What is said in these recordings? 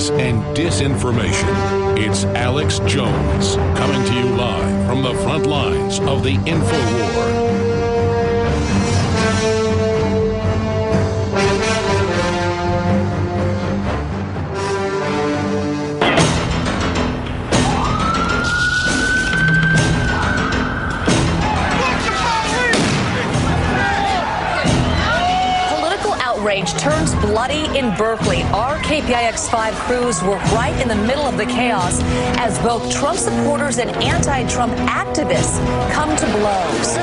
lies and disinformation. It's Alex Jones coming to you live from the front lines of the Infowar. Outrage turns bloody in Berkeley. Our KPIX5 crews were right in the middle of the chaos as both Trump supporters and anti-Trump activists come to blows.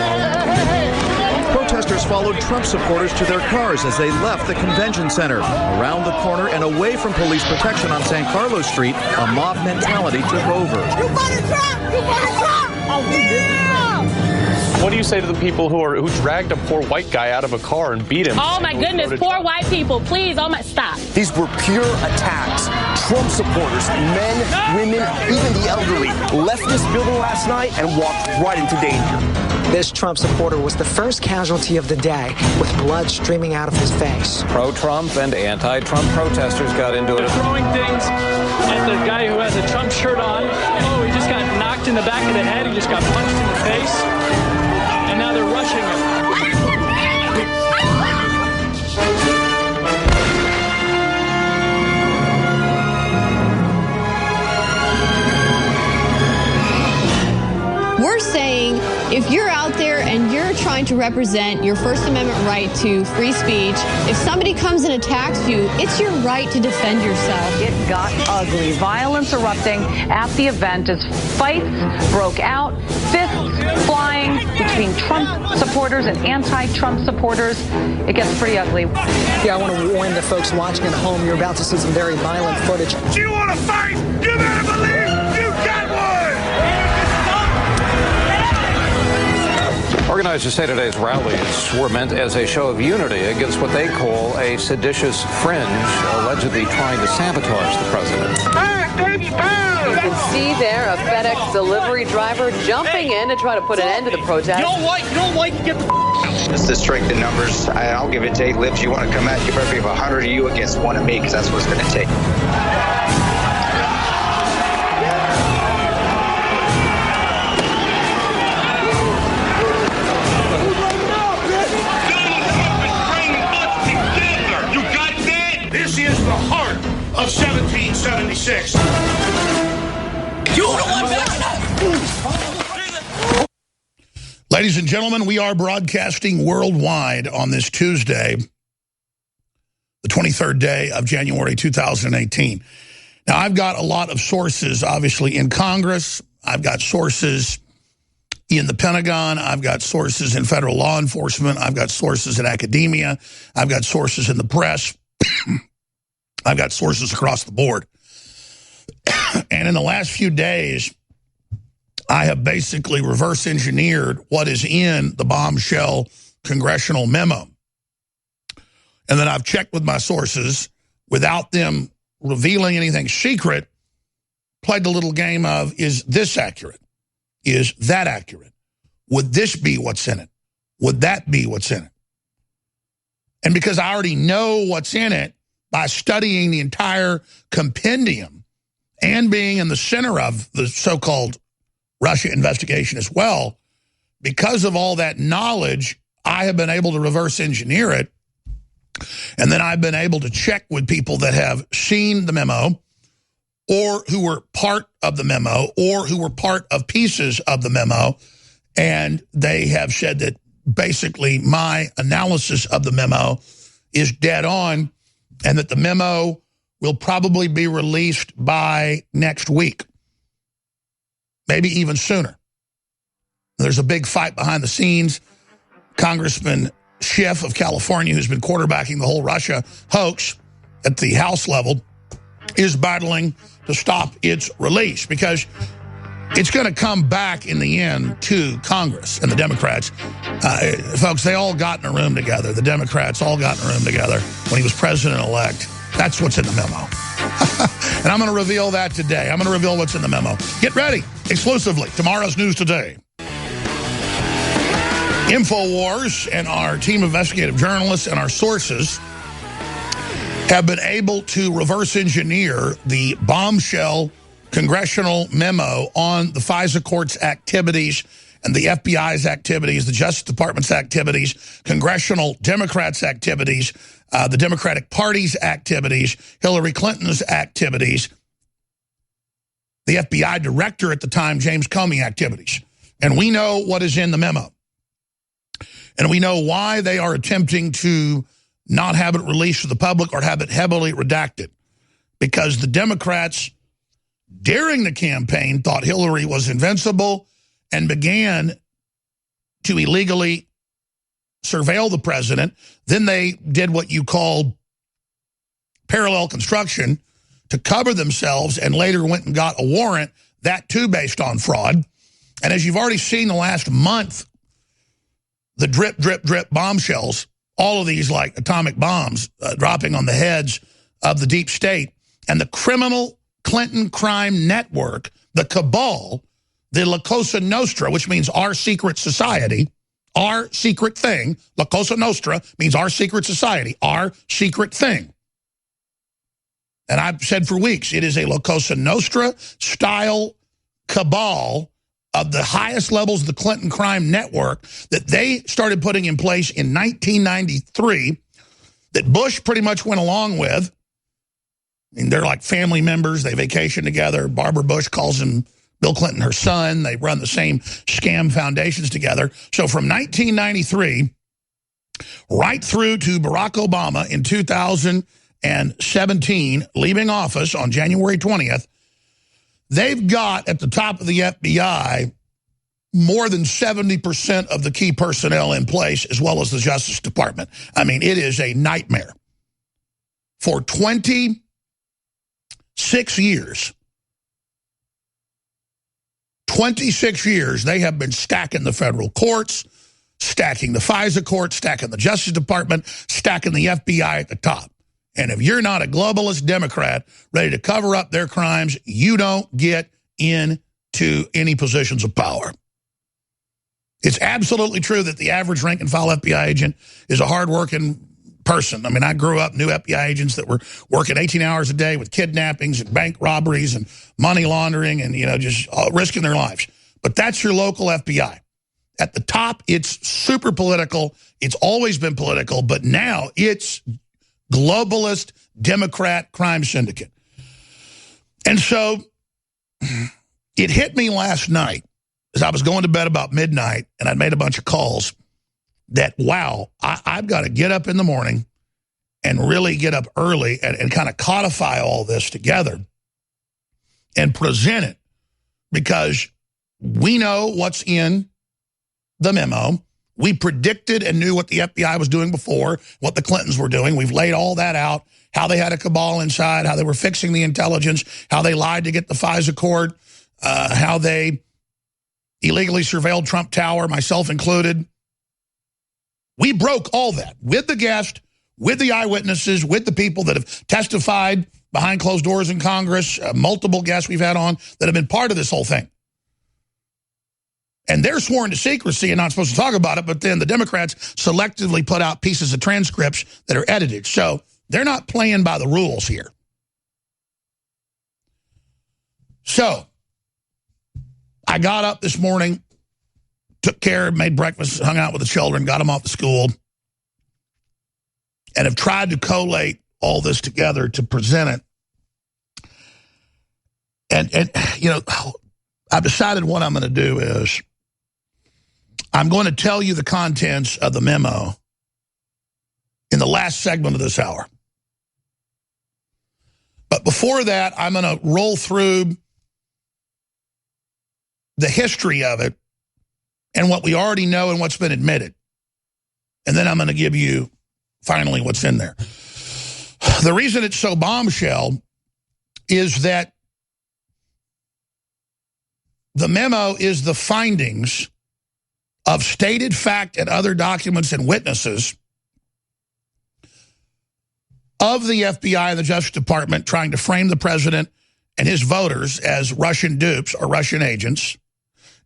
Protesters followed Trump supporters to their cars as they left the convention center. Around the corner and away from police protection on San Carlos Street, a mob mentality took over. You voted Trump! You voted Trump! Oh, yeah! What do you say to the people who dragged a poor white guy out of a car and beat him? Oh my goodness, poor white people, please, oh my, stop. These were pure attacks. Trump supporters, men, women, even the elderly, left this building last night and walked right into danger. This Trump supporter was the first casualty of the day, with blood streaming out of his face. Pro-Trump and anti-Trump protesters got into it. They're throwing things at the guy who has a Trump shirt on. Oh, he just got knocked in the back of the head. He just got punched in the face. And now they're rushing him. We're saying if you're out there and you're trying to represent your First Amendment right to free speech, if somebody comes and attacks you, it's your right to defend yourself. It got ugly. Violence erupting at the event as fights broke out, fists flying between Trump supporters and anti-Trump supporters. It gets pretty ugly. Yeah, I want to warn the folks watching at home, you're about to see some very violent footage. Do you want to fight? You better believe you got one! Organizers say today's rallies were meant as a show of unity against what they call a seditious fringe allegedly trying to sabotage the president. You can see there a FedEx delivery driver jumping in to try to put an end to the protest. You don't like, get the out. It's the strength in numbers. I'll give it to 8 lips. You want to come at, you better be 100 of you against 1 of me, because that's what it's going to take. This is the heart of 1776. You don't want that. Ladies and gentlemen, we are broadcasting worldwide on this Tuesday, the 23rd day of January 2018. Now, I've got a lot of sources, obviously, in Congress. I've got sources in the Pentagon. I've got sources in federal law enforcement. I've got sources in academia. I've got sources in the press. I've got sources across the board. And in the last few days, I have basically reverse engineered what is in the bombshell congressional memo. And then I've checked with my sources without them revealing anything secret, played the little game of, is this accurate? Is that accurate? Would this be what's in it? Would that be what's in it? And because I already know what's in it by studying the entire compendium and being in the center of the so-called Russia investigation as well, because of all that knowledge, I have been able to reverse engineer it. And then I've been able to check with people that have seen the memo or who were part of the memo or who were part of pieces of the memo. And they have said that basically my analysis of the memo is dead on and that the memo will probably be released by next week, maybe even sooner. There's a big fight behind the scenes. Congressman Schiff of California, who's been quarterbacking the whole Russia hoax at the House level, is battling to stop its release because it's going to come back in the end to Congress and the Democrats. Folks, they all got in a room together. The Democrats all got in a room together when he was president-elect. That's what's in the memo. And I'm going to reveal that today. I'm going to reveal what's in the memo. Get ready, exclusively, tomorrow's News Today. Infowars and our team of investigative journalists and our sources have been able to reverse engineer the bombshell congressional memo on the FISA court's activities and the FBI's activities, the Justice Department's activities, congressional Democrats' activities, the Democratic Party's activities, Hillary Clinton's activities, the FBI director at the time, James Comey, activities. And we know what is in the memo. And we know why they are attempting to not have it released to the public or have it heavily redacted. Because the Democrats, during the campaign, thought Hillary was invincible and began to illegally surveil the president. Then they did what you call parallel construction to cover themselves and later went and got a warrant, that too based on fraud. And as you've already seen the last month, the drip, drip, drip bombshells, all of these like atomic bombs dropping on the heads of the deep state and the criminal Clinton crime network, the cabal, the La Cosa Nostra, which means our secret society, our secret thing. La Cosa Nostra means our secret society, our secret thing. And I've said for weeks, it is a La Cosa Nostra style cabal of the highest levels of the Clinton crime network that they started putting in place in 1993 that Bush pretty much went along with. I mean, they're like family members. They vacation together. Barbara Bush calls him Bill Clinton her son. They run the same scam foundations together. So from 1993 right through to Barack Obama in 2017, leaving office on January 20th, they've got at the top of the FBI more than 70% of the key personnel in place, as well as the Justice Department. I mean, it is a nightmare. For 26 years, they have been stacking the federal courts, stacking the FISA court, stacking the Justice Department, stacking the FBI at the top. And if you're not a globalist Democrat ready to cover up their crimes, you don't get into any positions of power. It's absolutely true that the average rank-and-file FBI agent is a hard-working person. I mean, I grew up, knew FBI agents that were working 18 hours a day with kidnappings and bank robberies and money laundering and, you know, just risking their lives. But that's your local FBI. At the top, it's super political. It's always been political, but now it's globalist Democrat crime syndicate. And so it hit me last night as I was going to bed about midnight and I'd made a bunch of calls that, wow, I've got to get up in the morning and really get up early and kind of codify all this together and present it, because we know what's in the memo. We predicted and knew what the FBI was doing before, what the Clintons were doing. We've laid all that out, how they had a cabal inside, how they were fixing the intelligence, how they lied to get the FISA court, how they illegally surveilled Trump Tower, myself included. We broke all that with the guest, with the eyewitnesses, with the people that have testified behind closed doors in Congress, multiple guests we've had on that have been part of this whole thing. And they're sworn to secrecy and not supposed to talk about it, but then the Democrats selectively put out pieces of transcripts that are edited. So they're not playing by the rules here. So I got up this morning, took care, made breakfast, hung out with the children, got them off to school, and have tried to collate all this together to present it. And you know, I've decided what I'm going to do is I'm going to tell you the contents of the memo in the last segment of this hour. But before that, I'm going to roll through the history of it and what we already know and what's been admitted. And then I'm going to give you finally what's in there. The reason it's so bombshell is that the memo is the findings of stated fact and other documents and witnesses of the FBI and the Justice Department trying to frame the president and his voters as Russian dupes or Russian agents,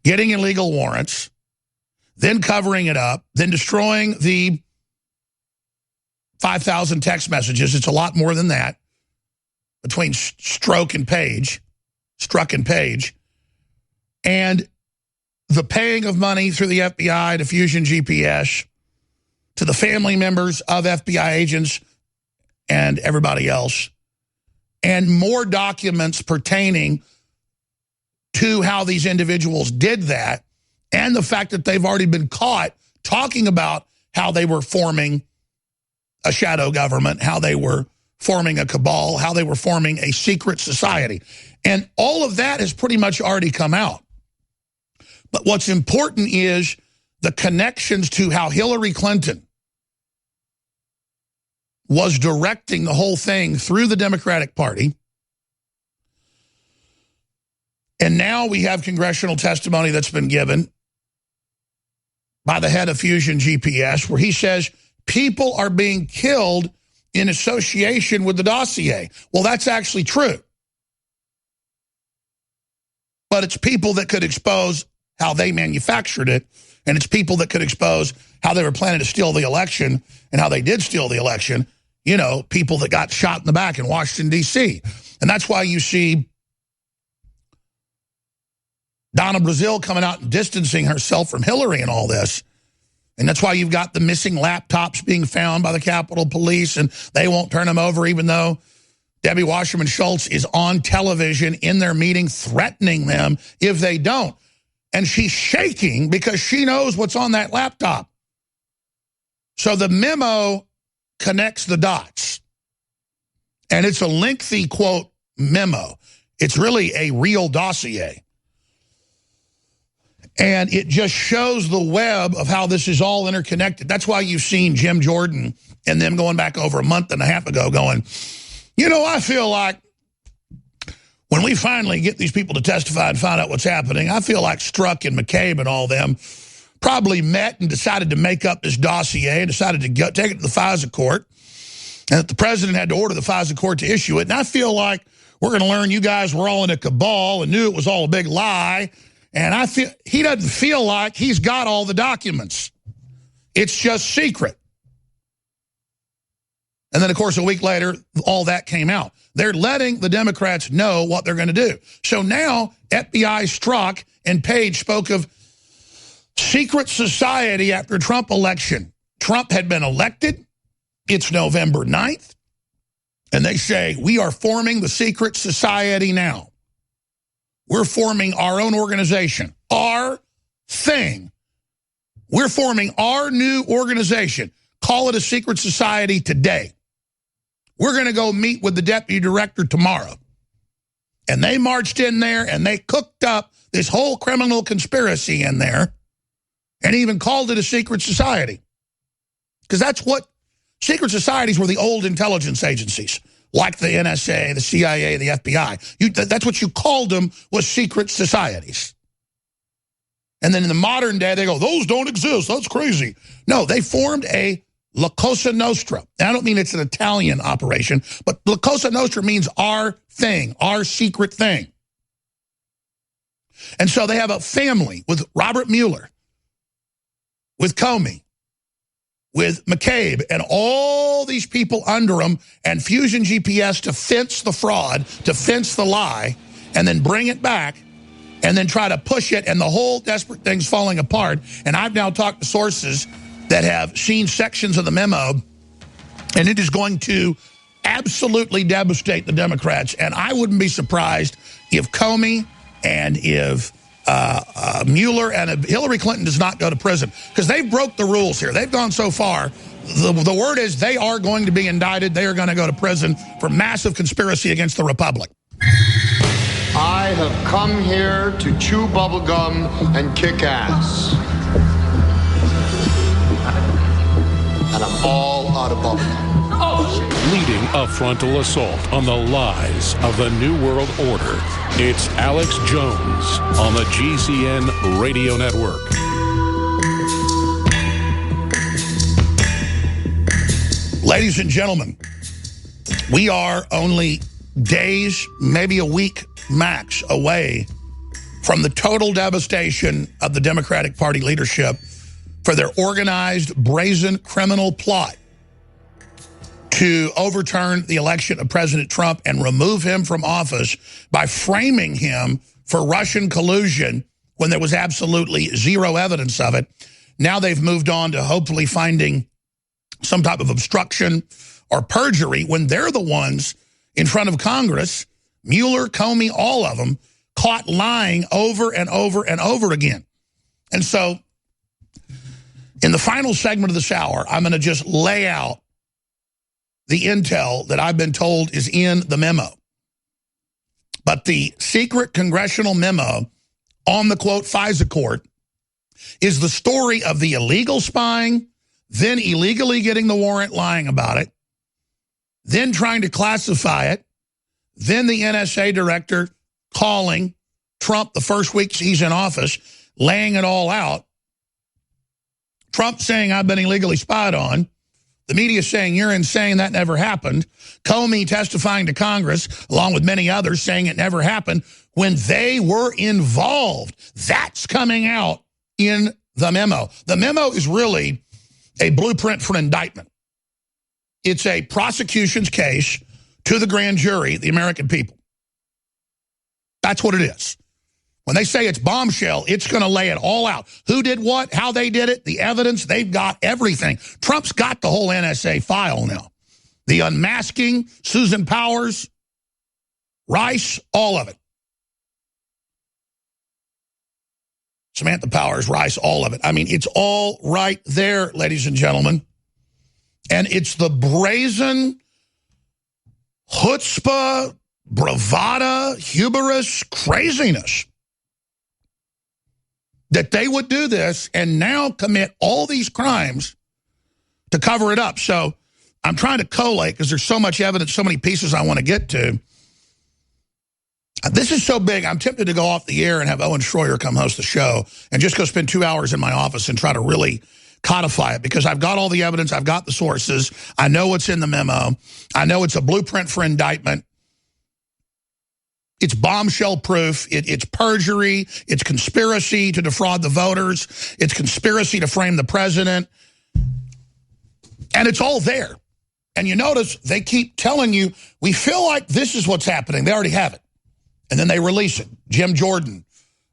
getting illegal warrants, then covering it up, then destroying the 5,000 text messages. It's a lot more than that between Strzok and Page. And the paying of money through the FBI to Fusion GPS to the family members of FBI agents and everybody else, and more documents pertaining to how these individuals did that, and the fact that they've already been caught talking about how they were forming a shadow government, how they were forming a cabal, how they were forming a secret society. And all of that has pretty much already come out. But what's important is the connections to how Hillary Clinton was directing the whole thing through the Democratic Party. And now we have congressional testimony that's been given by the head of Fusion GPS, where he says people are being killed in association with the dossier. Well, that's actually true. But it's people that could expose how they manufactured it, and it's people that could expose how they were planning to steal the election and how they did steal the election. You know, people that got shot in the back in Washington, D.C. And that's why you see Donna Brazile coming out and distancing herself from Hillary and all this. And that's why you've got the missing laptops being found by the Capitol Police, and they won't turn them over, even though Debbie Wasserman Schultz is on television in their meeting threatening them if they don't. And she's shaking because she knows what's on that laptop. So the memo connects the dots. And it's a lengthy, quote, memo. It's really a real dossier. And it just shows the web of how this is all interconnected. That's why you've seen Jim Jordan and them going back over a month and a half ago going, you know, I feel like when we finally get these people to testify and find out what's happening, I feel like Strzok and McCabe and all them probably met and decided to make up this dossier, decided to take it to the FISA court, and that the president had to order the FISA court to issue it. And I feel like we're going to learn you guys were all in a cabal and knew it was all a big lie. And I feel he doesn't feel like he's got all the documents. It's just secret. And then, of course, a week later, all that came out. They're letting the Democrats know what they're going to do. So now FBI Strzok and Page spoke of secret society after Trump election. Trump had been elected. It's November 9th. And they say, we are forming the secret society now. We're forming our own organization, our thing. We're forming our new organization. Call it a secret society today. We're going to go meet with the deputy director tomorrow. And they marched in there and they cooked up this whole criminal conspiracy in there and even called it a secret society. Because that's what secret societies were, the old intelligence agencies, like the NSA, the CIA, the FBI. That's what you called them, was secret societies. And then in the modern day, they go, those don't exist. That's crazy. No, they formed a La Cosa Nostra. Now, I don't mean it's an Italian operation, but La Cosa Nostra means our thing, our secret thing. And so they have a family with Robert Mueller, with Comey, with McCabe, and all these people under them, and Fusion GPS to fence the fraud, to fence the lie, and then bring it back, and then try to push it, and the whole desperate thing's falling apart. And I've now talked to sources that have seen sections of the memo, and it is going to absolutely devastate the Democrats. And I wouldn't be surprised if Comey and if Mueller and if Hillary Clinton does not go to prison, because they've broke the rules here. They've gone so far. The word is they are going to be indicted. They are going to go to prison for massive conspiracy against the Republic. I have come here to chew bubblegum and kick ass. And I'm all out of bubblegum. Leading a frontal assault on the lies of the New World Order, it's Alex Jones on the GCN Radio Network. Ladies and gentlemen, we are only days, maybe a week max, away from the total devastation of the Democratic Party leadership for their organized, brazen criminal plot to overturn the election of President Trump and remove him from office by framing him for Russian collusion when there was absolutely zero evidence of it. Now they've moved on to hopefully finding some type of obstruction or perjury when they're the ones in front of Congress, Mueller, Comey, all of them, caught lying over and over and over again. And so in the final segment of this hour, I'm going to just lay out the intel that I've been told is in the memo. But the secret congressional memo on the, quote, FISA court is the story of the illegal spying, then illegally getting the warrant, lying about it, then trying to classify it, then the NSA director calling Trump the first week he's in office, laying it all out. Trump saying, I've been illegally spied on. The media saying, you're insane, that never happened. Comey testifying to Congress, along with many others, saying it never happened when they were involved. That's coming out in the memo. The memo is really a blueprint for an indictment. It's a prosecution's case to the grand jury, the American people. That's what it is. When they say it's bombshell, it's going to lay it all out. Who did what, how they did it, the evidence, they've got everything. Trump's got the whole NSA file now. The unmasking, Susan Powers, Rice, all of it. Samantha Powers, Rice, all of it. I mean, it's all right there, ladies and gentlemen. And it's the brazen chutzpah, bravada, hubris, craziness that they would do this and now commit all these crimes to cover it up. So I'm trying to collate because there's so much evidence, so many pieces I want to get to. This is so big, I'm tempted to go off the air and have Owen Schroyer come host the show and just go spend 2 hours in my office and try to really codify it, because I've got all the evidence, I've got the sources, I know what's in the memo, I know it's a blueprint for indictment. It's bombshell proof, it's perjury, it's conspiracy to defraud the voters, it's conspiracy to frame the president, and it's all there. And you notice they keep telling you, we feel like this is what's happening. They already have it. And then they release it. Jim Jordan,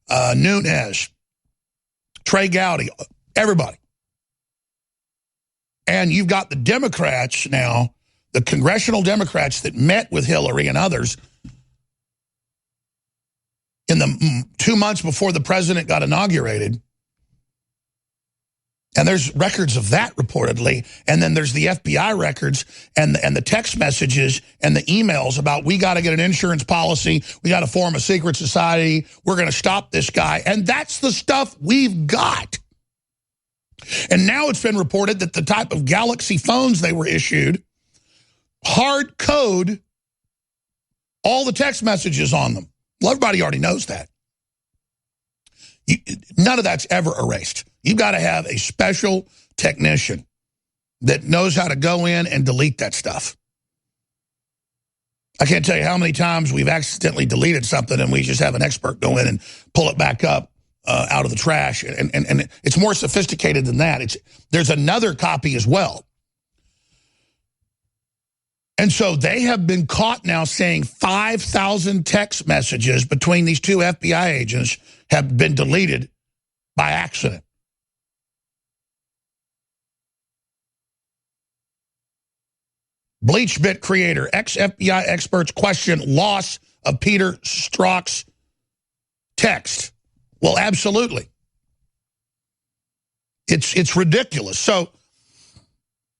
Nunes, Trey Gowdy, everybody. And you've got the Democrats now, the congressional Democrats that met with Hillary and others in the 2 months before the president got inaugurated. And there's records of that reportedly. And then there's the FBI records and the text messages and the emails about, we got to get an insurance policy. We got to form a secret society. We're going to stop this guy. And that's the stuff we've got. And now it's been reported that the type of Galaxy phones they were issued hard code all the text messages on them. Well, everybody already knows that. None of that's ever erased. You've got to have a special technician that knows how to go in and delete that stuff. I can't tell you how many times we've accidentally deleted something and we just have an expert go in and pull it back up out of the trash. And it's more sophisticated than that. There's another copy as well. And so they have been caught now saying 5,000 text messages between these two FBI agents have been deleted by accident. BleachBit creator, ex-FBI experts question loss of Peter Strzok's text. Well, absolutely. It's ridiculous. So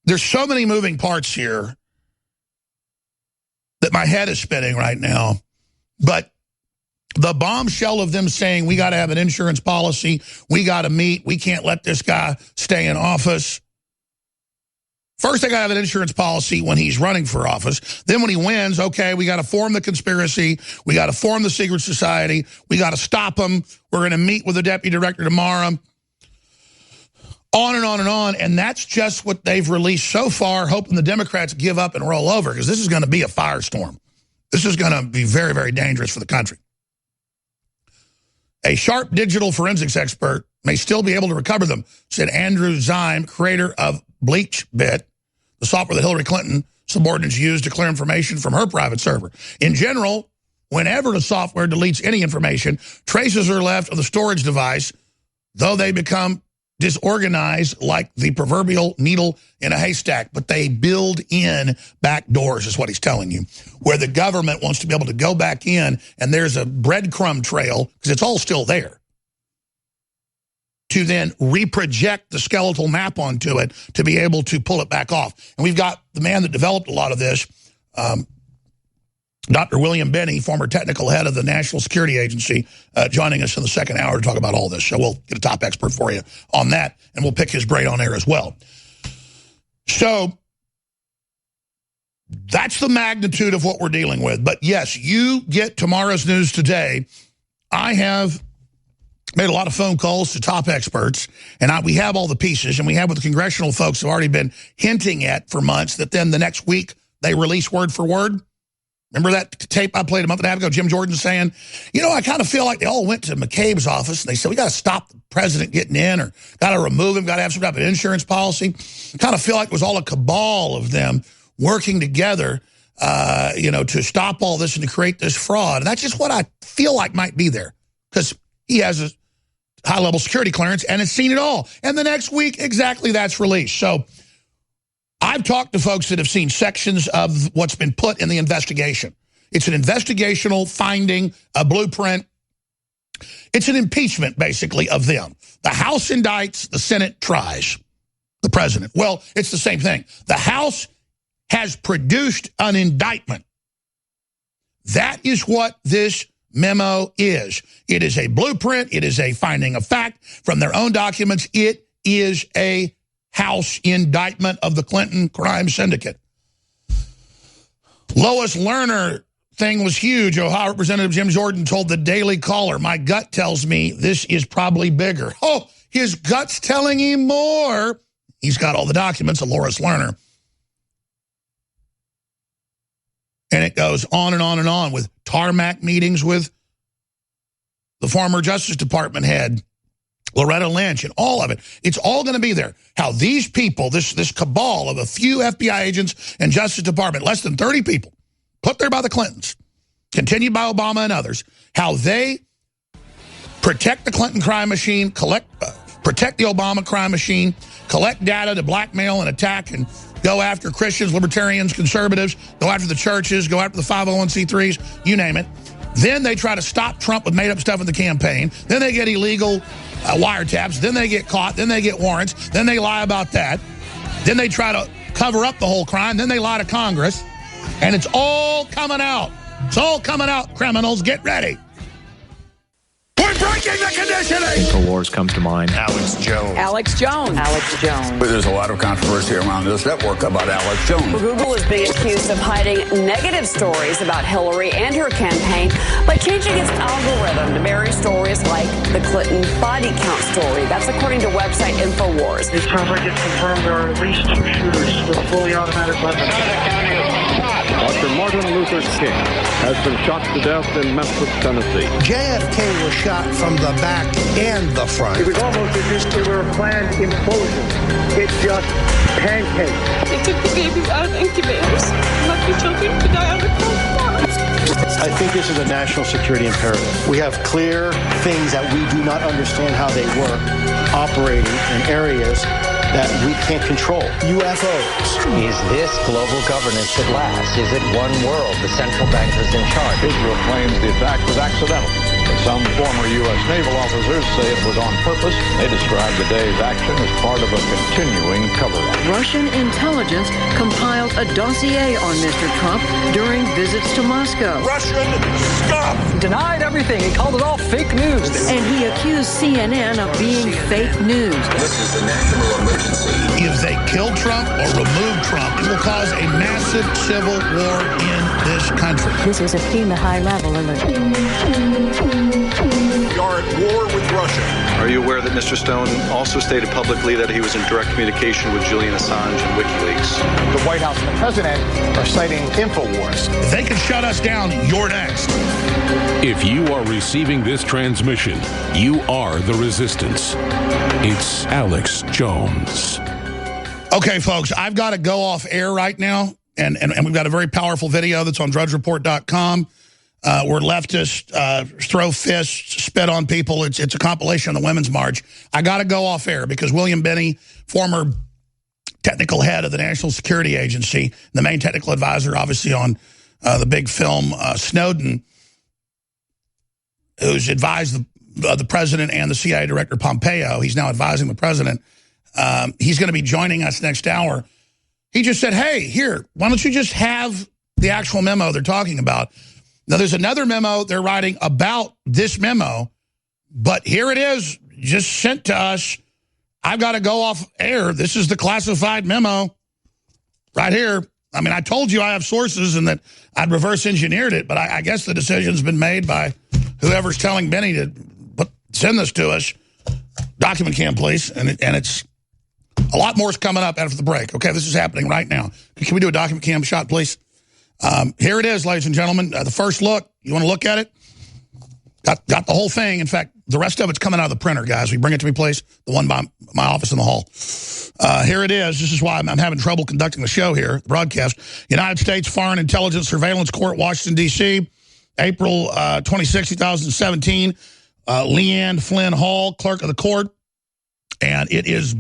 there's so many moving parts here that my head is spinning right now. But the bombshell of them saying, we got to have an insurance policy, we got to meet, we can't let this guy stay in office. First, they got to have an insurance policy when he's running for office. Then when he wins, okay, we got to form the conspiracy. We got to form the secret society. We got to stop him. We're going to meet with the deputy director tomorrow. On and on and on. And that's just what they've released so far, hoping the Democrats give up and roll over, because this is going to be a firestorm. This is going to be very, very dangerous for the country. A sharp digital forensics expert may still be able to recover them, said Andrew Zime, creator of BleachBit, the software that Hillary Clinton subordinates used to clear information from her private server. In general, whenever the software deletes any information, traces are left of the storage device, though they become disorganized like the proverbial needle in a haystack. But they build in back doors, is what he's telling you, where the government wants to be able to go back in, and there's a breadcrumb trail, because it's all still there, to then reproject the skeletal map onto it to be able to pull it back off. And we've got the man that developed a lot of this, Dr. William Binney, former technical head of the National Security Agency, joining us in the second hour to talk about all this. So we'll get a top expert for you on that, and we'll pick his brain on air as well. So that's the magnitude of what we're dealing with. But yes, you get tomorrow's news today. I have made a lot of phone calls to top experts, and we have all the pieces, and we have what the congressional folks have already been hinting at for months, that then the next week they release word for word. Remember that tape I played a month and a half ago, Jim Jordan saying, you know, I kind of feel like they all went to McCabe's office and they said, we got to stop the president getting in, or got to remove him, got to have some type of insurance policy. I kind of feel like it was all a cabal of them working together, you know, to stop all this and to create this fraud. And that's just what I feel like might be there, because he has a high-level security clearance and has seen it all. And the next week, exactly that's released. So I've talked to folks that have seen sections of what's been put in the investigation. It's an investigational finding, a blueprint. It's an impeachment, basically, of them. The House indicts, the Senate tries the president. Well, it's the same thing. The House has produced an indictment. That is what this memo is. It is a blueprint. It is a finding of fact from their own documents. It is a House indictment of the Clinton crime syndicate. Lois Lerner thing was huge. Ohio Representative Jim Jordan told the Daily Caller, my gut tells me this is probably bigger. Oh, his gut's telling him more. He's got all the documents of Lois Lerner. And it goes on and on and on, with tarmac meetings with the former Justice Department head, Loretta Lynch, and all of it. It's all going to be there. How these people, this cabal of a few FBI agents and Justice Department, less than 30 people, put there by the Clintons, continued by Obama and others, how they protect the Clinton crime machine, protect the Obama crime machine, collect data to blackmail and attack and go after Christians, libertarians, conservatives, go after the churches, go after the 501c3s, you name it. Then they try to stop Trump with made-up stuff in the campaign. Then they get illegal wiretaps. Then they get caught. Then they get warrants. Then they lie about that. Then they try to cover up the whole crime. Then they lie to Congress. And it's all coming out. It's all coming out, criminals. Get ready. We're breaking the conditioning. Infowars comes to mind. Alex Jones. Alex Jones. Alex Jones. There's a lot of controversy around this network about Alex Jones. Google is being accused of hiding negative stories about Hillary and her campaign by changing its algorithm to bury stories like the Clinton body count story. That's according to website Infowars. It sounds like it's confirmed there are at least 2 shooters with fully automatic weapons. Dr. Martin Luther King has been shot to death in Memphis, Tennessee. JFK was shot from the back and the front. It was almost as if they were a planned implosion. It just pancaked. They took the babies out of the incubators and left the children to die on the cold floor. I think this is a national security imperative. We have clear things that we do not understand how they work, operating in areas that we can't control. UFOs. Is this global governance at last? Is it one world? The central bankers in charge. Israel claims the attack was accidental. Some former U.S. naval officers say it was on purpose. They describe the day's action as part of a continuing cover-up. Russian intelligence compiled a dossier on Mr. Trump during visits to Moscow. Russian scum! Denied everything. He called it all fake news. And he accused CNN of being fake news. This is a national emergency. If they kill Trump or remove Trump, it will cause a massive civil war in this country. This was extremely high level alert. We are at war with Russia. Are you aware that Mr. Stone also stated publicly that he was in direct communication with Julian Assange and WikiLeaks? The White House and the president are citing Infowars. If they can shut us down, you're next. If you are receiving this transmission, you are the resistance. It's Alex Jones. Okay, folks, I've got to go off air right now and we've got a very powerful video that's on drudgereport.com where leftists throw fists, spit on people. It's a compilation of the Women's March. I got to go off air because William Binney, former technical head of the National Security Agency, the main technical advisor, obviously, on the big film Snowden, who's advised the president and the CIA director Pompeo. He's now advising the president. He's going to be joining us next hour. He just said, hey, here, why don't you just have the actual memo they're talking about? Now, there's another memo they're writing about this memo, but here it is, just sent to us. I've got to go off air. This is the classified memo right here. I mean, I told you I have sources and that I'd reverse engineered it, but I guess the decision's been made by whoever's telling Binney to send this to us. Document cam, please. And it's a lot more is coming up after the break. Okay, this is happening right now. Can we do a document cam shot, please? Here it is, ladies and gentlemen. The first look. You want to look at it? Got the whole thing. In fact, the rest of it's coming out of the printer, guys. Will you bring it to me, please? The one by my office in the hall. Here it is. This is why I'm having trouble conducting the show here, the broadcast. United States Foreign Intelligence Surveillance Court, Washington, D.C., April 26, 2017. Leanne Flynn Hall, clerk of the court. And it is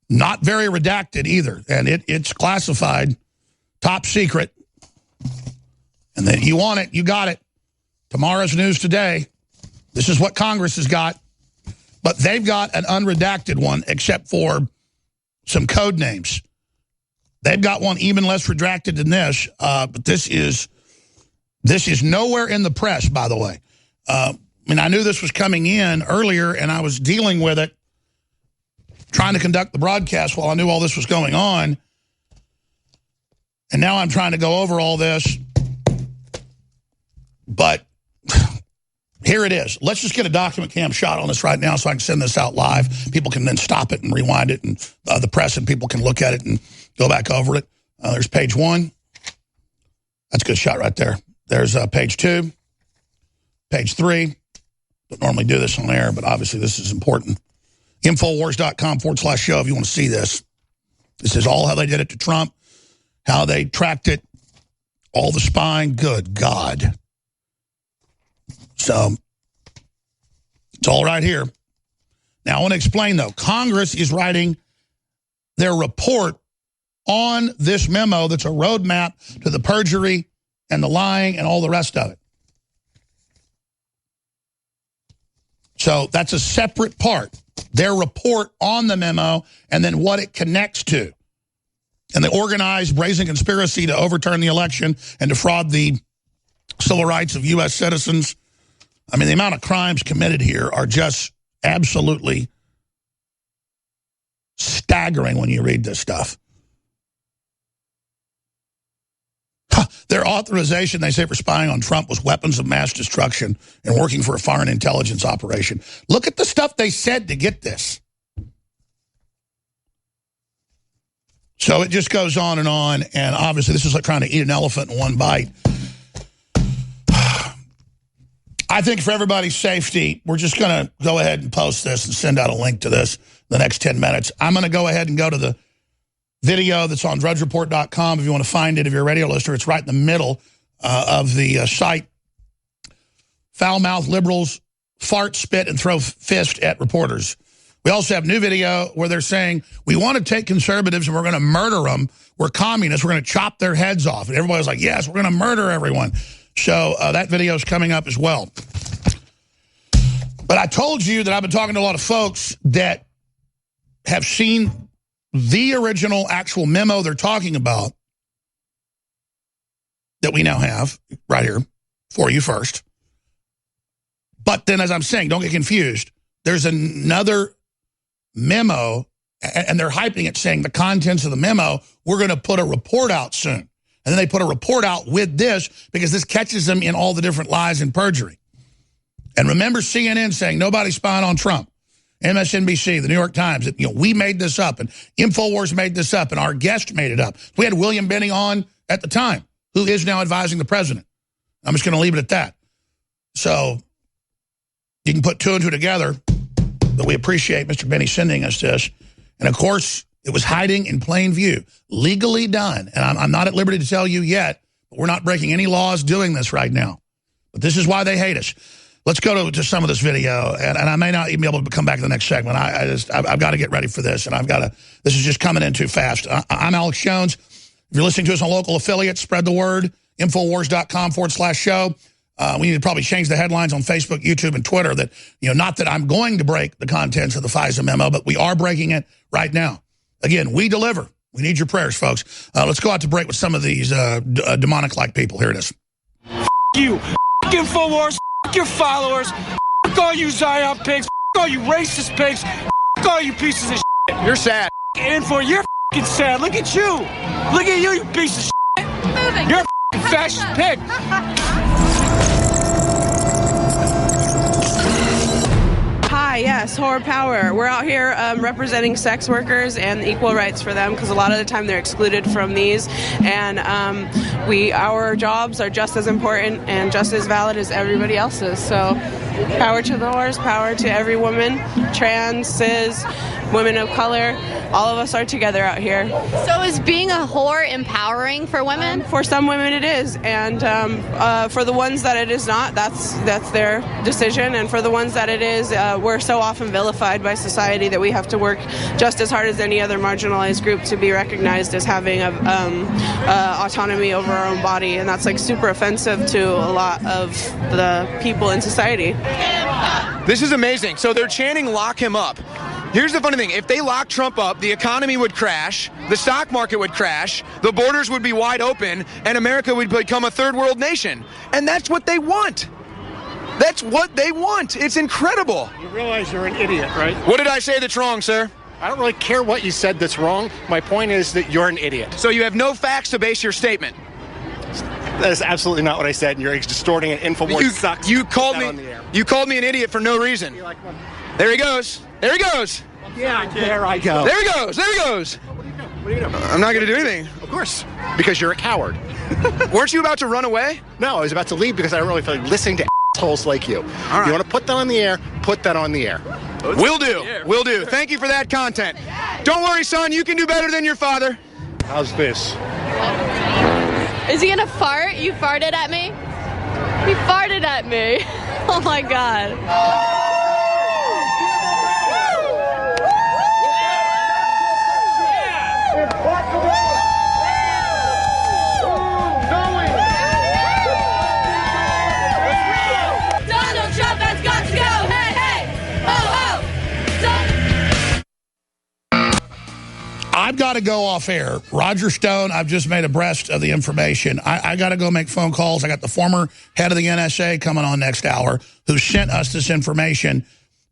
not very redacted either. And it's classified, top secret. And then you want it, you got it. Tomorrow's news today. This is what Congress has got. But they've got an unredacted one, except for some code names. They've got one even less redacted than this. But this is nowhere in the press, by the way. I mean, I knew this was coming in earlier, and I was dealing with it, trying to conduct the broadcast while I knew all this was going on. And now I'm trying to go over all this. But here it is. Let's just get a document cam shot on this right now so I can send this out live. People can then stop it and rewind it, and the press and people can look at it and go back over it. There's page 1. That's a good shot right there. There's page 2, page 3. Don't normally do this on air, but obviously this is important. Infowars.com/show if you want to see this. This is all how they did it to Trump, how they tracked it, all the spying. Good God. So it's all right here. Now, I want to explain, though. Congress is writing their report on this memo that's a roadmap to the perjury and the lying and all the rest of it. So that's a separate part. Their report on the memo and then what it connects to. And the organized brazen conspiracy to overturn the election and defraud the civil rights of U.S. citizens. I mean, the amount of crimes committed here are just absolutely staggering when you read this stuff. Their authorization, they say, for spying on Trump was weapons of mass destruction and working for a foreign intelligence operation. Look at the stuff they said to get this. So it just goes on, and obviously this is like trying to eat an elephant in one bite. I think for everybody's safety, we're just going to go ahead and post this and send out a link to this the next 10 minutes. I'm going to go ahead and go to the video that's on drudgereport.com if you want to find it. If you're a radio listener, it's right in the middle of the site. Foul-mouthed liberals fart, spit, and throw fist at reporters. We also have new video where they're saying, we want to take conservatives and we're going to murder them. We're communists. We're going to chop their heads off. And everybody's like, yes, we're going to murder everyone. So that video is coming up as well. But I told you that I've been talking to a lot of folks that have seen the original actual memo they're talking about that we now have right here for you first. But then, as I'm saying, don't get confused. There's another memo, and they're hyping it, saying the contents of the memo, we're going to put a report out soon. And then they put a report out with this because this catches them in all the different lies and perjury. And remember CNN saying nobody's spying on Trump. MSNBC, the New York Times, that, we made this up, and Infowars made this up, and our guest made it up. We had William Binney on at the time, who is now advising the president. I'm just going to leave it at that. So you can put two and two together, but we appreciate Mr. Binney sending us this. And, of course, It was hiding in plain view, legally done. And I'm not at liberty to tell you yet, but we're not breaking any laws doing this right now. But this is why they hate us. Let's go to some of this video, and I may not even be able to come back to the next segment. I've got to get ready for this, and this is just coming in too fast. I'm Alex Jones. If you're listening to us on local affiliates, spread the word, Infowars.com/show. We need to probably change the headlines on Facebook, YouTube, and Twitter that, not that I'm going to break the contents of the FISA memo, but we are breaking it right now. Again, we deliver. We need your prayers, folks. Let's go out to break with some of these demonic-like people. Here it is. You, Infowars, your followers, all you Zion pigs, all you racist pigs, all you pieces of shit. You're sad. Info, you're sad. Look at you. Look at you piece of shit. You're a fascist pig. Hi, yes, Horror Power. We're out here representing sex workers and equal rights for them, because a lot of the time they're excluded from these, and our jobs are just as important and just as valid as everybody else's. So power to the whores, power to every woman, trans, cis, women of color. All of us are together out here. So is being a whore empowering for women? For some women it is, and for the ones that it is not, that's their decision. And for the ones that it is, we're so often vilified by society that we have to work just as hard as any other marginalized group to be recognized as having autonomy over our own body, and that's like super offensive to a lot of the people in society. This is amazing. So they're chanting "lock him up." Here's the funny thing. If they lock Trump up, the economy would crash, the stock market would crash, the borders would be wide open, and America would become a third world nation. And that's what they want. That's what they want. It's incredible. You realize you're an idiot, right? What did I say that's wrong, sir? I don't really care what you said that's wrong. My point is that you're an idiot. So you have no facts to base your statement? That is absolutely not what I said, and you're distorting it. Infowars sucks. You called me an idiot for no reason. There he goes. There he goes. Yeah, there I go. There he goes. There he goes. What are you doing? I'm not going to do anything. Of course, because you're a coward. Weren't you about to run away? No, I was about to leave because I don't really feel like listening to assholes like you. All right. You want to put that on the air, put that on the air. Will do. Will do. Thank you for that content. Don't worry, son. You can do better than your father. How's this? Is he gonna fart? You farted at me? He farted at me. Oh my God. Donald Trump has got to go. Hey, hey. I've got to go off air. Roger Stone, I've just made abreast of the information. I got to go make phone calls. I got the former head of the NSA coming on next hour who sent us this information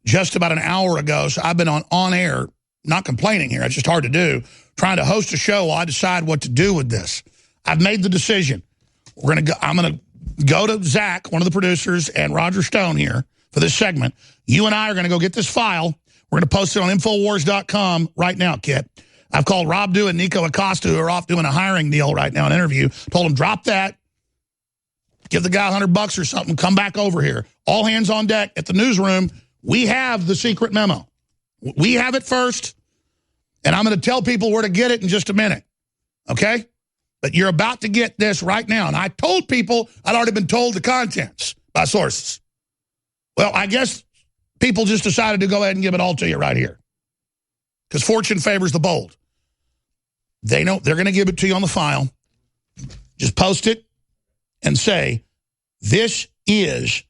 just about an hour ago. So I've been on air, not complaining here. It's just hard to do, trying to host a show while I decide what to do with this. I've made the decision. I'm going to go to Zach, one of the producers, and Roger Stone here for this segment. You and I are going to go get this file. We're going to post it on Infowars.com right now, Kit. I've called Rob Dew and Nico Acosta, who are off doing a hiring deal right now, an interview. Told them, drop that. Give the guy $100 or something. Come back over here. All hands on deck at the newsroom. We have the secret memo. We have it first, and I'm going to tell people where to get it in just a minute, okay? But you're about to get this right now. And I told people I'd already been told the contents by sources. Well, I guess people just decided to go ahead and give it all to you right here, because fortune favors the bold. They know they're going to give it to you on the file. Just post it and say, this is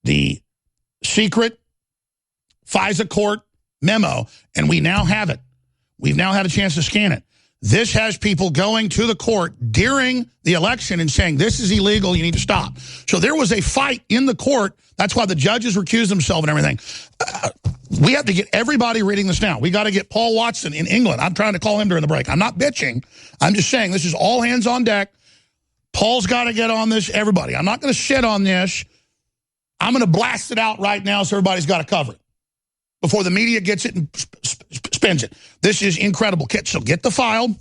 the secret FISA court memo, and we now have it. We've now had a chance to scan it. This has people going to the court during the election and saying, this is illegal, you need to stop. So there was a fight in the court. That's why the judges recused themselves and everything. We have to get everybody reading this now. We got to get Paul Watson in England. I'm trying to call him during the break. I'm not bitching. I'm just saying this is all hands on deck. Paul's got to get on this, everybody. I'm not going to sit on this. I'm going to blast it out right now so everybody's got to cover it before the media gets it and spins it. This is incredible. So get the file.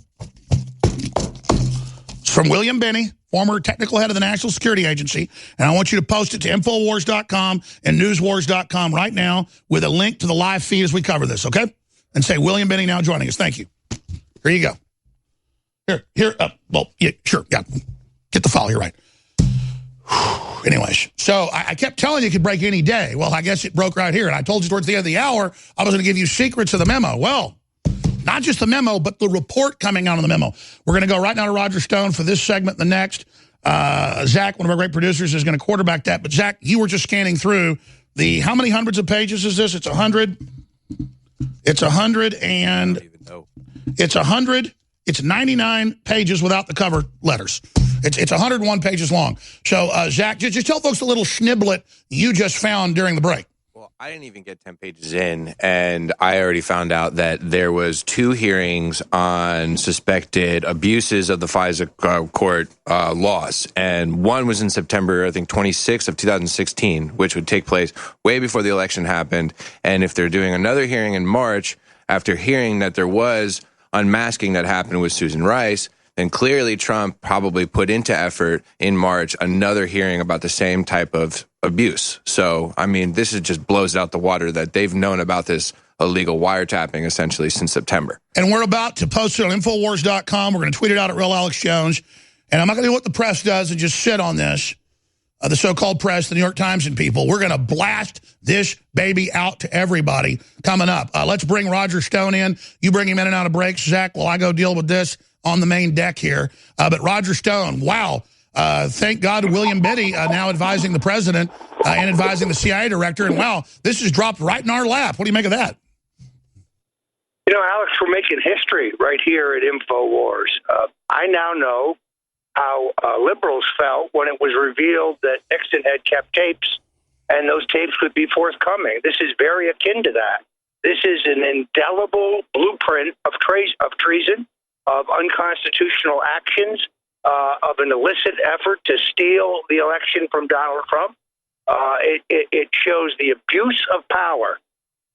It's from William Binney, former technical head of the National Security Agency, and I want you to post it to Infowars.com and Newswars.com right now with a link to the live feed as we cover this, okay? And say, William Binney now joining us. Thank you. Here you go. Here. Well, yeah, sure. Yeah, get the file here right. Anyways, so I kept telling you it could break any day. Well, I guess it broke right here. And I told you towards the end of the hour I was going to give you secrets of the memo. Well, not just the memo, but the report coming out on the memo. We're going to go right now to Roger Stone for this segment. The next, Zach, one of our great producers, is going to quarterback that. But Zach, you were just scanning through the, how many hundreds of pages is this? It's 100. It's 100 and it's 100. It's 99 pages without the cover letters. It's 101 pages long. So, Zach, just tell folks a little sniblet you just found during the break. Well, I didn't even get 10 pages in, and I already found out that there was 2 hearings on suspected abuses of the FISA court laws, and one was in September, I think, 26th of 2016, which would take place way before the election happened. And if they're doing another hearing in March, after hearing that there was unmasking that happened with Susan Rice, then clearly Trump probably put into effort in March another hearing about the same type of abuse. So, I mean, this is just blows out the water that they've known about this illegal wiretapping essentially since September. And we're about to post it on Infowars.com. We're going to tweet it out at Real Alex Jones. And I'm not going to do what the press does and just sit on this. The so-called press, the New York Times and people. We're going to blast this baby out to everybody coming up. Let's bring Roger Stone in. You bring him in and out of breaks, Zach, while I go deal with this on the main deck here. But Roger Stone, wow. Thank God William Binney now advising the president and advising the CIA director. And wow, this is dropped right in our lap. What do you make of that? You know, Alex, we're making history right here at Infowars. I now know how liberals felt when it was revealed that Nixon had kept tapes and those tapes would be forthcoming. This is very akin to that. This is an indelible blueprint of treason, of unconstitutional actions, of an illicit effort to steal the election from Donald Trump. It shows the abuse of power.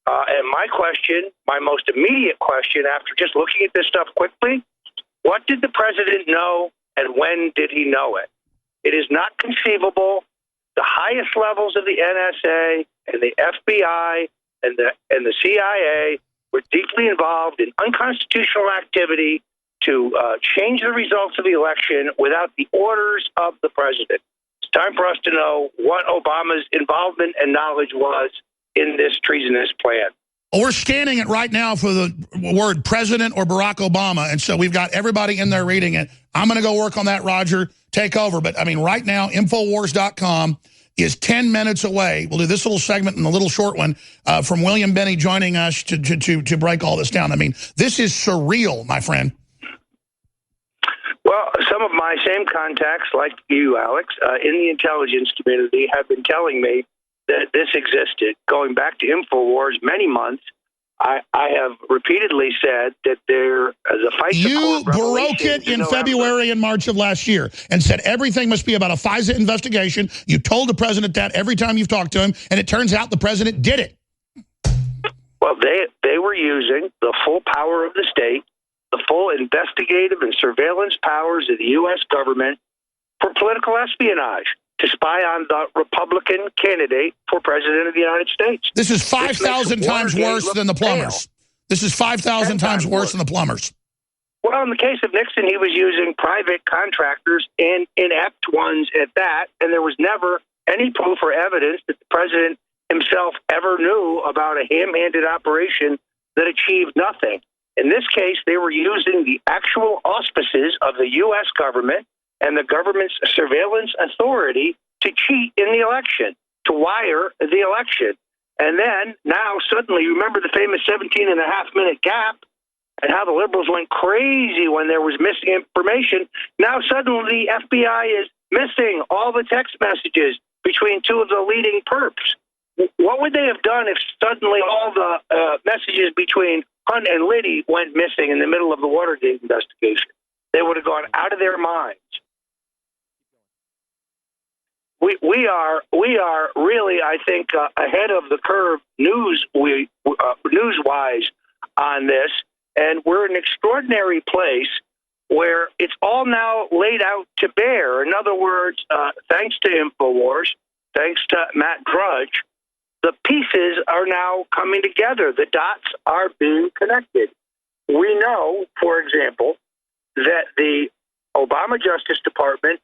And my question, my most immediate question after just looking at this stuff quickly, what did the president know and when did he know it? It is not conceivable. The highest levels of the NSA and the FBI and the CIA were deeply involved in unconstitutional activity to change the results of the election without the orders of the president. It's time for us to know what Obama's involvement and knowledge was in this treasonous plan. We're scanning it right now for the word president or Barack Obama, and so we've got everybody in there reading it. I'm going to go work on that, Roger. Take over. But, I mean, right now, Infowars.com is 10 minutes away. We'll do this little segment and a little short one from William Binney joining us to break all this down. I mean, this is surreal, my friend. Well, some of my same contacts, like you, Alex, in the intelligence community have been telling me that this existed. Going back to Infowars many months, I have repeatedly said that the FISA You broke it in February and March of last year and said everything must be about a FISA investigation. You told the president that every time you've talked to him, and it turns out the president did it. Well, they were using the full power of the state, the full investigative and surveillance powers of the U.S. government for political espionage, to spy on the Republican candidate for president of the United States. This is 5,000 times worse than the plumbers. This is 5,000 times worse than the plumbers. Well, in the case of Nixon, he was using private contractors and inept ones at that, and there was never any proof or evidence that the president himself ever knew about a ham-handed operation that achieved nothing. In this case, they were using the actual auspices of the U.S. government and the government's surveillance authority to cheat in the election, to wire the election. And then now suddenly, remember the famous 17.5-minute gap and how the liberals went crazy when there was missing information. Now suddenly the FBI is missing all the text messages between two of the leading perps. What would they have done if suddenly all the messages between Hunt and Liddy went missing in the middle of the Watergate investigation? They would have gone out of their minds. We are really, I think, ahead of the curve news-wise on this, and we're in an extraordinary place where it's all now laid out to bear. In other words, thanks to Infowars, thanks to Matt Drudge, the pieces are now coming together. The dots are being connected. We know, for example, that the Obama Justice Department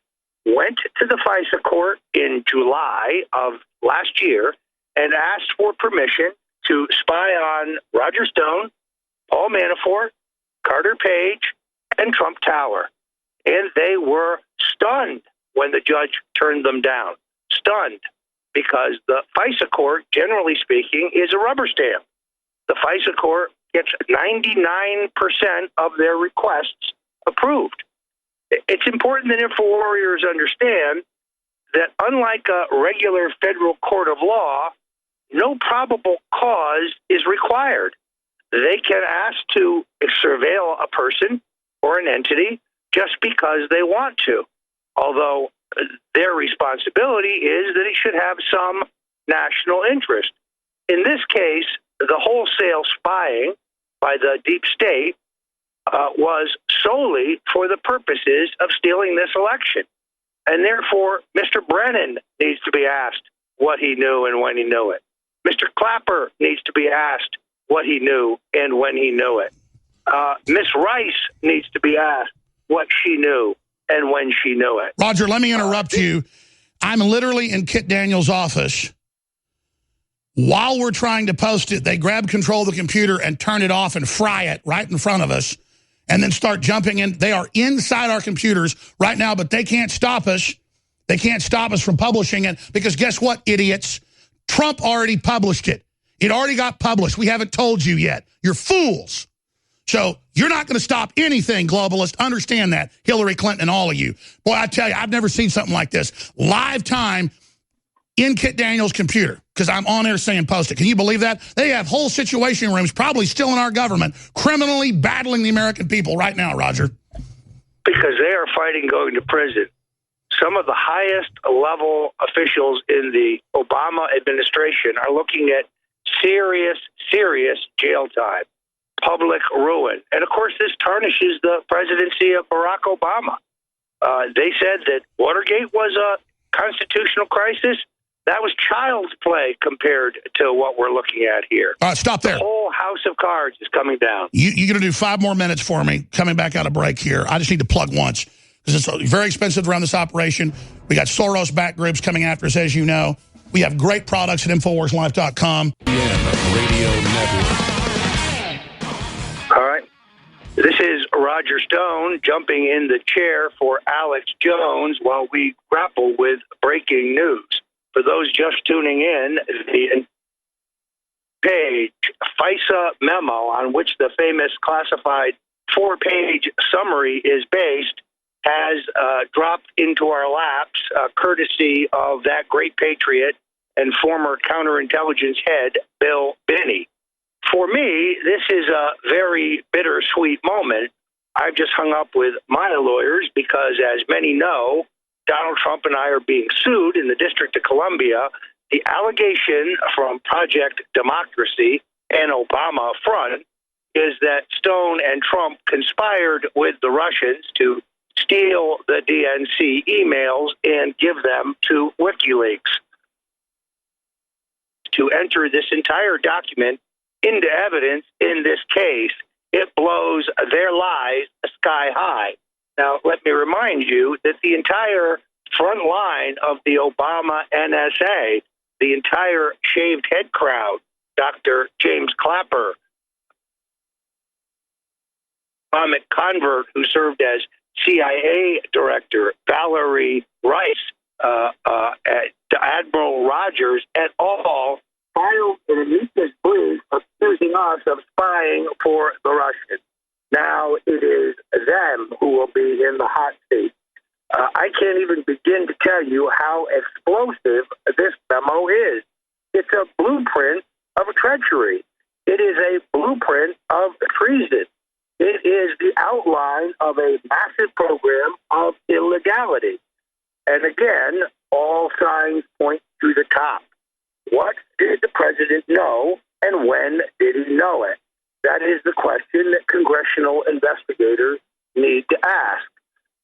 went to the FISA court in July of last year and asked for permission to spy on Roger Stone, Paul Manafort, Carter Page, and Trump Tower. And they were stunned when the judge turned them down. Stunned, because the FISA court, generally speaking, is a rubber stamp. The FISA court gets 99% of their requests approved. It's important that InfoWarriors understand that unlike a regular federal court of law, no probable cause is required. They can ask to surveil a person or an entity just because they want to, although their responsibility is that it should have some national interest. In this case, the wholesale spying by the deep state was solely for the purposes of stealing this election. And therefore, Mr. Brennan needs to be asked what he knew and when he knew it. Mr. Clapper needs to be asked what he knew and when he knew it. Ms. Rice needs to be asked what she knew and when she knew it. Roger, let me interrupt you. I'm literally in Kit Daniels' office. While we're trying to post it, they grab control of the computer and turn it off and fry it right in front of us and then start jumping in. They are inside our computers right now, but they can't stop us. They can't stop us from publishing it because guess what, idiots? Trump already published it. It already got published. We haven't told you yet. You're fools. So you're not going to stop anything, globalist. Understand that, Hillary Clinton and all of you. Boy, I tell you, I've never seen something like this. Live time in Kit Daniels' computer, because I'm on air saying post it. Can you believe that? They have whole situation rooms, probably still in our government, criminally battling the American people right now, Roger. Because they are fighting going to prison. Some of the highest level officials in the Obama administration are looking at serious jail time, public ruin. And of course, this tarnishes the presidency of Barack Obama. They said that Watergate was a constitutional crisis. That was child's play compared to what we're looking at here. All right, stop there. The whole house of cards is coming down. You're going to do 5 more minutes for me, coming back out of break here. I just need to plug once, because it's very expensive to run this operation. We got Soros-backed groups coming after us, as you know. We have great products at InfoWarsLive.com. Radio Network. All right. This is Roger Stone jumping in the chair for Alex Jones while we grapple with breaking news. For those just tuning in, the page FISA memo on which the famous classified 4-page summary is based has dropped into our laps, courtesy of that great patriot and former counterintelligence head, Bill Binney. For me, this is a very bittersweet moment. I've just hung up with my lawyers because, as many know, Donald Trump and I are being sued in the District of Columbia. The allegation from Project Democracy and Obama front is that Stone and Trump conspired with the Russians to steal the DNC emails and give them to WikiLeaks. To enter this entire document into evidence in this case, it blows their lies sky high. Now, let me remind you that the entire front line of the Obama NSA, the entire shaved head crowd, Dr. James Clapper, Islamic convert who served as CIA director, Valerie Rice, Admiral Rogers, et al., filed an amicus brief accusing us of spying for the Russians. Now it is them who will be in the hot seat. I can't even begin to tell you how explosive this memo is. It's a blueprint of treachery. It is a blueprint of treason. It is the outline of a massive program of illegality. And again, all signs point to the top. What did the president know, and when did he know it? That is the question that congressional investigators need to ask.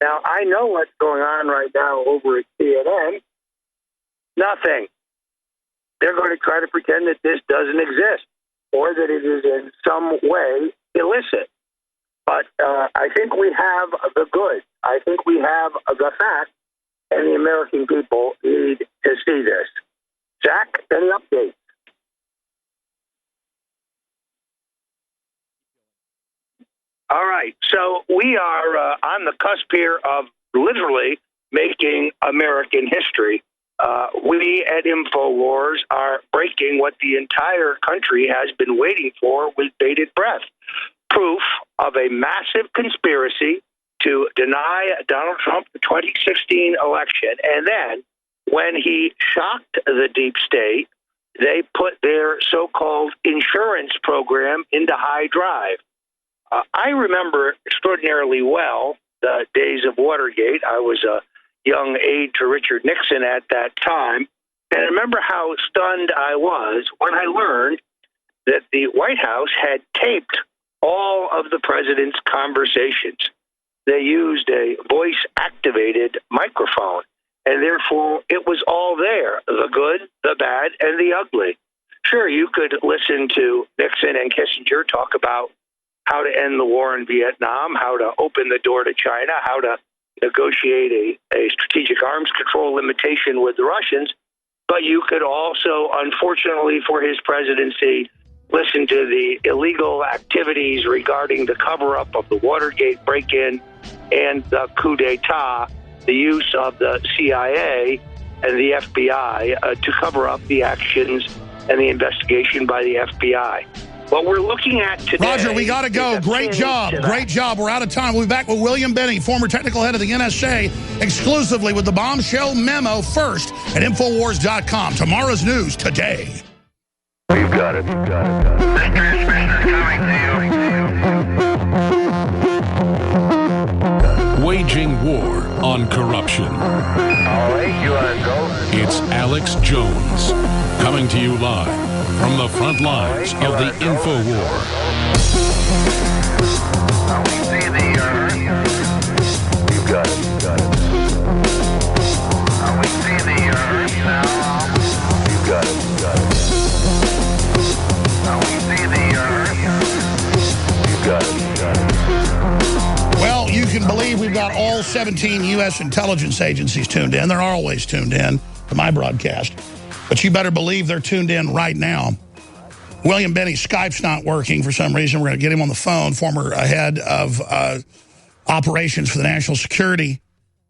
Now, I know what's going on right now over at CNN. Nothing. They're going to try to pretend that this doesn't exist or that it is in some way illicit. But I think we have the good. I think we have the fact, and the American people need to see this. Jack, any updates? All right. So we are on the cusp here of literally making American history. We at Infowars are breaking what the entire country has been waiting for with bated breath. Proof of a massive conspiracy to deny Donald Trump the 2016 election. And then when he shocked the deep state, they put their so-called insurance program into high drive. I remember extraordinarily well the days of Watergate. I was a young aide to Richard Nixon at that time. And I remember how stunned I was when I learned that the White House had taped all of the president's conversations. They used a voice-activated microphone, and therefore it was all there, the good, the bad, and the ugly. Sure, you could listen to Nixon and Kissinger talk about how to end the war in Vietnam, how to open the door to China, how to negotiate a strategic arms control limitation with the Russians. But you could also, unfortunately for his presidency, listen to the illegal activities regarding the cover-up of the Watergate break-in and the coup d'etat, the use of the CIA and the FBI to cover up the actions and the investigation by the FBI. What we're looking at today... Roger, we got to go. Great job. Great job. We're out of time. We'll be back with William Binney, former technical head of the NSA, exclusively with the bombshell memo first at Infowars.com. Tomorrow's news today. You've got it. You've got it. This transmission is coming to you. Waging war on corruption. All right, you want to go? It's Alex Jones, coming to you live from the front lines of the Infowar. Now we see the Earth. You've got it. You've got it. Now we see the Earth now. You've got it. You've got it. Now we see the Earth. You've got it. You've got it. Well, you can believe we've got all 17 U.S. intelligence agencies tuned in. They're always tuned in to my broadcast. But you better believe they're tuned in right now. William Binney, Skype's not working for some reason. We're going to get him on the phone, former head of operations for the National Security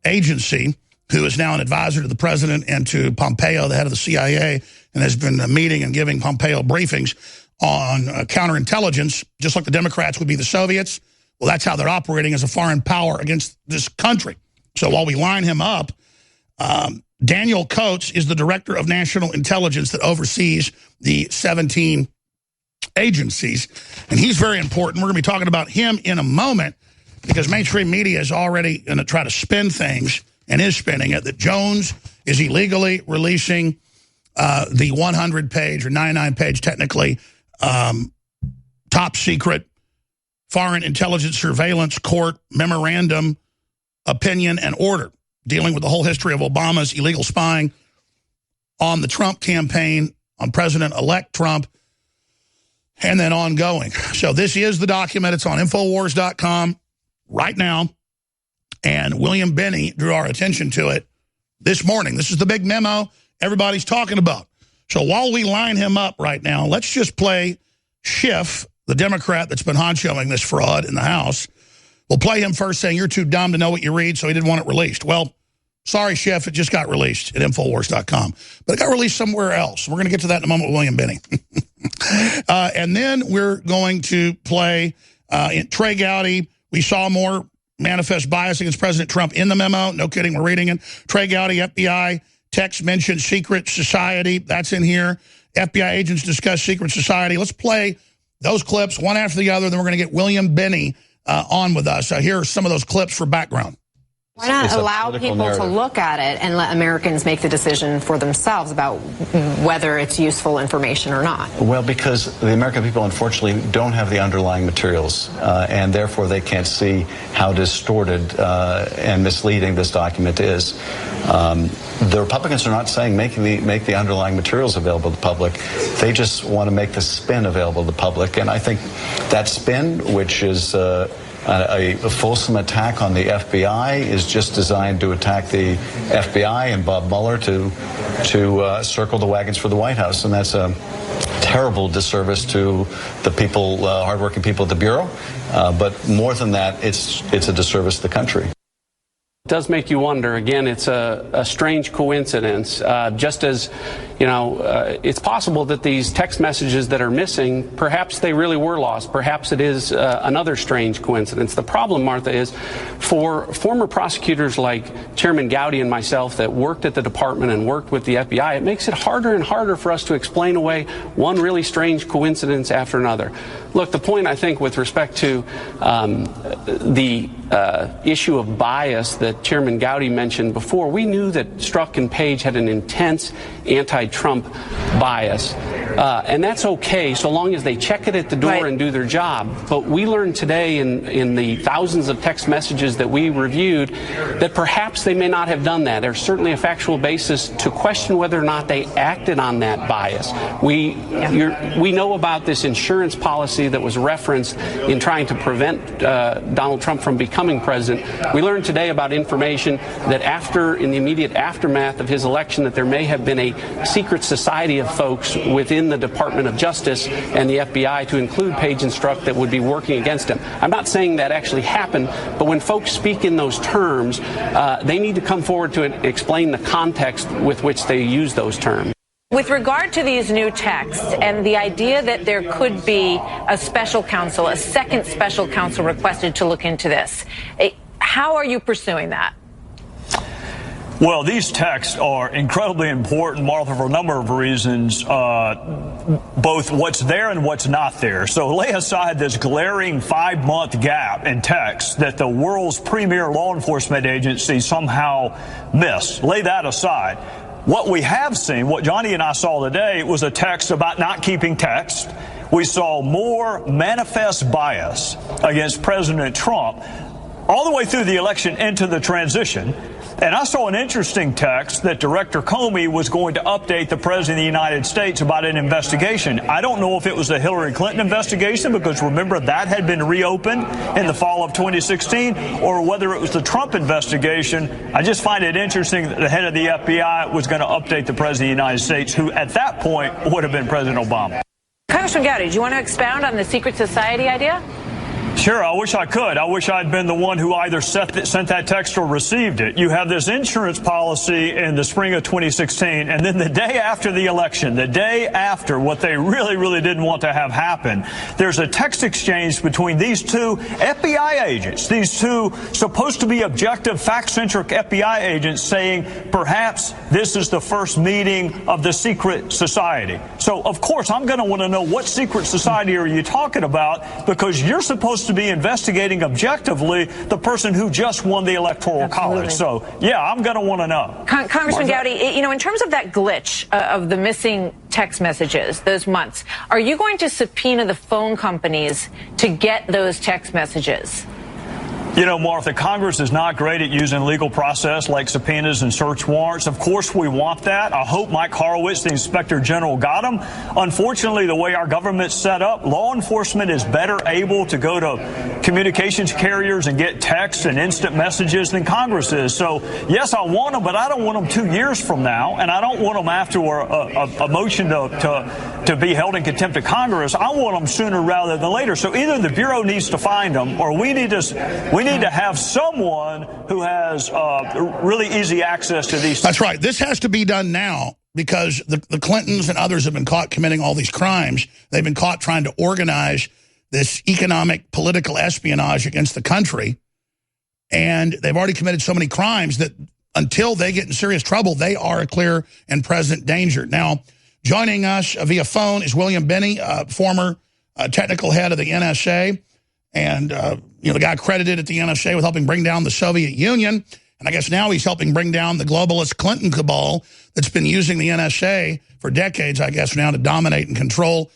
Agency, who is now an advisor to the president and to Pompeo, the head of the CIA, and has been meeting and giving Pompeo briefings on counterintelligence, just like the Democrats would be the Soviets. Well, that's how they're operating as a foreign power against this country. So while we line him up, Daniel Coates is the director of national intelligence that oversees the 17 agencies, and he's very important. We're going to be talking about him in a moment because mainstream media is already going to try to spin things, and is spinning it, that Jones is illegally releasing the 100-page or 99-page, technically, top secret Foreign Intelligence Surveillance Court memorandum, opinion, and order dealing with the whole history of Obama's illegal spying on the Trump campaign, on President-elect Trump, and then ongoing. So this is the document. It's on Infowars.com right now. And William Binney drew our attention to it this morning. This is the big memo everybody's talking about. So while we line him up right now, let's just play Schiff, the Democrat that's been honchoing this fraud in the House. We'll play him first saying you're too dumb to know what you read, so he didn't want it released. Well, sorry, Schiff, it just got released at Infowars.com. But it got released somewhere else. We're going to get to that in a moment with William Binney. And then we're going to play Trey Gowdy. We saw more manifest bias against President Trump in the memo. No kidding, we're reading it. Trey Gowdy, FBI, text mentioned Secret Society. That's in here. FBI agents discuss Secret Society. Let's play those clips one after the other. Then we're going to get William Binney on with us. Here are some of those clips for background. Why not allow people to look at it and let Americans make the decision for themselves about whether it's useful information or not? Well, because the American people, unfortunately, don't have the underlying materials, and therefore they can't see how distorted and misleading this document is. The Republicans are not saying make the underlying materials available to the public. They just want to make the spin available to the public. And I think that spin, which is A fulsome attack on the FBI is just designed to attack the FBI and Bob Mueller to circle the wagons for the White House, and that's a terrible disservice to the people, hardworking people at the Bureau. But more than that, it's a disservice to the country. It does make you wonder. Again, it's a strange coincidence. Just as, you know, it's possible that these text messages that are missing, perhaps they really were lost. Perhaps it is another strange coincidence. The problem, Martha, is for former prosecutors like Chairman Gowdy and myself that worked at the department and worked with the FBI, it makes it harder and harder for us to explain away one really strange coincidence after another. Look, the point, I think, with respect to the issue of bias that Chairman Gowdy mentioned before, we knew that Strzok and Page had an intense anti-Trump bias. And that's okay so long as they check it at the door and do their job. But we learned today in the thousands of text messages that we reviewed that perhaps they may not have done that. There's certainly a factual basis to question whether or not they acted on that bias. We know about this insurance policy that was referenced in trying to prevent Donald Trump from becoming president. We learned today about information that in the immediate aftermath of his election, that there may have been a secret society of folks within the Department of Justice and the FBI, to include Page and Strzok, that would be working against him. I'm not saying that actually happened, but when folks speak in those terms, they need to come forward to explain the context with which they use those terms. With regard to these new texts and the idea that there could be a special counsel, a second special counsel requested to look into this, how are you pursuing that? Well, these texts are incredibly important, Martha, for a number of reasons, both what's there and what's not there. So lay aside this glaring 5-month gap in text that the world's premier law enforcement agency somehow missed. Lay that aside. What we have seen, what Johnny and I saw today, was a text about not keeping text. We saw more manifest bias against President Trump all the way through the election into the transition. And I saw an interesting text that Director Comey was going to update the President of the United States about an investigation. I don't know if it was the Hillary Clinton investigation, because remember that had been reopened in the fall of 2016, or whether it was the Trump investigation. I just find it interesting that the head of the FBI was going to update the President of the United States, who at that point would have been President Obama. Congressman Gowdy, do you want to expound on the secret society idea? Sure, I wish I could. I wish I'd been the one who either sent that text or received it. You have this insurance policy in the spring of 2016, and then the day after the election, the day after what they really, really didn't want to have happen, there's a text exchange between these two FBI agents, these two supposed to be objective, fact-centric FBI agents, saying perhaps this is the first meeting of the secret society. So, of course, I'm going to want to know what secret society are you talking about, because you're supposed to be investigating objectively the person who just won the Electoral College. So, yeah, I'm going to want to know. Congressman Gowdy, you know, in terms of that glitch of the missing text messages, those months, are you going to subpoena the phone companies to get those text messages? You know, Martha, Congress is not great at using legal process like subpoenas and search warrants. Of course, we want that. I hope Mike Horowitz, the Inspector General, got them. Unfortunately, the way our government's set up, law enforcement is better able to go to communications carriers and get texts and instant messages than Congress is. So, yes, I want them, but I don't want them 2 years from now, and I don't want them after a motion to be held in contempt of Congress. I want them sooner rather than later. So either the Bureau needs to find them, or we need to have someone who has really easy access to these. That's right. This has to be done now, because the Clintons and others have been caught committing all these crimes. They've been caught trying to organize this economic, political espionage against the country. And they've already committed so many crimes that until they get in serious trouble, they are a clear and present danger. Now, joining us via phone is William Binney, former technical head of the NSA. And, you know, the guy credited at the NSA with helping bring down the Soviet Union. And I guess now he's helping bring down the globalist Clinton cabal that's been using the NSA for decades, I guess, now to dominate and control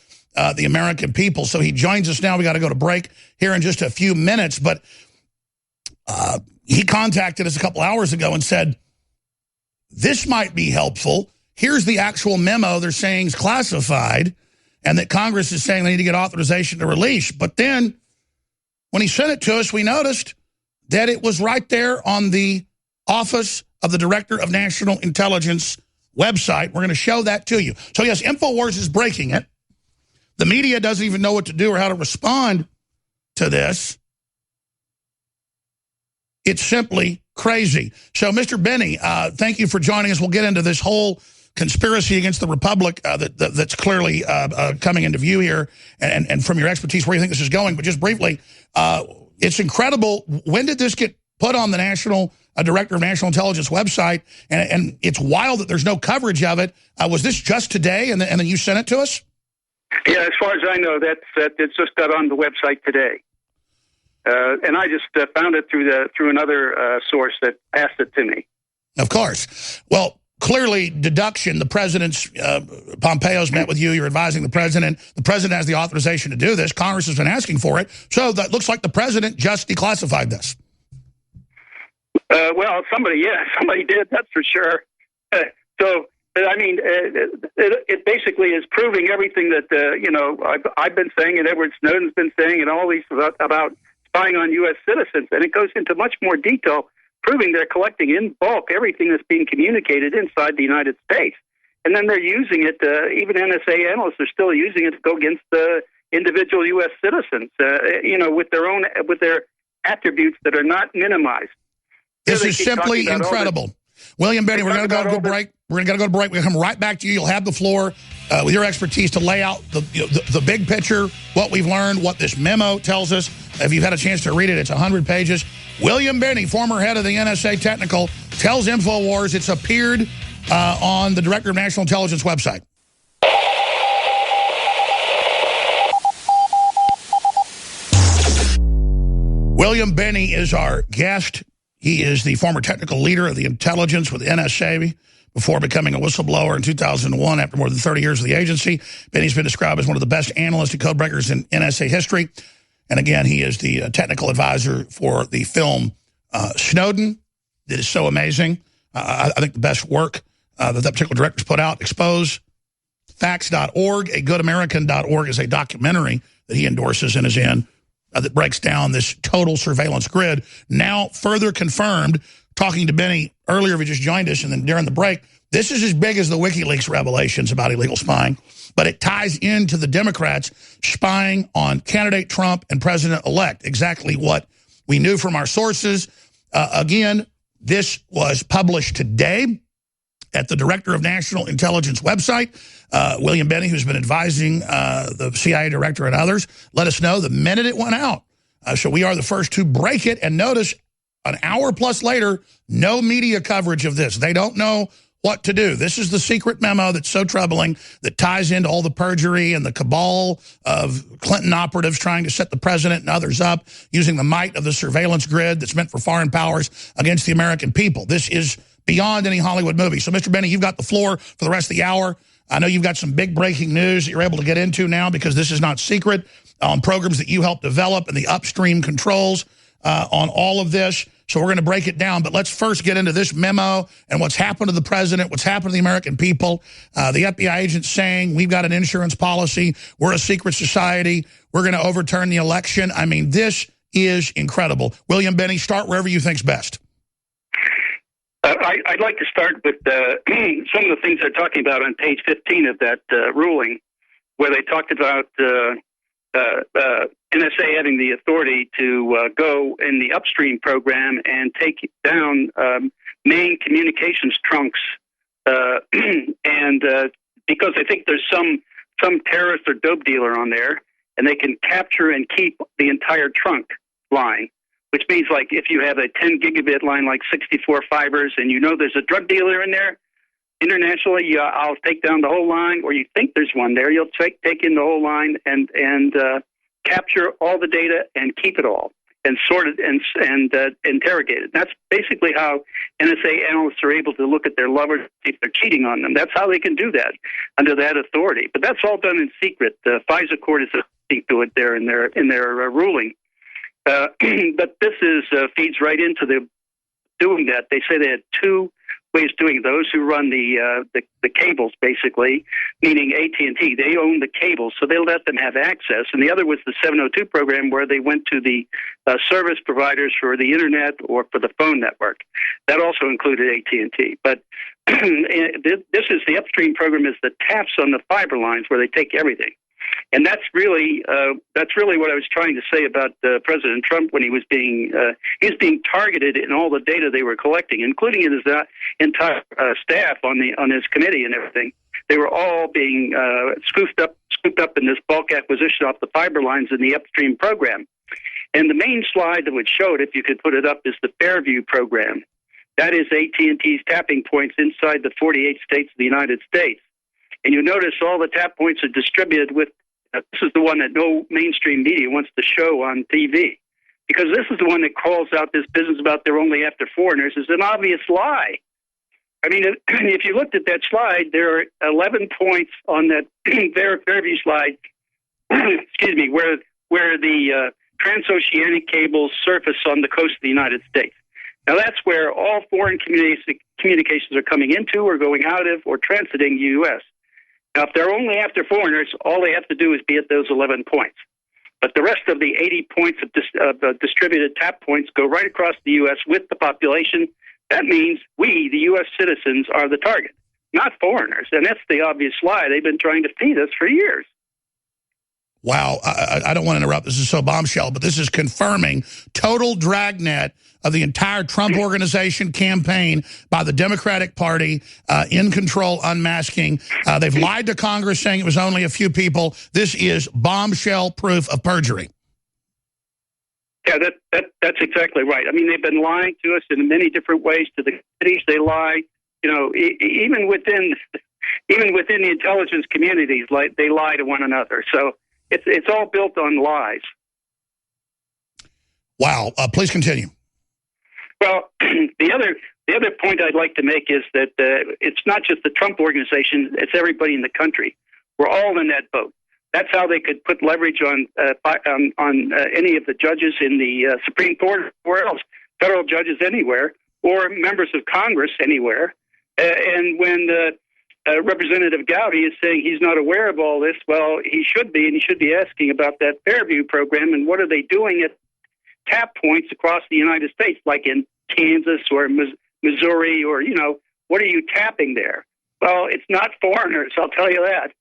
the American people. So he joins us now. We got to go to break here in just a few minutes. But he contacted us a couple hours ago and said, this might be helpful. Here's the actual memo they're saying is classified, and that Congress is saying they need to get authorization to release. But then when he sent it to us, we noticed that it was right there on the Office of the Director of National Intelligence website. We're going to show that to you. So, yes, Infowars is breaking it. The media doesn't even know what to do or how to respond to this. It's simply crazy. So, Mr. Binney, thank you for joining us. We'll get into this whole conspiracy against the Republic that's clearly coming into view here, and from your expertise, where you think this is going. But just briefly, it's incredible. When did this get put on the National Director of National Intelligence website? And it's wild that there's no coverage of it. Was this just today, and then you sent it to us? Yeah, as far as I know, it's just got on the website today. And I just found it through another source that passed it to me. Of course. Well, clearly, deduction. The president's, Pompeo's met with you. You're advising the president. The president has the authorization to do this. Congress has been asking for it. So that looks like the president just declassified this. Well, somebody did, that's for sure. I mean, it basically is proving everything that, I've been saying and Edward Snowden's been saying and all these about spying on U.S. citizens. And it goes into much more detail, proving they're collecting in bulk everything that's being communicated inside the United States. And then they're using it, even NSA analysts are still using it to go against individual U.S. citizens, with their attributes that are not minimized. This is simply incredible. William Binney, we're going to go to a break. We're going to go to break. We're going to come right back to you. You'll have the floor with your expertise to lay out the big picture, what we've learned, what this memo tells us. If you've had a chance to read it, it's 100 pages. William Binney, former head of the NSA Technical, tells Infowars it's appeared on the Director of National Intelligence website. William Binney is our guest. He is the former technical leader of the intelligence with NSA before becoming a whistleblower in 2001 after more than 30 years of the agency. Binney's been described as one of the best analysts and codebreakers in NSA history. And again, he is the technical advisor for the film Snowden. That is so amazing. I think the best work that particular director's put out, exposefacts.org, agoodamerican.org is a documentary that he endorses and is in. That breaks down this total surveillance grid. Now further confirmed, talking to Binney earlier, if he just joined us, and then during the break, this is as big as the WikiLeaks revelations about illegal spying, but it ties into the Democrats spying on candidate Trump and president-elect, exactly what we knew from our sources. Again, this was published today at the Director of National Intelligence website. William Binney, who's been advising the CIA director and others, let us know the minute it went out. So we are the first to break it. And notice, an hour plus later, no media coverage of this. They don't know what to do. This is the secret memo that's so troubling, that ties into all the perjury and the cabal of Clinton operatives trying to set the president and others up using the might of the surveillance grid that's meant for foreign powers against the American people. This is beyond any Hollywood movie. So, Mr. Binney, you've got the floor for the rest of the hour. I know you've got some big breaking news that you're able to get into now, because this is not secret, on programs that you helped develop and the upstream controls on all of this. So we're going to break it down. But let's first get into this memo and what's happened to the president, what's happened to the American people. The FBI agents saying we've got an insurance policy. We're a secret society. We're going to overturn the election. I mean, this is incredible. William Binney, start wherever you think's best. I'd like to start with some of the things they're talking about on page 15 of that ruling, where they talked about NSA having the authority to go in the upstream program and take down main communications trunks, and because I think there's some terrorist or dope dealer on there, and they can capture and keep the entire trunk line. Which means, like, if you have a 10 gigabit line, like 64 fibers, and you know there's a drug dealer in there, internationally, I'll take down the whole line, or you think there's one there, you'll take in the whole line and capture all the data and keep it all and sort it and interrogate it. That's basically how NSA analysts are able to look at their lovers if they're cheating on them. That's how they can do that under that authority. But that's all done in secret. The FISA court is speaking to it there in their ruling. But this feeds right into the doing that. They say they had 2 way is doing. Those who run the cables, basically, meaning AT&T, they own the cables, so they let them have access. And the other was the 702 program, where they went to the service providers for the internet or for the phone network. That also included AT&T. But this is the upstream program, is the taps on the fiber lines where they take everything. And that's really what I was trying to say about President Trump when he was being targeted in all the data they were collecting, including his entire staff on his committee and everything. They were all being scooped up in this bulk acquisition off the fiber lines in the upstream program. And the main slide that would show it, if you could put it up, is the Fairview program. That is AT&T's tapping points inside the 48 states of the United States. And you notice all the tap points are distributed with, this is the one that no mainstream media wants to show on TV, because this is the one that calls out this business about they're only after foreigners is an obvious lie. I mean, if you looked at that slide, there are 11 points on that Fairview slide, excuse me, where the transoceanic cables surface on the coast of the United States. Now, that's where all foreign communications are coming into or going out of or transiting the U.S. Now, if they're only after foreigners, all they have to do is be at those 11 points. But the rest of the 80 points of distributed tap points go right across the U.S. with the population. That means we, the U.S. citizens, are the target, not foreigners. And that's the obvious lie they've been trying to feed us for years. Wow, I don't want to interrupt. This is so bombshell, but this is confirming total dragnet of the entire Trump organization campaign by the Democratic Party, in control, unmasking. They've lied to Congress saying it was only a few people. This is bombshell proof of perjury. Yeah, that's exactly right. I mean, they've been lying to us in many different ways. To the committees, they lie. You know, even within the intelligence communities, they lie to one another. So it's all built on lies. Wow. Please continue. Well, the other point I'd like to make is that it's not just the Trump organization; it's everybody in the country. We're all in that boat. That's how they could put leverage on any of the judges in the Supreme Court, or else federal judges anywhere, or members of Congress anywhere. And when Representative Gowdy is saying he's not aware of all this, well, he should be, and he should be asking about that Fairview program and what are they doing at tap points across the United States, like in Kansas or Missouri, or, you know, what are you tapping there? Well, it's not foreigners, I'll tell you that.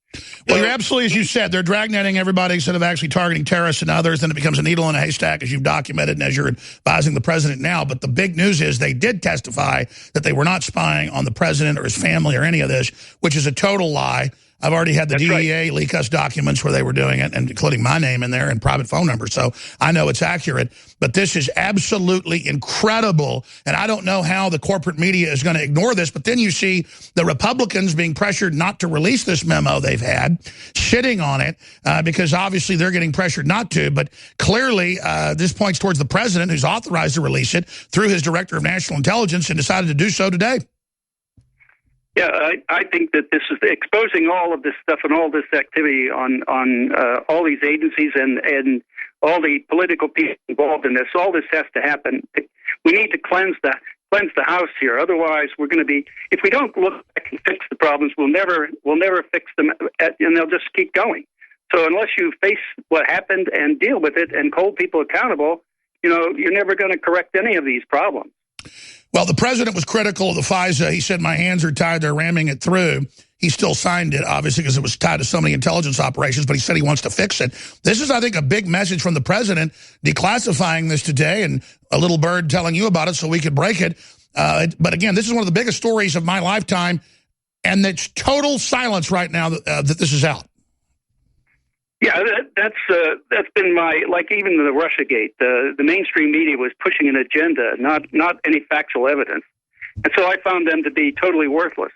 Well, you're absolutely, as you said, they're dragnetting everybody instead of actually targeting terrorists and others. Then it becomes a needle in a haystack, as you've documented and as you're advising the president now. But the big news is they did testify that they were not spying on the president or his family or any of this, which is a total lie. I've already had the DEA leak us documents where they were doing it, and including my name in there and private phone numbers. So I know it's accurate. But this is absolutely incredible. And I don't know how the corporate media is going to ignore this. But then you see the Republicans being pressured not to release this memo they've had, sitting on it, because obviously they're getting pressured not to. But clearly this points towards the president, who's authorized to release it through his director of national intelligence, and decided to do so today. Yeah, I think that this is exposing all of this stuff and all this activity on all these agencies and all the political people involved in this. All this has to happen. We need to cleanse the house here. Otherwise, we're going to be, if we don't look back and fix the problems, we'll never fix them, and they'll just keep going. So unless you face what happened and deal with it and hold people accountable, you know, you're never going to correct any of these problems. Well, the president was critical of the FISA. He said, my hands are tied. They're ramming it through. He still signed it, obviously, because it was tied to so many intelligence operations, but he said he wants to fix it. This is, I think, a big message from the president, declassifying this today, and a little bird telling you about it so we could break it. But again, this is one of the biggest stories of my lifetime, and it's total silence right now that this is out. Yeah, that's been my, like, even the Russiagate, the mainstream media was pushing an agenda, not any factual evidence. And so I found them to be totally worthless.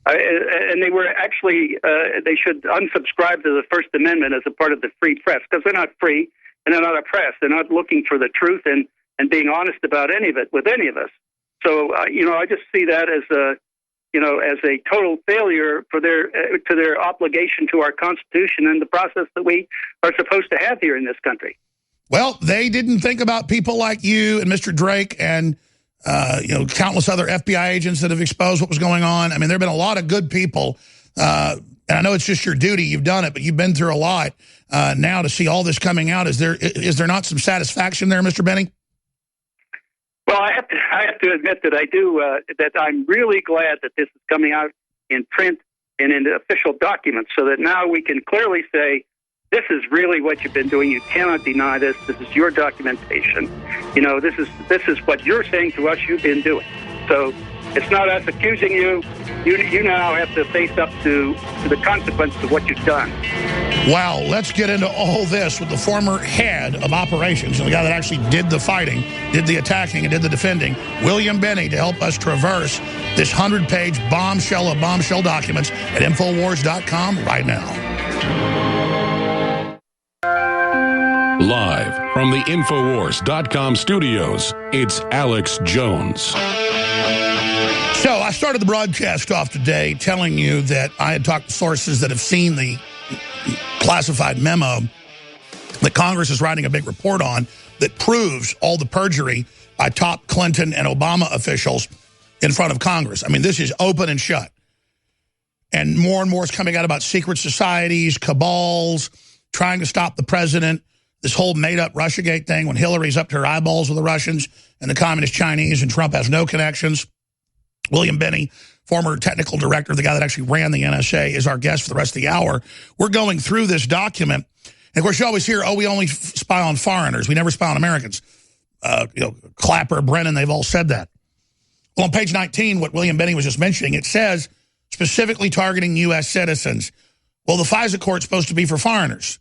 And they were actually, they should unsubscribe to the First Amendment as a part of the free press, because they're not free and they're not a press. They're not looking for the truth and being honest about any of it with any of us. So, you know, I just see that as a total failure for their obligation to our Constitution and the process that we are supposed to have here in this country. Well, they didn't think about people like you and Mr. Drake and countless other FBI agents that have exposed what was going on. I mean, there have been a lot of good people. And I know it's just your duty. You've done it, but you've been through a lot. Now to see all this coming out, is there not some satisfaction there, Mr. Binney? Well, I have to admit that I do, that I'm really glad that this is coming out in print and in the official documents, so that now we can clearly say, this is really what you've been doing. You cannot deny this. This is your documentation. This is what you're saying to us you've been doing. So it's not us accusing you. You now have to face up to the consequences of what you've done. Wow, let's get into all this with the former head of operations and the guy that actually did the fighting, did the attacking, and did the defending, William Binney, to help us traverse this 100-page bombshell of bombshell documents at Infowars.com right now. Live from the Infowars.com studios, it's Alex Jones. So I started the broadcast off today telling you that I had talked to sources that have seen the classified memo that Congress is writing a big report on that proves all the perjury by top Clinton and Obama officials in front of Congress. I mean, this is open and shut. And more is coming out about secret societies, cabals, trying to stop the president. This whole made-up Russiagate thing when Hillary's up to her eyeballs with the Russians and the communist Chinese and Trump has no connections. William Binney, former technical director, the guy that actually ran the NSA, is our guest for the rest of the hour. We're going through this document. And, of course, you always hear, we only spy on foreigners. We never spy on Americans. Clapper, Brennan, they've all said that. Well, on page 19, what William Binney was just mentioning, it says specifically targeting U.S. citizens. Well, the FISA court's supposed to be for foreigners.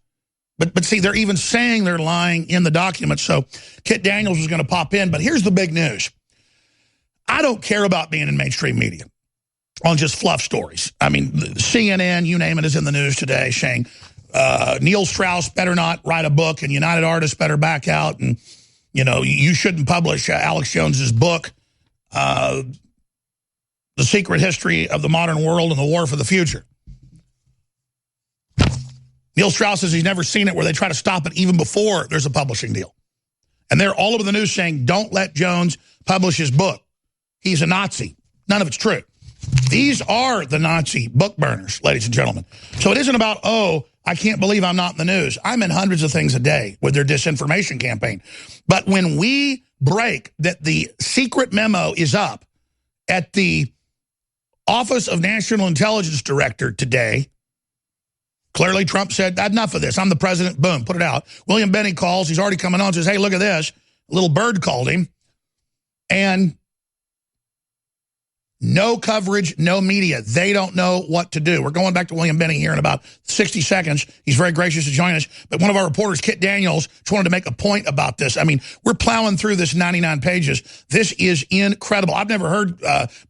But see, they're even saying they're lying in the document. So Kit Daniels is going to pop in. But here's the big news. I don't care about being in mainstream media on just fluff stories. I mean, CNN, you name it, is in the news today saying Neil Strauss better not write a book and United Artists better back out. And, you shouldn't publish Alex Jones's book, The Secret History of the Modern World and the War for the Future. Neil Strauss says he's never seen it where they try to stop it even before there's a publishing deal. And they're all over the news saying, don't let Jones publish his book. He's a Nazi. None of it's true. These are the Nazi book burners, ladies and gentlemen. So it isn't about, I can't believe I'm not in the news. I'm in hundreds of things a day with their disinformation campaign. But when we break that the secret memo is up at the Office of National Intelligence Director today, clearly Trump said, enough of this. I'm the president. Boom, put it out. William Binney calls. He's already coming on and says, hey, look at this. A little bird called him. And no coverage, no media. They don't know what to do. We're going back to William Binney here in about 60 seconds. He's very gracious to join us. But one of our reporters, Kit Daniels, just wanted to make a point about this. I mean, we're plowing through this 99 pages. This is incredible. I've never heard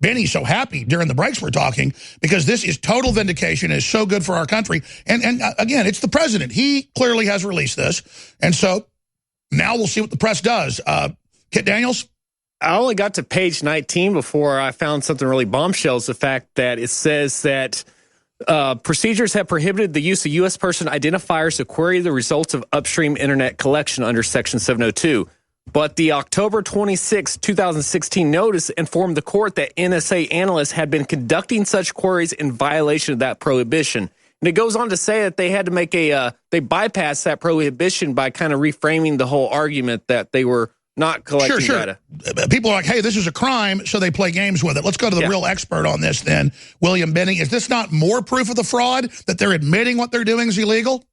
Binney so happy during the breaks we're talking, because this is total vindication. It's so good for our country. And again, it's the president. He clearly has released this. And so now we'll see what the press does. Kit Daniels? I only got to page 19 before I found something really bombshells, the fact that it says that procedures have prohibited the use of U.S. person identifiers to query the results of upstream internet collection under Section 702. But the October 26, 2016 notice informed the court that NSA analysts had been conducting such queries in violation of that prohibition. And it goes on to say that they had to make they bypassed that prohibition by kind of reframing the whole argument that they were not collecting data. People are like, hey, this is a crime, so they play games with it. Let's go to the real expert on this then, William Binney. Is this not more proof of the fraud, that they're admitting what they're doing is illegal?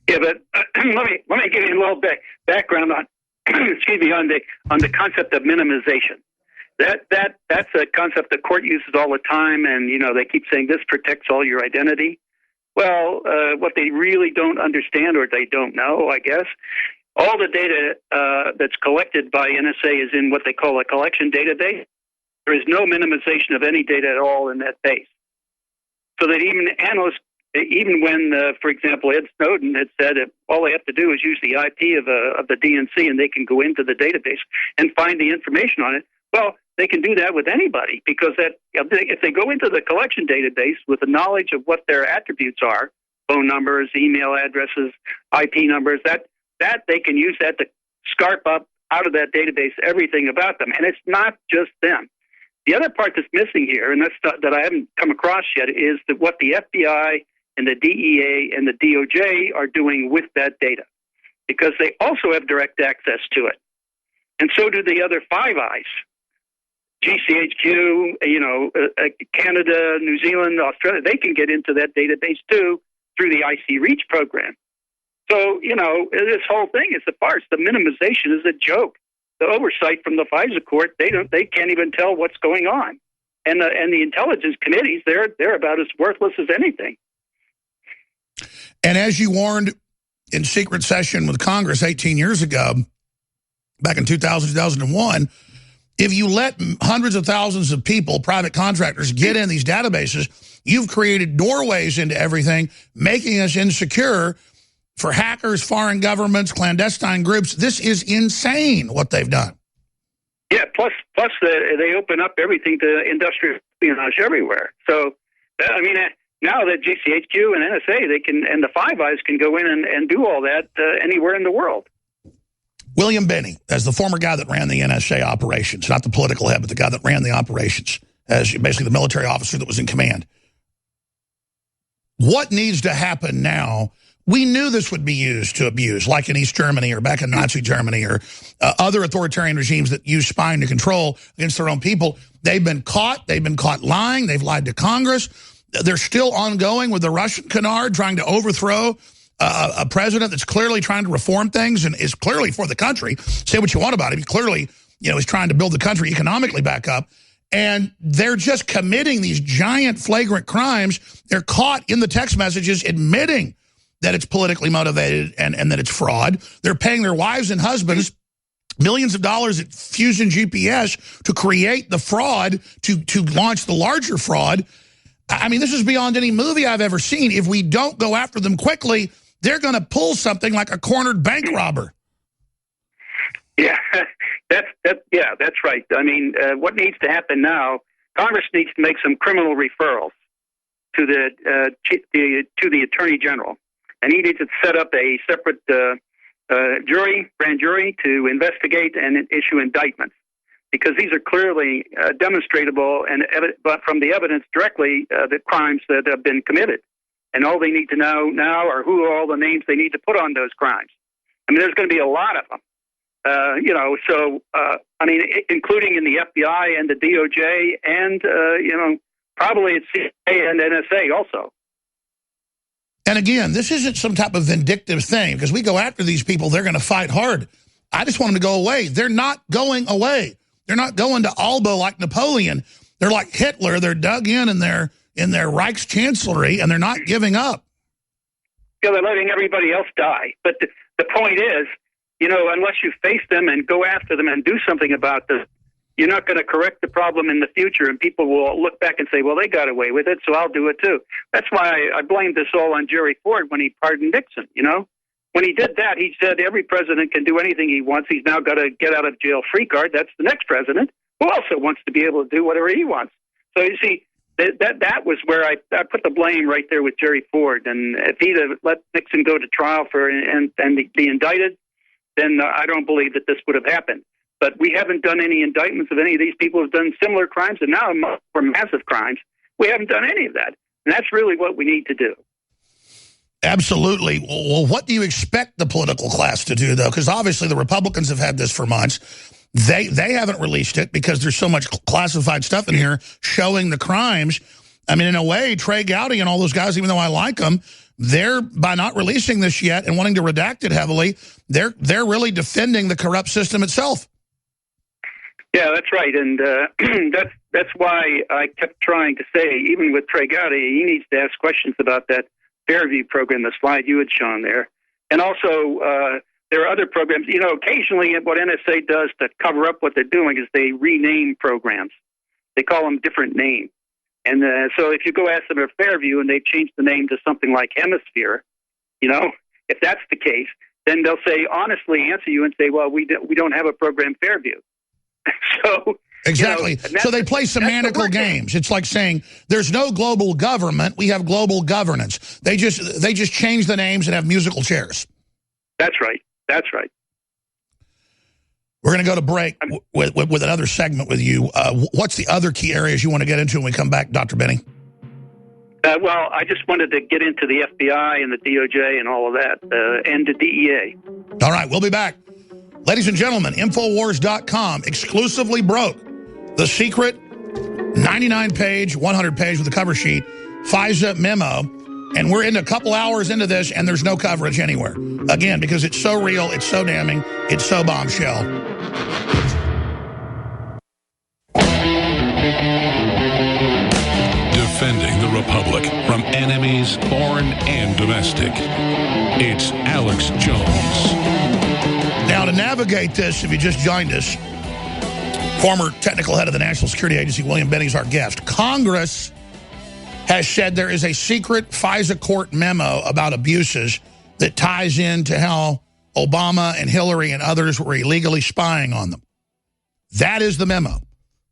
Yeah, but let me give you a little bit background on on the concept of minimization. That's a concept the court uses all the time, and they keep saying this protects all your identity. Well, what they really don't understand, or they don't know, I guess, all the data that's collected by NSA is in what they call a collection database. There is no minimization of any data at all in that base. So that even analysts, even when, for example, Ed Snowden had said that all they have to do is use the IP of the DNC and they can go into the database and find the information on it. Well, they can do that with anybody, because if they go into the collection database with the knowledge of what their attributes are, phone numbers, email addresses, IP numbers, that they can use that to scarp up out of that database everything about them. And it's not just them. The other part that's missing here, and that's that I haven't come across yet, is that what the FBI and the DEA and the DOJ are doing with that data, because they also have direct access to it. And so do the other Five Eyes. GCHQ, Canada, New Zealand, Australia, they can get into that database too through the IC Reach program. So, this whole thing is a farce. The minimization is a joke. The oversight from the FISA court, they can't even tell what's going on. And the intelligence committees, they're about as worthless as anything. And as you warned in secret session with Congress 18 years ago, back in 2001, if you let hundreds of thousands of people, private contractors, get in these databases, you've created doorways into everything, making us insecure for hackers, foreign governments, clandestine groups. This is insane what they've done. Yeah, plus they open up everything to industrial espionage everywhere. So, now that GCHQ and NSA, and the Five Eyes can go in and do all that anywhere in the world. William Binney, as the former guy that ran the NSA operations, not the political head, but the guy that ran the operations, as basically the military officer that was in command. What needs to happen now? We knew this would be used to abuse, like in East Germany or back in Nazi Germany or other authoritarian regimes that use spying to control against their own people. They've been caught. They've been caught lying. They've lied to Congress. They're still ongoing with the Russian canard, trying to overthrow a president that's clearly trying to reform things and is clearly for the country. Say what you want about him. He clearly, is trying to build the country economically back up. And they're just committing these giant flagrant crimes. They're caught in the text messages admitting that it's politically motivated and that it's fraud. They're paying their wives and husbands millions of dollars at Fusion GPS to create the fraud, to launch the larger fraud. I mean, this is beyond any movie I've ever seen. If we don't go after them quickly, they're going to pull something like a cornered bank robber. Yeah, that's right. I mean, what needs to happen now? Congress needs to make some criminal referrals to the Attorney General, and he needs to set up a separate grand jury to investigate and issue indictments, because these are clearly demonstrable but from the evidence directly the crimes that have been committed. And all they need to know now are who are all the names they need to put on those crimes. I mean, there's going to be a lot of them, including in the FBI and the DOJ and, probably at CIA and NSA also. And again, this isn't some type of vindictive thing, because we go after these people, they're going to fight hard. I just want them to go away. They're not going away. They're not going to Alba like Napoleon. They're like Hitler. They're dug in their Reichschancellery, and they're not giving up. Yeah, they're letting everybody else die. But the point is, unless you face them and go after them and do something about this, you're not going to correct the problem in the future, and people will look back and say, well, they got away with it, so I'll do it too. That's why I blamed this all on Jerry Ford when he pardoned Nixon, When he did that, he said every president can do anything he wants. He's now got a get-out-of-jail-free card. That's the next president, who also wants to be able to do whatever he wants. So, you see, that was where I put the blame right there with Jerry Ford. And if he'd have let Nixon go to trial and be indicted, then I don't believe that this would have happened. But we haven't done any indictments of any of these people who've done similar crimes, and now for massive crimes. We haven't done any of that. And that's really what we need to do. Absolutely. Well, what do you expect the political class to do, though? Because obviously the Republicans have had this for months. They haven't released it because there's so much classified stuff in here showing the crimes. I mean, in a way, Trey Gowdy and all those guys, even though I like them, they're, by not releasing this yet and wanting to redact it heavily, they're really defending the corrupt system itself. Yeah, that's right. And that's why I kept trying to say, even with Trey Gowdy, he needs to ask questions about that Fairview program, the slide you had shown there. And also, there are other programs. Occasionally what NSA does to cover up what they're doing is they rename programs. They call them different names. And so if you go ask them at Fairview and they change the name to something like Hemisphere, if that's the case, then they'll honestly answer you and say, well, we don't have a program Fairview. So exactly. So they play semantical games. It's like saying there's no global government. We have global governance. They just change the names and have musical chairs. That's right. That's right. We're going to go to break with another segment with you. What's the other key areas you want to get into when we come back, Dr. Binney? Well, I just wanted to get into the FBI and the DOJ and all of that, and the DEA. All right, we'll be back. Ladies and gentlemen, Infowars.com exclusively broke the secret 99-page, 100-page with a cover sheet FISA memo, and we're in a couple hours into this, and there's no coverage anywhere. Again, because it's so real, it's so damning, it's so bombshell. Defending the Republic from enemies, foreign and domestic. It's Alex Jones. Now, to navigate this, if you just joined us, former technical head of the National Security Agency, William Binney, is our guest. Congress has said there is a secret FISA court memo about abuses that ties into how Obama and Hillary and others were illegally spying on them. That is the memo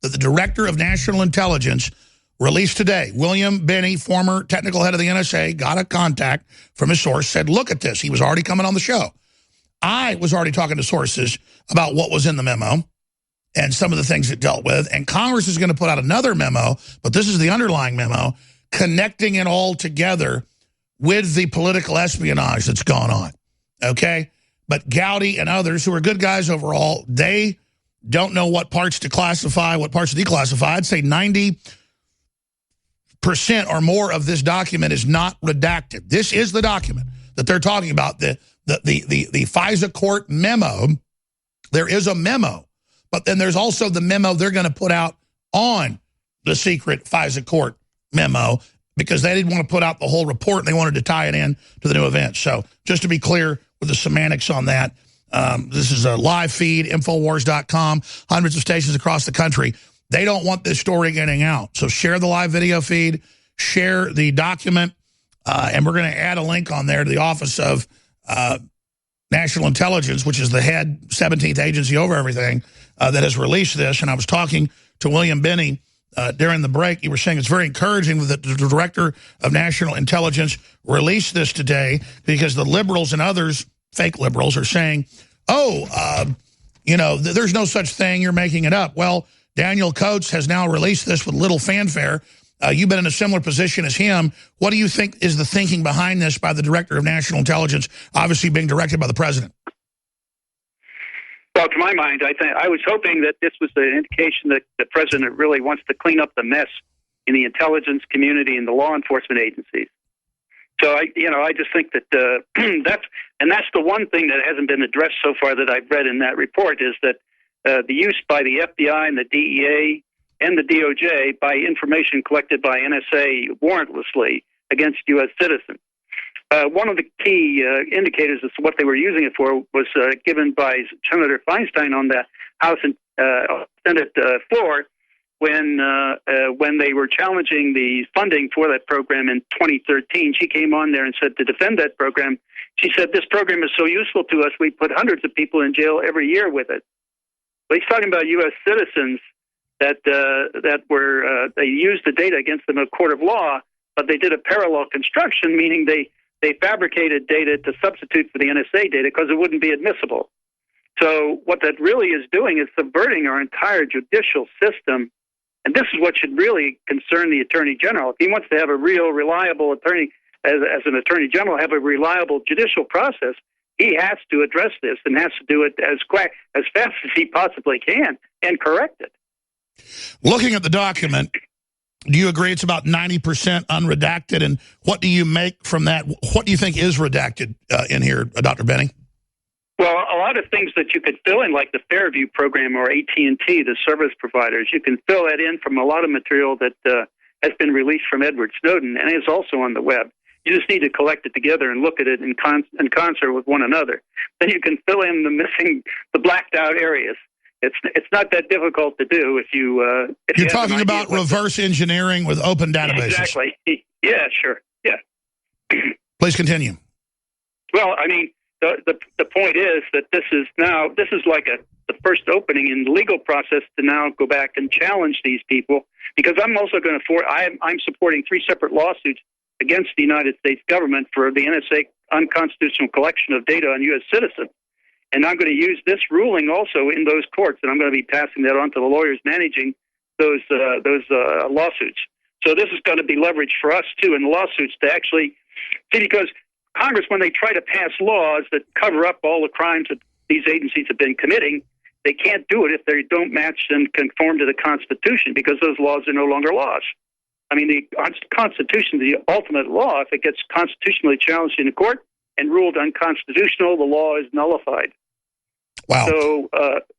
that the Director of National Intelligence released today. William Binney, former technical head of the NSA, got a contact from his source, said, look at this. He was already coming on the show. I was already talking to sources about what was in the memo and some of the things it dealt with. And Congress is going to put out another memo, but this is the underlying memo, connecting it all together with the political espionage that's gone on. Okay? But Gowdy and others, who are good guys overall, they don't know what parts to classify, what parts to declassify. I'd say 90% or more of this document is not redacted. This is the document that they're talking about, the FISA court memo. There is a memo, but then there's also the memo they're going to put out on the secret FISA court memo, because they didn't want to put out the whole report and they wanted to tie it in to the new event. So just to be clear with the semantics on that, this is a live feed, Infowars.com, hundreds of stations across the country. They don't want this story getting out. So share the live video feed, share the document, and we're going to add a link on there to the Office of National Intelligence, which is the head 17th agency over everything, that has released this. And I was talking to William Binney during the break. You were saying it's very encouraging that the Director of National Intelligence released this today, because the liberals and others, fake liberals, are saying, you know, there's no such thing, you're making it up. Well, Daniel Coates has now released this with little fanfare. You've been in a similar position as him. What do you think is the thinking behind this by the Director of National Intelligence, obviously being directed by the president? Well, to my mind, I was hoping that this was an indication that the president really wants to clean up the mess in the intelligence community and the law enforcement agencies. So I just think that that's the one thing that hasn't been addressed so far that I've read in that report, is that the use by the FBI and the DEA and the DOJ by information collected by NSA warrantlessly against U.S. citizens. One of the key indicators as to what they were using it for was given by Senator Feinstein on the House and Senate floor when they were challenging the funding for that program in 2013. She came on there and said, to defend that program, she said, this program is so useful to us, we put hundreds of people in jail every year with it. But he's talking about U.S. citizens that were they used the data against them in a court of law, but they did a parallel construction, meaning they fabricated data to substitute for the NSA data because it wouldn't be admissible. So what that really is doing is subverting our entire judicial system, and this is what should really concern the Attorney General. If he wants to have a real, reliable attorney, as an Attorney General, have a reliable judicial process, he has to address this and has to do it as fast as he possibly can and correct it. Looking at the document, do you agree it's about 90% unredacted? And what do you make from that? What do you think is redacted in here, Dr. Binney? Well, a lot of things that you could fill in, like the Fairview program or AT&T, the service providers, you can fill that in from a lot of material that has been released from Edward Snowden and is also on the web. You just need to collect it together and look at it in concert with one another. Then you can fill in the blacked out areas. It's not that difficult to do if you're talking about reverse engineering with open databases. Exactly. Yeah, sure. Yeah. Please continue. Well, I mean, the point is that this is like the first opening in the legal process to now go back and challenge these people, because I'm also going to I'm supporting 3 separate lawsuits against the United States government for the NSA unconstitutional collection of data on U.S. citizens. And I'm going to use this ruling also in those courts, and I'm going to be passing that on to the lawyers managing those lawsuits. So this is going to be leverage for us, too, in the lawsuits to actually see, because Congress, when they try to pass laws that cover up all the crimes that these agencies have been committing, they can't do it if they don't match and conform to the Constitution, because those laws are no longer laws. I mean, the Constitution is the ultimate law. If it gets constitutionally challenged in a court and ruled unconstitutional, the law is nullified. Wow. So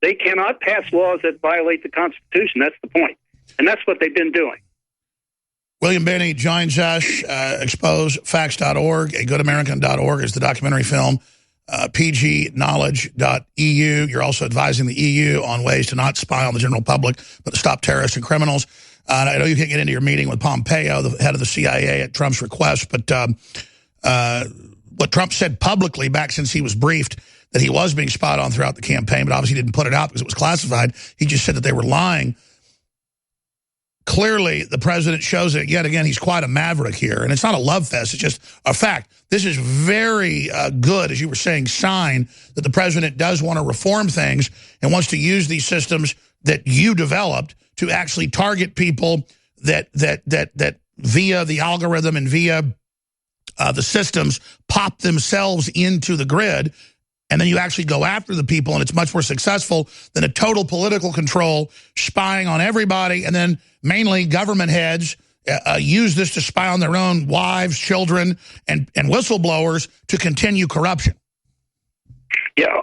they cannot pass laws that violate the Constitution. That's the point. And that's what they've been doing. William Binney joins us. Exposefacts.org, agoodamerican.org is the documentary film. pgknowledge.eu. You're also advising the EU on ways to not spy on the general public, but to stop terrorists and criminals. I know you can't get into your meeting with Pompeo, the head of the CIA, at Trump's request, but what Trump said publicly back since he was briefed that he was being spied on throughout the campaign, but obviously didn't put it out because it was classified. He just said that they were lying. Clearly, the president shows it yet again. He's quite a maverick here, and it's not a love fest. It's just a fact. This is very good, as you were saying, sign that the president does want to reform things and wants to use these systems that you developed to actually target people that via the algorithm and via the systems pop themselves into the grid, and then you actually go after the people, and it's much more successful than a total political control, spying on everybody, and then mainly government heads use this to spy on their own wives, children, and whistleblowers to continue corruption. Yeah.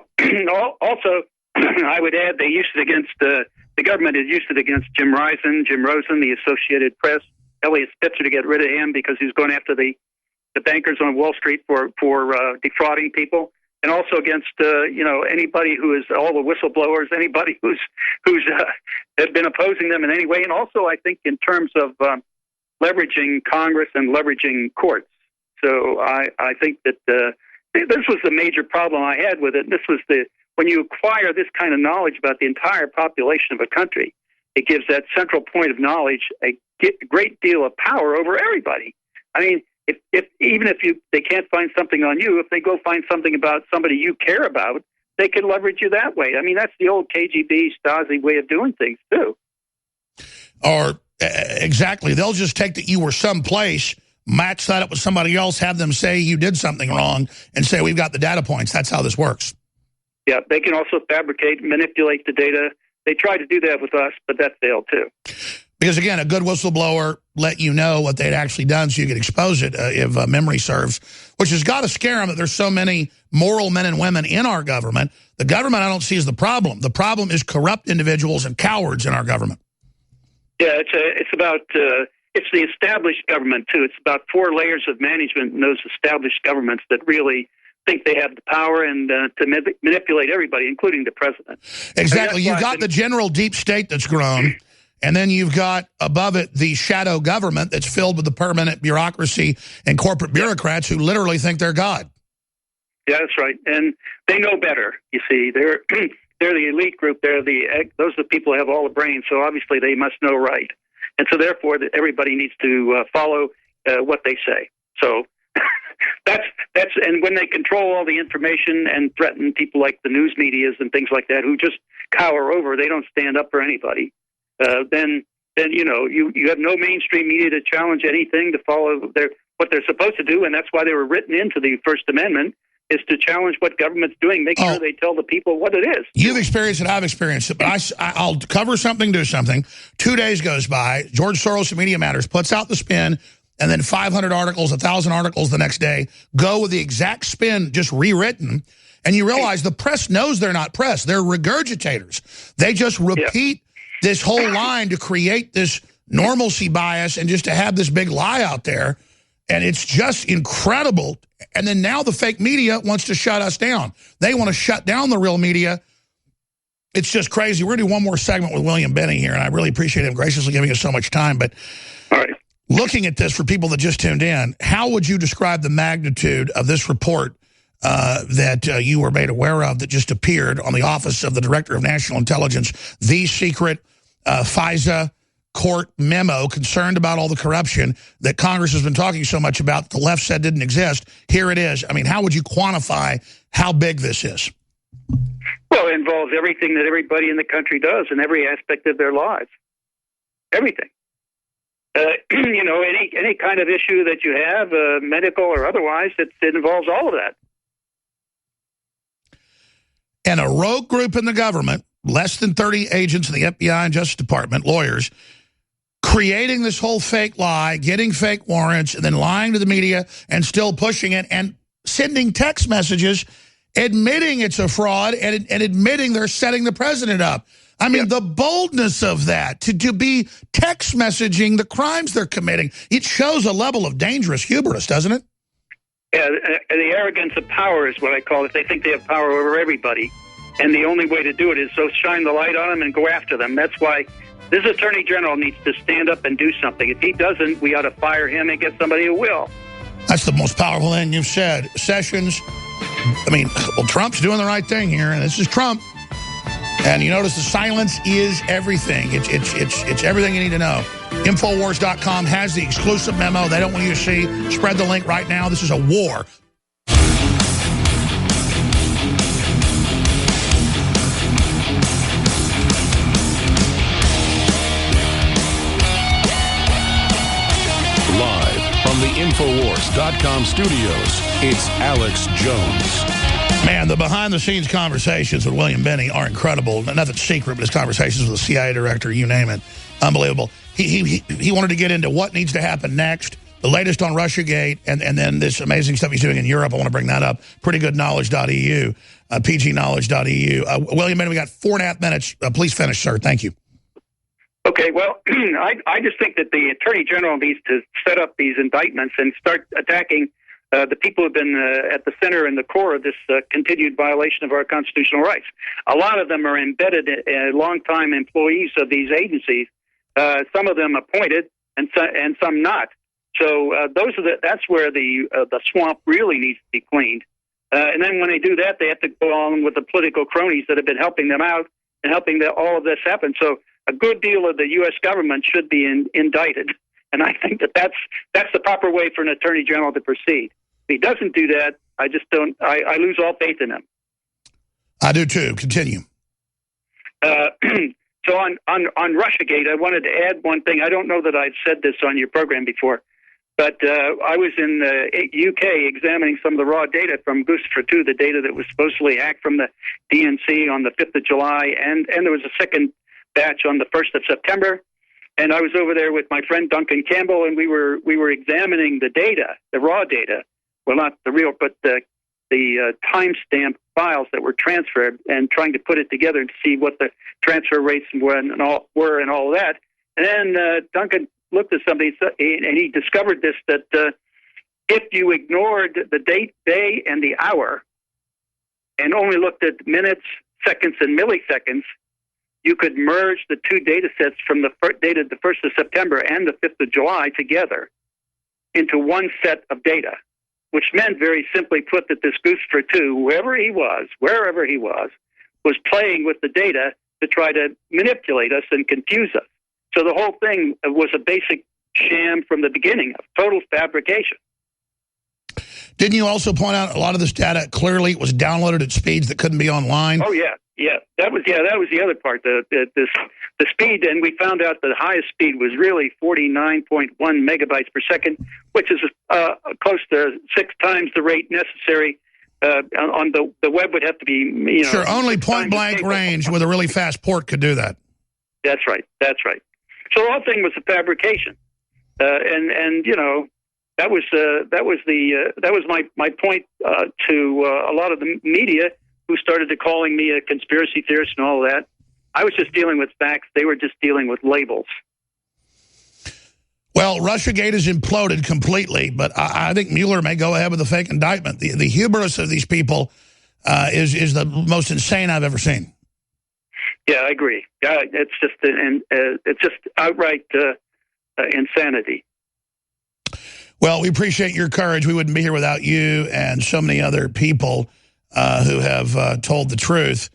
Also, I would add they used it against the government has used it against Jim Rosen, the Associated Press, Elliot Spitzer, to get rid of him because he's going after the bankers on Wall Street for defrauding people. And also against anybody who is all the whistleblowers, anybody who's has been opposing them in any way, and also I think in terms of leveraging Congress and leveraging courts. So I think that this was the major problem I had with it. This was when you acquire this kind of knowledge about the entire population of a country, it gives that central point of knowledge a great deal of power over everybody. I mean, even if they can't find something on you, if they go find something about somebody you care about, they can leverage you that way. I mean, that's the old KGB, Stasi way of doing things, too. Or exactly. They'll just take that you were someplace, match that up with somebody else, have them say you did something wrong, and say, we've got the data points. That's how this works. Yeah, they can also fabricate, manipulate the data. They tried to do that with us, but that failed, too. Because, again, a good whistleblower let you know what they'd actually done so you could expose it if memory serves, which has got to scare them that there's so many moral men and women in our government. The government I don't see as the problem. The problem is corrupt individuals and cowards in our government. Yeah, it's about it's the established government, too. It's about 4 layers of management in those established governments that really think they have the power and to manipulate everybody, including the president. Exactly. You've got the general deep state that's grown. And then you've got above it the shadow government that's filled with the permanent bureaucracy and corporate bureaucrats who literally think they're God. Yeah, that's right. And they know better, you see. They're the elite group. Those are the people who have all the brains, so obviously they must know right. And so therefore everybody needs to follow what they say. So that's and when they control all the information and threaten people like the news medias and things like that who just cower over, they don't stand up for anybody. Then you have no mainstream media to challenge anything, to follow what they're supposed to do, and that's why they were written into the First Amendment, is to challenge what government's doing, make sure they tell the people what it is. You've experienced it, I've experienced it, but I'll cover something, do something. 2 days goes by, George Soros and Media Matters puts out the spin, and then 500 articles, 1,000 articles the next day go with the exact spin, just rewritten, and you realize the press knows they're not press. They're regurgitators. They just repeat this whole line to create this normalcy bias and just to have this big lie out there. And it's just incredible. And then now the fake media wants to shut us down. They want to shut down the real media. It's just crazy. We're going to do one more segment with William Binney here, and I really appreciate him graciously giving us so much time. But looking at this for people that just tuned in, how would you describe the magnitude of this report that you were made aware of that just appeared on the Office of the Director of National Intelligence, the secret FISA court memo concerned about all the corruption that Congress has been talking so much about, the left said didn't exist? Here it is. I mean, how would you quantify how big this is? Now it involves everything that everybody in the country does in every aspect of their lives. Everything. You know, any kind of issue that you have, medical or otherwise, it involves all of that. And a rogue group in the government, less than 30 agents in the FBI and Justice Department, lawyers, creating this whole fake lie, getting fake warrants, and then lying to the media and still pushing it and sending text messages admitting it's a fraud and admitting they're setting the president up. I mean, the boldness of that, to be text messaging the crimes they're committing, it shows a level of dangerous hubris, doesn't it? Yeah, the arrogance of power is what I call it. They think they have power over everybody, and the only way to do it is to shine the light on them and go after them. That's why this Attorney General needs to stand up and do something. If he doesn't, we ought to fire him and get somebody who will. That's the most powerful thing you've said. Sessions, I mean, well, Trump's doing the right thing here, and this is Trump. And you notice the silence is everything. It's everything you need to know. Infowars.com has the exclusive memo they don't want you to see. Spread the link right now. This is a war. Live from the Infowars.com studios, it's Alex Jones. Man, the behind-the-scenes conversations with William Binney are incredible. Nothing secret, but his conversations with the CIA director, you name it, unbelievable. He wanted to get into what needs to happen next, the latest on Russiagate, and then this amazing stuff he's doing in Europe. I want to bring that up. Prettygoodknowledge.eu, pgknowledge.eu. William Binney, we got 4.5 minutes. Please finish, sir. Thank you. Okay, well, I just think that the Attorney General needs to set up these indictments and start attacking the people who have been at the center and the core of this continued violation of our constitutional rights. A lot of them are embedded, long-time employees of these agencies. Some of them appointed, and some not. So that's where the swamp really needs to be cleaned. And then when they do that, they have to go on with the political cronies that have been helping them out and helping all of this happen. So a good deal of the U.S. government should be indicted. And I think that's the proper way for an Attorney General to proceed. If he doesn't do that, I just don't. I lose all faith in him. I do too. Continue. So on Russiagate, I wanted to add one thing. I don't know that I've said this on your program before, but I was in the UK examining some of the raw data from Guccifer 2, the data that was supposedly hacked from the DNC on the 5th of July, and there was a second batch on the 1st of September. And I was over there with my friend Duncan Campbell, and we were examining the data, the raw data. Well, not the real, but the timestamp files that were transferred, and trying to put it together and see what the transfer rates were and all of that. And then Duncan looked at something, and he discovered this, that if you ignored the date, day, and the hour, and only looked at minutes, seconds, and milliseconds, you could merge the two data sets from the dated the 1st of September and the 5th of July together into one set of data, which meant, very simply put, that this Guccifer 2, wherever he was, was playing with the data to try to manipulate us and confuse us. So the whole thing was a basic sham from the beginning, of total fabrication. Didn't you also point out a lot of this data clearly was downloaded at speeds that couldn't be online? Oh, yeah. That was the other part, the speed, and we found out the highest speed was really 49.1 megabytes per second, which is close to 6 times the rate necessary. On the web would have to be, Sure, only point-blank range with a really fast port could do that. That's right. So the whole thing was a fabrication, and that was my point to a lot of the media, who started to calling me a conspiracy theorist and all of that. I was just dealing with facts. They were just dealing with labels. Well, Russiagate has imploded completely, but I think Mueller may go ahead with a fake indictment. The hubris of these people is the most insane I've ever seen. Yeah, I agree. It's just outright insanity. Well, we appreciate your courage. We wouldn't be here without you and so many other people who have told the truth.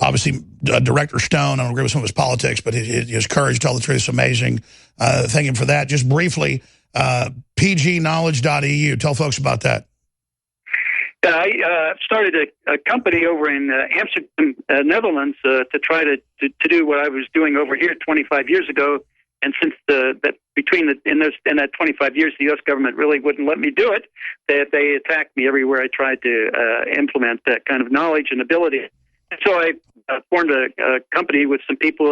Obviously, Director Stone, I don't agree with some of his politics, but his courage to tell the truth is amazing. Thank him for that. Just briefly, pgknowledge.eu. Tell folks about that. I started a company over in Amsterdam, Netherlands, to try to do what I was doing over here 25 years ago. And since in that 25 years, the U.S. government really wouldn't let me do it, they attacked me everywhere I tried to implement that kind of knowledge and ability. And so I formed a company with some people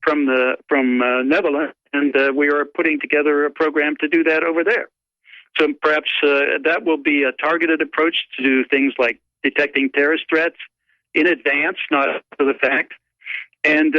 from Netherlands, and we are putting together a program to do that over there. So perhaps that will be a targeted approach to things like detecting terrorist threats in advance, not after the fact, and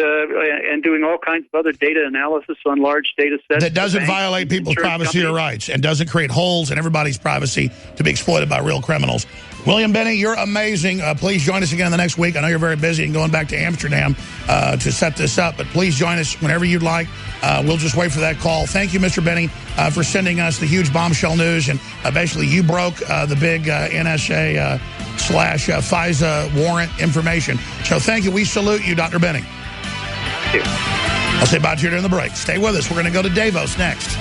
doing all kinds of other data analysis on large data sets. That doesn't violate people's privacy or rights and doesn't create holes in everybody's privacy to be exploited by real criminals. William Binney, you're amazing. Please join us again the next week. I know you're very busy and going back to Amsterdam to set this up, but please join us whenever you'd like. We'll just wait for that call. Thank you, Mr. Binney, for sending us the huge bombshell news. And basically, you broke the big NSA / FISA warrant information. So thank you. We salute you, Dr. Binney. Thank you. I'll say bye to you during the break. Stay with us. We're going to go to Davos next.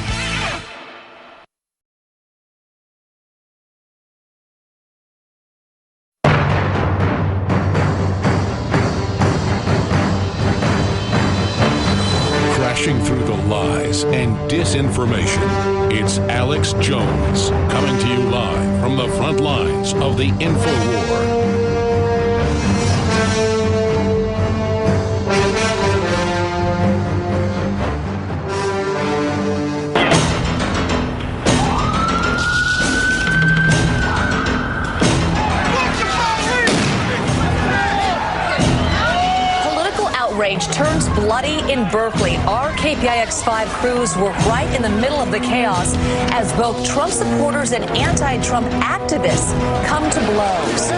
Crashing through the lies and disinformation, it's Alex Jones coming to you live from the front lines of the Infowar. Turns bloody in Berkeley. Our KPIX5 crews were right in the middle of the chaos as both Trump supporters and anti-Trump activists come to blows.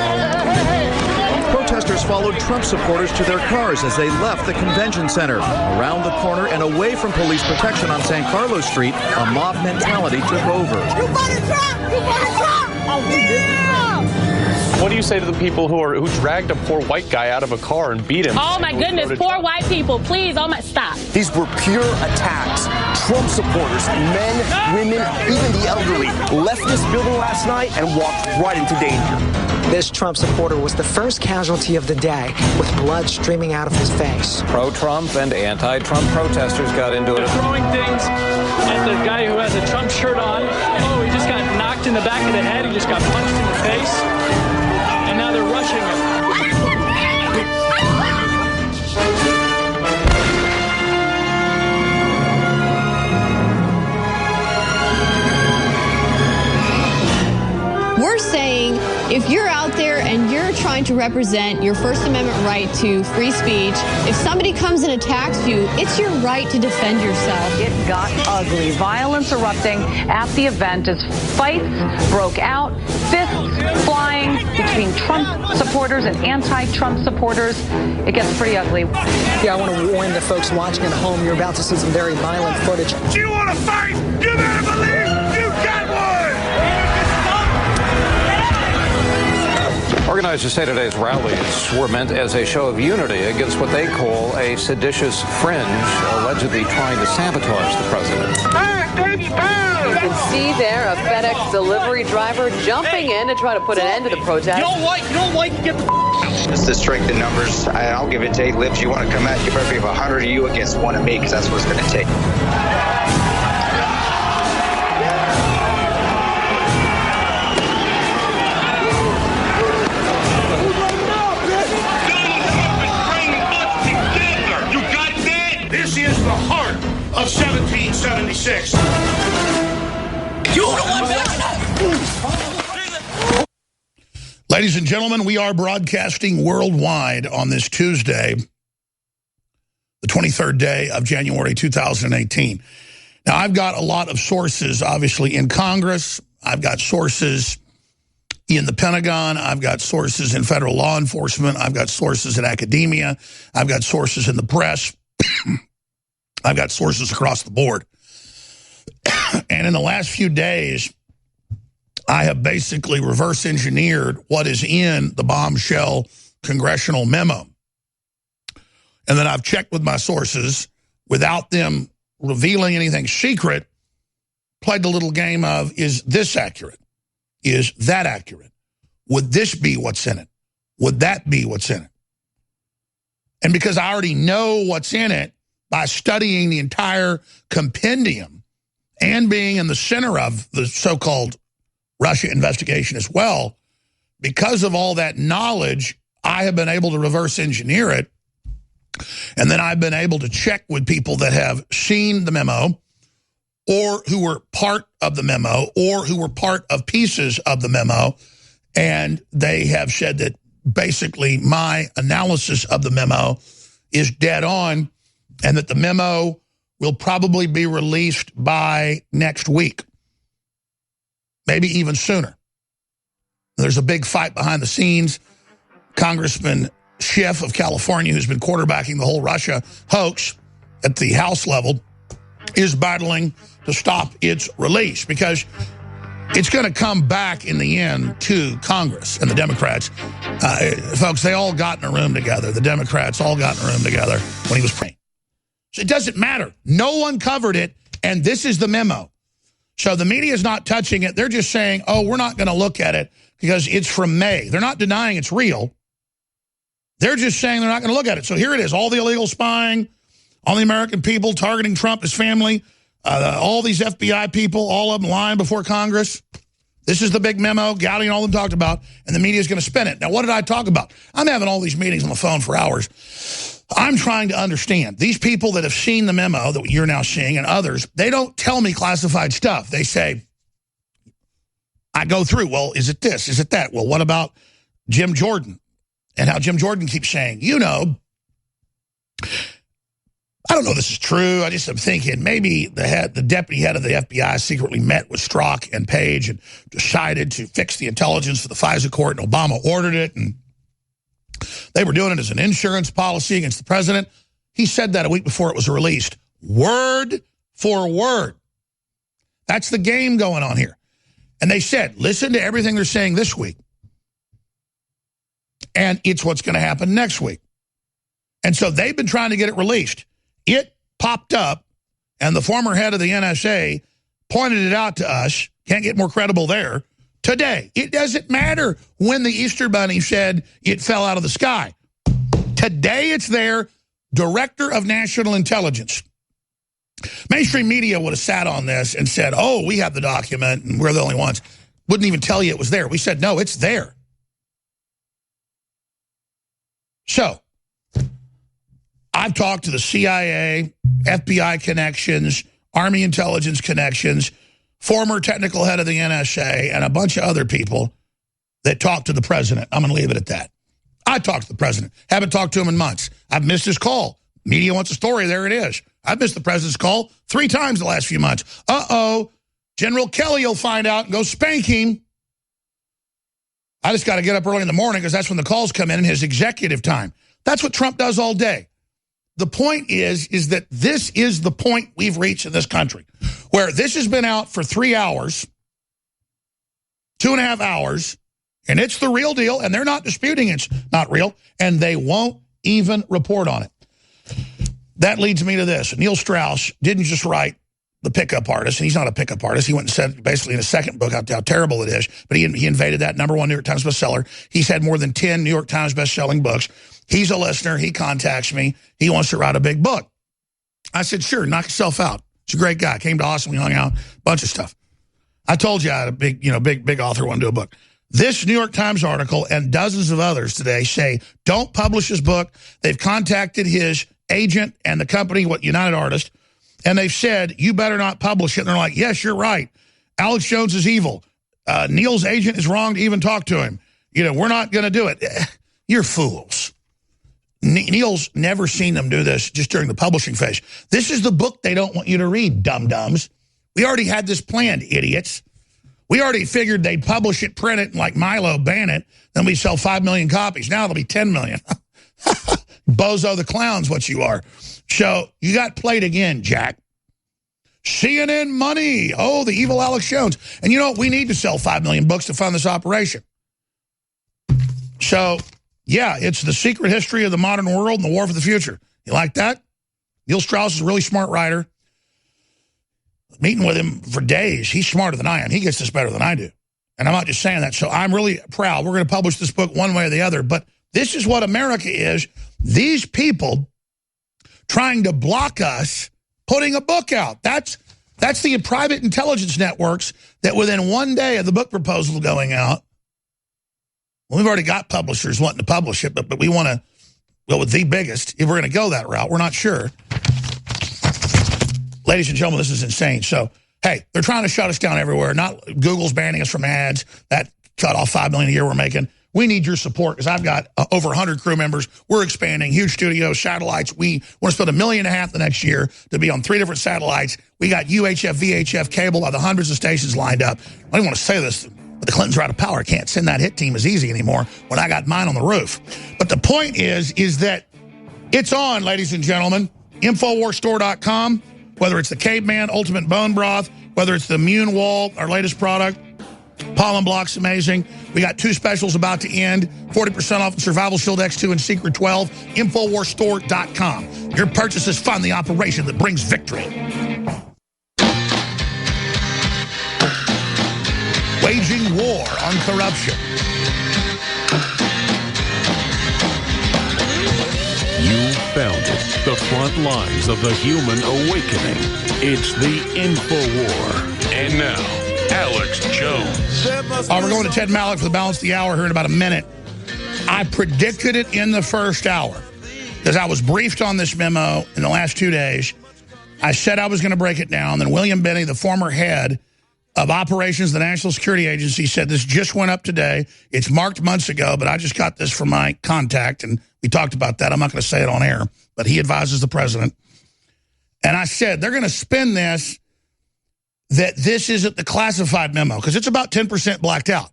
Protesters followed Trump supporters to their cars as they left the convention center. Around the corner and away from police protection on San Carlos Street, a mob mentality took over. You voted Trump! You voted Trump! Oh, yeah! What do you say to the people who dragged a poor white guy out of a car and beat him? Oh my goodness, poor white people, please, stop. These were pure attacks. Trump supporters, men, women, even the elderly, left this building last night and walked right into danger. This Trump supporter was the first casualty of the day, with blood streaming out of his face. Pro-Trump and anti-Trump protesters got into it. They're throwing things at the guy who has a Trump shirt on. Oh, he just got knocked in the back of the head. He just got punched in the face. And now they're rushing him. We're saying if you're out there and you're trying to represent your First Amendment right to free speech, if somebody comes and attacks you, it's your right to defend yourself. It got ugly. Violence erupting at the event as fights broke out, fists flying between Trump supporters and anti-Trump supporters. It gets pretty ugly. Yeah, I want to warn the folks watching at home, you're about to see some very violent footage. Do you want to fight? You better believe you got one! Organizers say today's rallies were meant as a show of unity against what they call a seditious fringe, allegedly trying to sabotage the president. Burn, baby, burn! You can see there a FedEx delivery driver jumping in to try to put an end to the protest. You don't like, get the out. Just the strength in numbers. I'll give it to 8 lips. You want to come out, you better be 100 of you against one of me, because that's what it's going to take. This is the heart of 1776. Ladies and gentlemen, we are broadcasting worldwide on this Tuesday, the 23rd day of January 2018. Now, I've got a lot of sources, obviously, in Congress. I've got sources in the Pentagon. I've got sources in federal law enforcement. I've got sources in academia. I've got sources in the press. I've got sources across the board. And in the last few days, I have basically reverse engineered what is in the bombshell congressional memo. And then I've checked with my sources without them revealing anything secret, played the little game of, is this accurate? Is that accurate? would this be what's in it? Would that be what's in it? And because I already know what's in it by studying the entire compendium and being in the center of the so-called Russia investigation as well, because of all that knowledge, I have been able to reverse engineer it. And then I've been able to check with people that have seen the memo or who were part of the memo or who were part of pieces of the memo. And they have said that basically my analysis of the memo is dead on and that the memo will probably be released by next week, maybe even sooner. There's a big fight behind the scenes. Congressman Schiff of California, who's been quarterbacking the whole Russia hoax at the House level, is battling to stop its release because it's going to come back in the end to Congress and the Democrats. Folks, they all got in a room together. The Democrats all got in a room together when he was praying. So it doesn't matter. No one covered it, and this is the memo. So the media is not touching it. They're just saying, oh, we're not going to look at it because it's from May. They're not denying it's real. They're just saying they're not going to look at it. So here it is, all the illegal spying on the American people, targeting Trump, his family, all these FBI people, all of them lying before Congress. This is the big memo, Gowdy and all of them talked about, and the media is going to spin it. Now, what did I talk about? I'm having all these meetings on the phone for hours. I'm trying to understand. These people that have seen the memo that you're now seeing and others, they don't tell me classified stuff. They say, I go through, well, is it this? Is it that? Well, what about Jim Jordan? And how Jim Jordan keeps saying, you know, I don't know if this is true. I just am thinking maybe the deputy head of the FBI secretly met with Strzok and Page and decided to fix the intelligence for the FISA court, and Obama ordered it, and they were doing it as an insurance policy against the president. He said that a week before it was released. Word for word. That's the game going on here. And they said, listen to everything they're saying this week. And it's what's going to happen next week. And so they've been trying to get it released. It popped up, and the former head of the NSA pointed it out to us. Can't get more credible there. Today, it doesn't matter when the Easter Bunny said it fell out of the sky. Today it's there, Director of National Intelligence. Mainstream media would have sat on this and said, oh, we have the document and we're the only ones. Wouldn't even tell you it was there. We said, no, it's there. So, I've talked to the CIA, FBI connections, Army intelligence connections, former technical head of the NSA, and a bunch of other people that talked to the president. I'm going to leave it at that. I talked to the president. Haven't talked to him in months. I've missed his call. Media wants a story. There it is. I've missed the president's call 3 times the last few months. Uh-oh. General Kelly will find out and go spank him. I just got to get up early in the morning because that's when the calls come in his executive time. That's what Trump does all day. The point is that this is the point we've reached in this country, where this has been out for 3 hours, 2.5 hours, and it's the real deal, and they're not disputing it's not real, and they won't even report on it. That leads me to this. Neil Strauss didn't just write The Pickup Artist, and he's not a pickup artist. He went and said basically in his second book how terrible it is, but he invaded that #1 New York Times bestseller. He's had more than 10 New York Times best-selling books. He's a listener. He contacts me. He wants to write a big book. I said, sure, knock yourself out. He's a great guy. Came to Austin. We hung out. Bunch of stuff. I told you I had a big author want to do a book. This New York Times article and dozens of others today say, don't publish his book. They've contacted his agent and the company, United Artists, and they've said, you better not publish it. And they're like, yes, you're right. Alex Jones is evil. Neil's agent is wrong to even talk to him. We're not going to do it. You're fools. Neil's never seen them do this just during the publishing phase. This is the book they don't want you to read, dum-dums. We already had this planned, idiots. We already figured they'd publish it, print it, and like Milo, ban it. Then we sell 5 million copies. Now it'll be 10 million. Bozo the clown's what you are. So you got played again, Jack. CNN money. Oh, the evil Alex Jones. And you know what? We need to sell 5 million books to fund this operation. So, yeah, it's the secret history of the modern world and the war for the future. You like that? Neil Strauss is a really smart writer. Meeting with him for days. He's smarter than I am. He gets this better than I do. And I'm not just saying that. So I'm really proud. We're going to publish this book one way or the other. But this is what America is. These people trying to block us putting a book out. That's the private intelligence networks that within one day of the book proposal going out, well, we've already got publishers wanting to publish it, but we want to go with the biggest. If we're going to go that route, we're not sure. Ladies and gentlemen, this is insane. So, hey, they're trying to shut us down everywhere. Not Google's banning us from ads. That cut off $5 million a year we're making. We need your support because I've got over 100 crew members. We're expanding, huge studios, satellites. We want to spend $1.5 million the next year to be on 3 different satellites. We got UHF, VHF cable of the hundreds of stations lined up. I don't want to say this, but the Clintons are out of power. I can't send that hit team as easy anymore when I got mine on the roof. But the point is that it's on, ladies and gentlemen. Infowarsstore.com, whether it's the Caveman Ultimate Bone Broth, whether it's the Immune Wall, our latest product, Pollen Block's amazing. We got 2 specials about to end. 40% off Survival Shield X2 and Secret 12. Infowarsstore.com. Your purchases fund the operation that brings victory. Waging war on corruption. You found it. The front lines of the human awakening. It's the Infowar. And now, Alex Jones. We're going to Ted Malloch for the balance of the hour here in about a minute. I predicted it in the first hour because I was briefed on this memo in the last 2 days. I said I was going to break it down. Then William Binney, the former head of operations of the National Security Agency, said this just went up today. It's marked months ago, but I just got this from my contact, and we talked about that. I'm not going to say it on air, but he advises the president. And I said they're going to spin this that this isn't the classified memo because it's about 10% blacked out.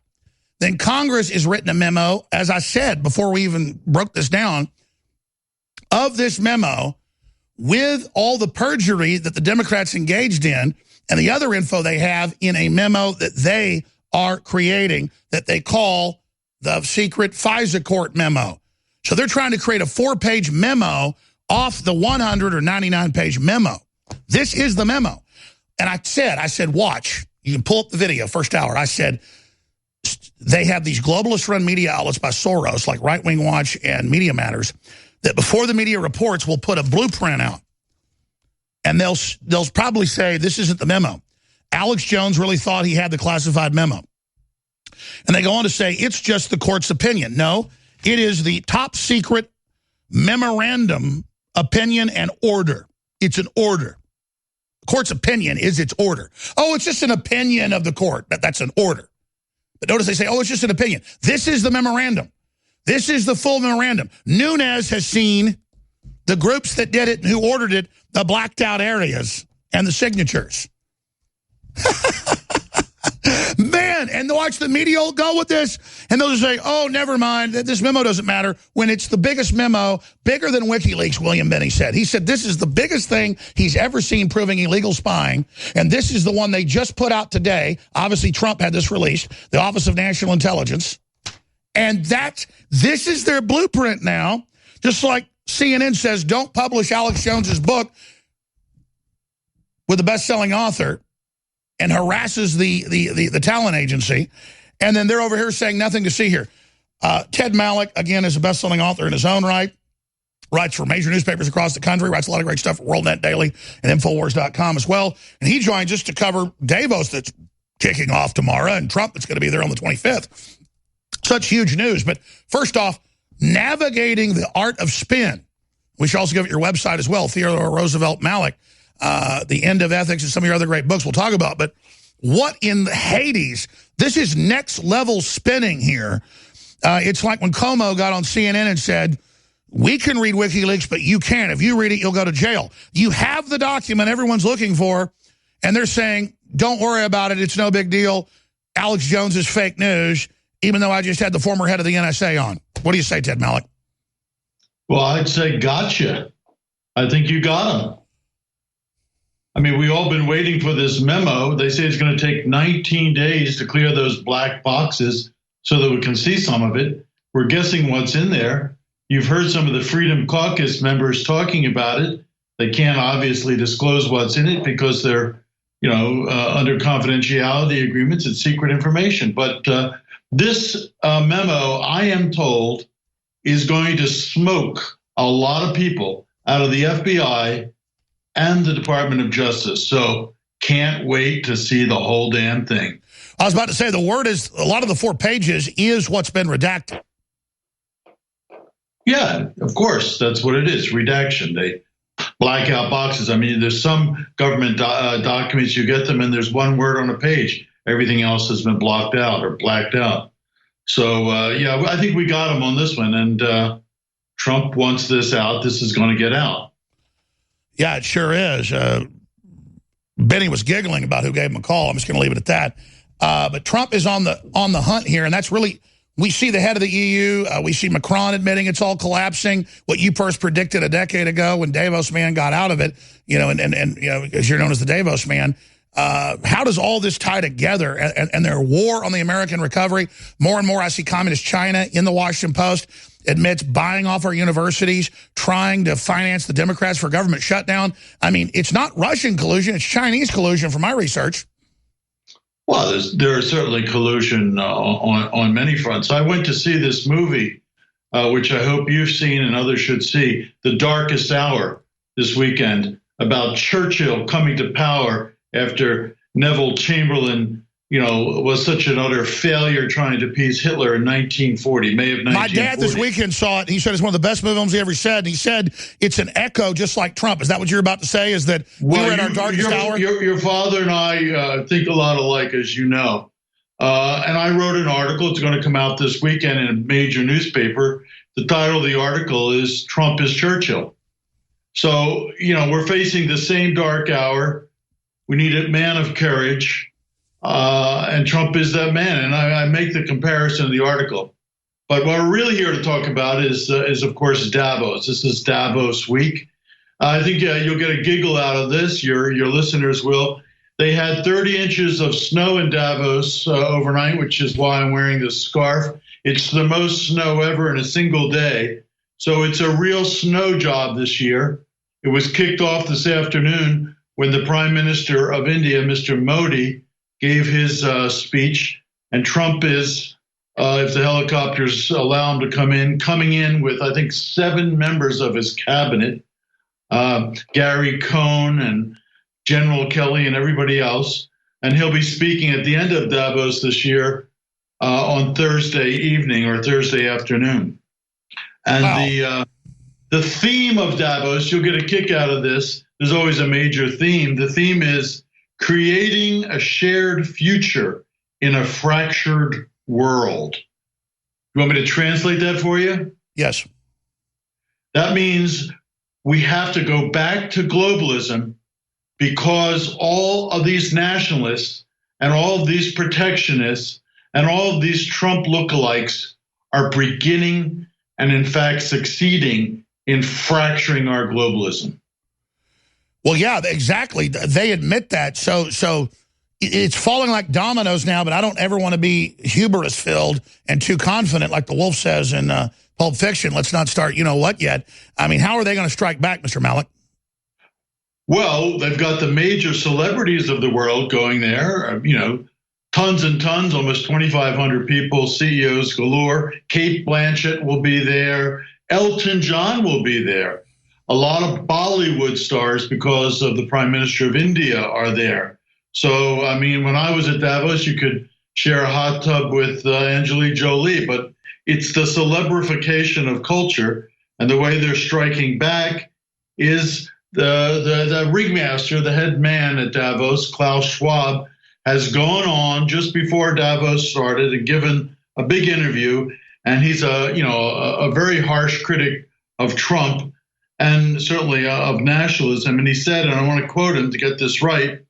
Then Congress has written a memo, as I said before we even broke this down, of this memo with all the perjury that the Democrats engaged in and the other info they have in a memo that they are creating that they call the secret FISA court memo. So they're trying to create a 4-page memo off the 100 or 99-page memo. This is the memo. And I said, watch. You can pull up the video, first hour. I said, they have these globalist-run media outlets by Soros, like Right Wing Watch and Media Matters, that before the media reports will put a blueprint out. And they'll probably say, this isn't the memo. Alex Jones really thought he had the classified memo. And they go on to say, it's just the court's opinion. No, it is the top secret memorandum, opinion, and order. It's an order. Court's opinion is its order. Oh, it's just an opinion of the court. That's an order. But notice they say, oh, it's just an opinion. This is the memorandum. This is the full memorandum. Nunes has seen the groups that did it and who ordered it, the blacked out areas and the signatures. Man, and watch the media will go with this, and they'll just say, oh, never mind, this memo doesn't matter, when it's the biggest memo, bigger than WikiLeaks, William Binney said. He said this is the biggest thing he's ever seen proving illegal spying, and this is the one they just put out today. Obviously, Trump had this released, the Office of National Intelligence, and this is their blueprint now, just like CNN says, don't publish Alex Jones's book with the best-selling author, and harasses the talent agency, and then they're over here saying nothing to see here. Ted Malloch, again, is a best-selling author in his own right, writes for major newspapers across the country, writes a lot of great stuff at WorldNet Daily and Infowars.com as well, and he joined just to cover Davos that's kicking off tomorrow, and Trump that's going to be there on the 25th. Such huge news, but first off, navigating the art of spin. We should also give it your website as well, Theodore Roosevelt Malloch. The End of Ethics and some of your other great books we'll talk about. But what in the Hades? This is next level spinning here. It's like when Como got on CNN and said, we can read WikiLeaks, but you can't. If you read it, you'll go to jail. You have the document everyone's looking for, and they're saying, don't worry about it. It's no big deal. Alex Jones is fake news, even though I just had the former head of the NSA on. What do you say, Ted Malloch? Well, I'd say gotcha. I think you got him. I mean, we've all been waiting for this memo. They say it's going to take 19 days to clear those black boxes so that we can see some of it. We're guessing what's in there. You've heard some of the Freedom Caucus members talking about it. They can't obviously disclose what's in it because they're under confidentiality agreements, it's secret information. But this memo, I am told, is going to smoke a lot of people out of the FBI and the Department of Justice. So can't wait to see the whole damn thing. I was about to say, the word is, a lot of the 4 pages is what's been redacted. Yeah, of course, that's what it is, redaction. They black out boxes. I mean, there's some government documents, you get them, and there's one word on a page. Everything else has been blocked out or blacked out. So, yeah, I think we got him on this one, and Trump wants this out. This is going to get out. Yeah, it sure is. Benny was giggling about who gave him a call. I'm just going to leave it at that. But Trump is on the hunt here, and that's really, we see the head of the EU. We see Macron admitting it's all collapsing. What you first predicted a decade ago when Davos man got out of it, and because you're known as the Davos man. How does all this tie together? And their war on the American recovery? More and more, I see Communist China in the Washington Post admits buying off our universities, trying to finance the Democrats for government shutdown. I mean, it's not Russian collusion, it's Chinese collusion from my research. Well, there is certainly collusion on many fronts. I went to see this movie, which I hope you've seen and others should see, The Darkest Hour, this weekend, about Churchill coming to power after Neville Chamberlain, was such an utter failure trying to appease Hitler in 1940, May of 1940. My dad this weekend saw it. He said it's one of the best movies he ever said. And he said it's an echo just like Trump. Is that what you're about to say, is that we were in our darkest hour? Your father and I think a lot alike, as you know. And I wrote an article. It's going to come out this weekend in a major newspaper. The title of the article is Trump is Churchill. So, we're facing the same dark hour. We need a man of courage. And Trump is that man. And I make the comparison in the article. But what we're really here to talk about is of course, Davos. This is Davos week. I think you'll get a giggle out of this. Your listeners will. They had 30 inches of snow in Davos overnight, which is why I'm wearing this scarf. It's the most snow ever in a single day. So it's a real snow job this year. It was kicked off this afternoon when the Prime Minister of India, Mr. Modi, gave his speech, and Trump is, if the helicopters allow him to coming in with, I think, 7 members of his cabinet, Gary Cohn and General Kelly and everybody else, and he'll be speaking at the end of Davos this year on Thursday evening or Thursday afternoon. And wow. The theme of Davos, you'll get a kick out of this. There's always a major theme. The theme is creating a shared future in a fractured world. You want me to translate that for you? Yes. That means we have to go back to globalism because all of these nationalists and all of these protectionists and all of these Trump lookalikes are beginning and in fact succeeding in fracturing our globalism. Well, yeah, exactly. They admit that. So it's falling like dominoes now, but I don't ever want to be hubris-filled and too confident like the wolf says in Pulp Fiction. Let's not start you-know-what yet. I mean, how are they going to strike back, Mr. Malloch? Well, they've got the major celebrities of the world going there, tons and tons, almost 2,500 people, CEOs galore. Kate Blanchett will be there. Elton John will be there. A lot of Bollywood stars, because of the Prime Minister of India, are there. So, I mean, when I was at Davos, you could share a hot tub with Angelina Jolie, but it's the celebrification of culture, and the way they're striking back is the ringmaster, the head man at Davos, Klaus Schwab, has gone on just before Davos started and given a big interview, and he's a very harsh critic of Trump and certainly of nationalism. And he said, and I want to quote him to get this right,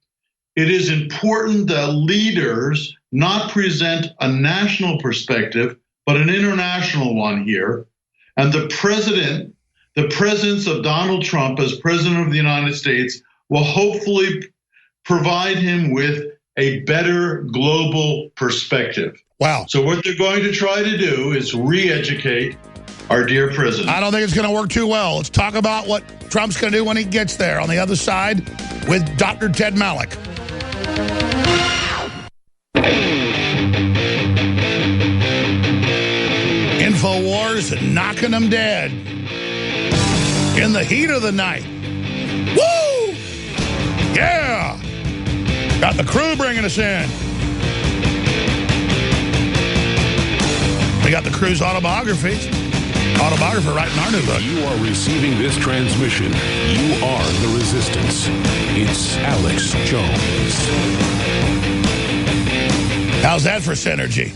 "It is important that leaders not present a national perspective, but an international one here. And the presence of Donald Trump as president of the United States will hopefully provide him with a better global perspective." Wow. So what they're going to try to do is re-educate our dear president. I don't think it's going to work too well. Let's talk about what Trump's going to do when he gets there on the other side with Dr. Ted Malloch. Infowars knocking them dead in the heat of the night. Woo! Yeah! Got the crew bringing us in. We got the crew's autobiography right in our new book. You are receiving this transmission. You are the resistance. It's Alex Jones. How's that for synergy?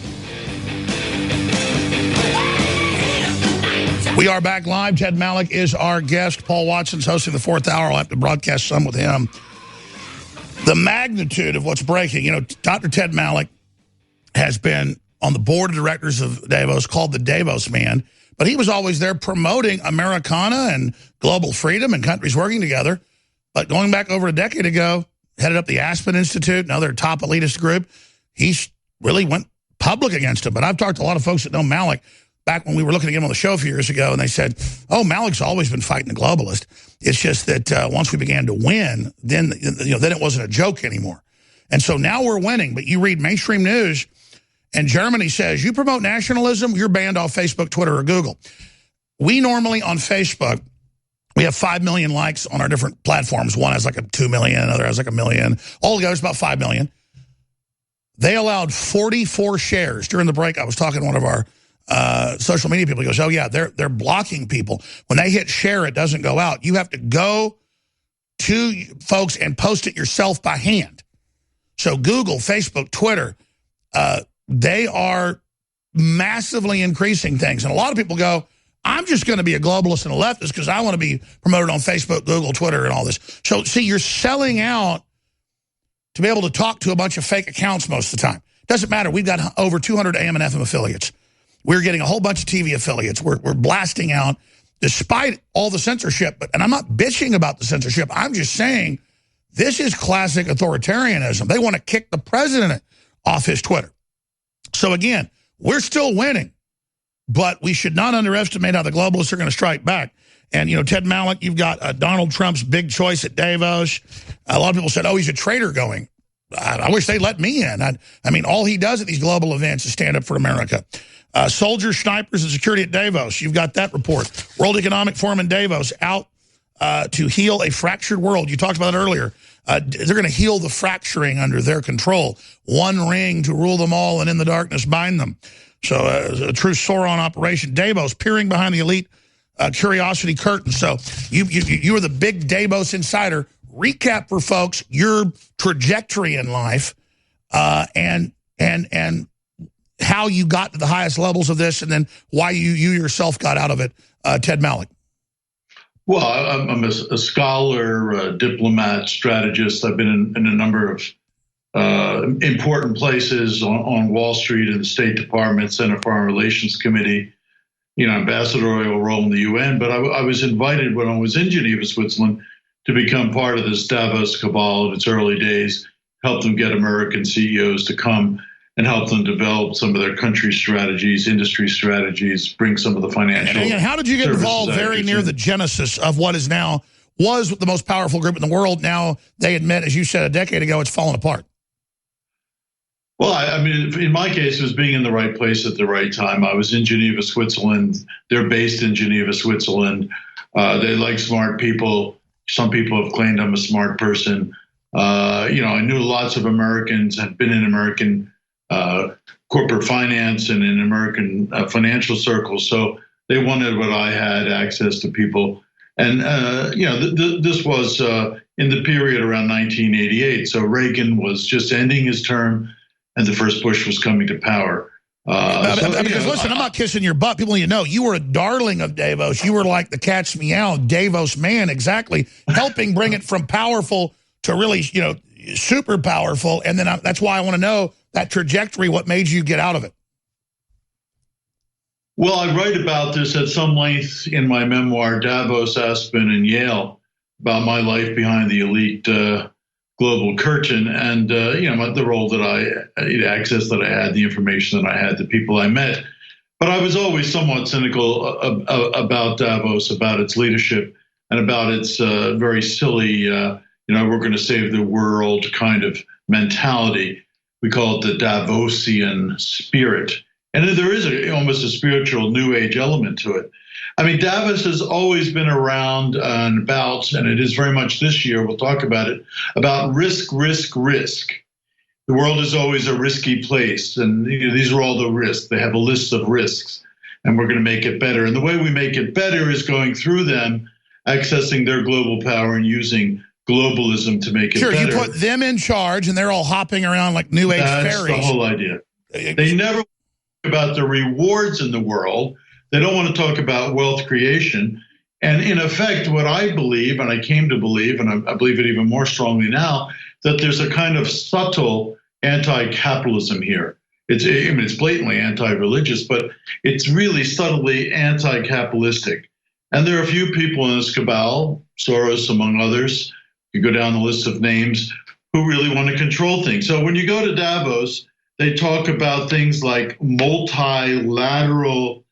We are back live. Ted Malloch is our guest. Paul Watson's hosting the fourth hour. I'll have to broadcast some with him. The magnitude of what's breaking. You know, Dr. Ted Malloch has been on the board of directors of Davos, called the Davos Man, but he was always there promoting Americana and global freedom and countries working together. But going back over a decade ago, headed up the Aspen Institute, another top elitist group, he really went public against him. But I've talked to a lot of folks that know Malloch back when we were looking at him on the show a few years ago, and they said, oh, Malloch's always been fighting the globalist. It's just that once we began to win, then it wasn't a joke anymore. And so now we're winning. But you read mainstream news, and Germany says, you promote nationalism, you're banned off Facebook, Twitter, or Google. We normally on Facebook, we have 5 million likes on our different platforms. One has like a 2 million, another has like 1 million. All together, it's about 5 million. They allowed 44 shares. During the break, I was talking to one of our social media people. He goes, oh, yeah, they're blocking people. When they hit share, it doesn't go out. You have to go to folks and post it yourself by hand. So Google, Facebook, Twitter, they are massively increasing things. And a lot of people go, I'm just going to be a globalist and a leftist because I want to be promoted on Facebook, Google, Twitter, and all this. So, see, you're selling out to be able to talk to a bunch of fake accounts most of the time. Doesn't matter. We've got over 200 AM and FM affiliates. We're getting a whole bunch of TV affiliates. We're blasting out despite all the censorship. And I'm not bitching about the censorship. I'm just saying this is classic authoritarianism. They want to kick the president off his Twitter. So, again, we're still winning. But we should not underestimate how the globalists are going to strike back. And, you know, Ted Malloch, you've got Donald Trump's big choice at Davos. A lot of people said, oh, he's a traitor going. I wish they'd let me in. I mean, all he does at these global events is stand up for America. Soldiers, snipers, and security at Davos. You've got that report. World Economic Forum in Davos out to heal a fractured world. You talked about it earlier. They're going to heal the fracturing under their control. One ring to rule them all and in the darkness bind them. So a true Sauron operation. Davos, peering behind the elite curiosity curtain. So you are the big Davos insider. Recap for folks your trajectory in life and how you got to the highest levels of this, and then why you yourself got out of it, Ted Malloch. Well, I'm a scholar, diplomat, strategist. I've been in a number of important places on Wall Street, in the State Department, Senate Foreign Relations Committee, ambassadorial role in the UN. But I was invited when I was in Geneva, Switzerland, to become part of this Davos cabal in its early days, help them get American CEOs to come and help them develop some of their country strategies, industry strategies, bring some of the financial. And how did you get involved very near the genesis of what is now, was the most powerful group in the world? Now they admit, as you said a decade ago, it's fallen apart. Well, I mean, in my case, it was being in the right place at the right time. I was in Geneva, Switzerland. They're based in Geneva, Switzerland. They like smart people. Some people have claimed I'm a smart person. I knew lots of Americans, had been in American corporate finance and in American financial circles. So they wanted what I had, access to people. And, this was in the period around 1988. So Reagan was just ending his term, and the first Bush was coming to power. Because listen, I'm not kissing your butt. People need to know you were a darling of Davos. You were like the cat's meow Davos man, exactly, helping bring it from powerful to really, super powerful. And then that's why I want to know that trajectory. What made you get out of it? Well, I write about this at some length in my memoir, Davos, Aspen, and Yale, about my life behind the elite global curtain, and the role that access that I had, the information that I had, the people I met. But I was always somewhat cynical about Davos, about its leadership, and about its very silly, we're going to save the world kind of mentality. We call it the Davosian spirit. And there is almost a spiritual New Age element to it. I mean, Davos has always been around and about, and it is very much this year, we'll talk about it, about risk, risk, risk. The world is always a risky place, and these are all the risks. They have a list of risks, and we're going to make it better. And the way we make it better is going through them, accessing their global power and using globalism to make it better. Sure, you put them in charge, and they're all hopping around like New Age fairies. That's the whole idea. They never talk about the rewards in the world. They don't want to talk about wealth creation. And in effect, what I believe, and I came to believe, and I believe it even more strongly now, that there's a kind of subtle anti-capitalism here. It's blatantly anti-religious, but it's really subtly anti-capitalistic. And there are a few people in this cabal, Soros among others, you go down the list of names, who really want to control things. So when you go to Davos, they talk about things like multilateral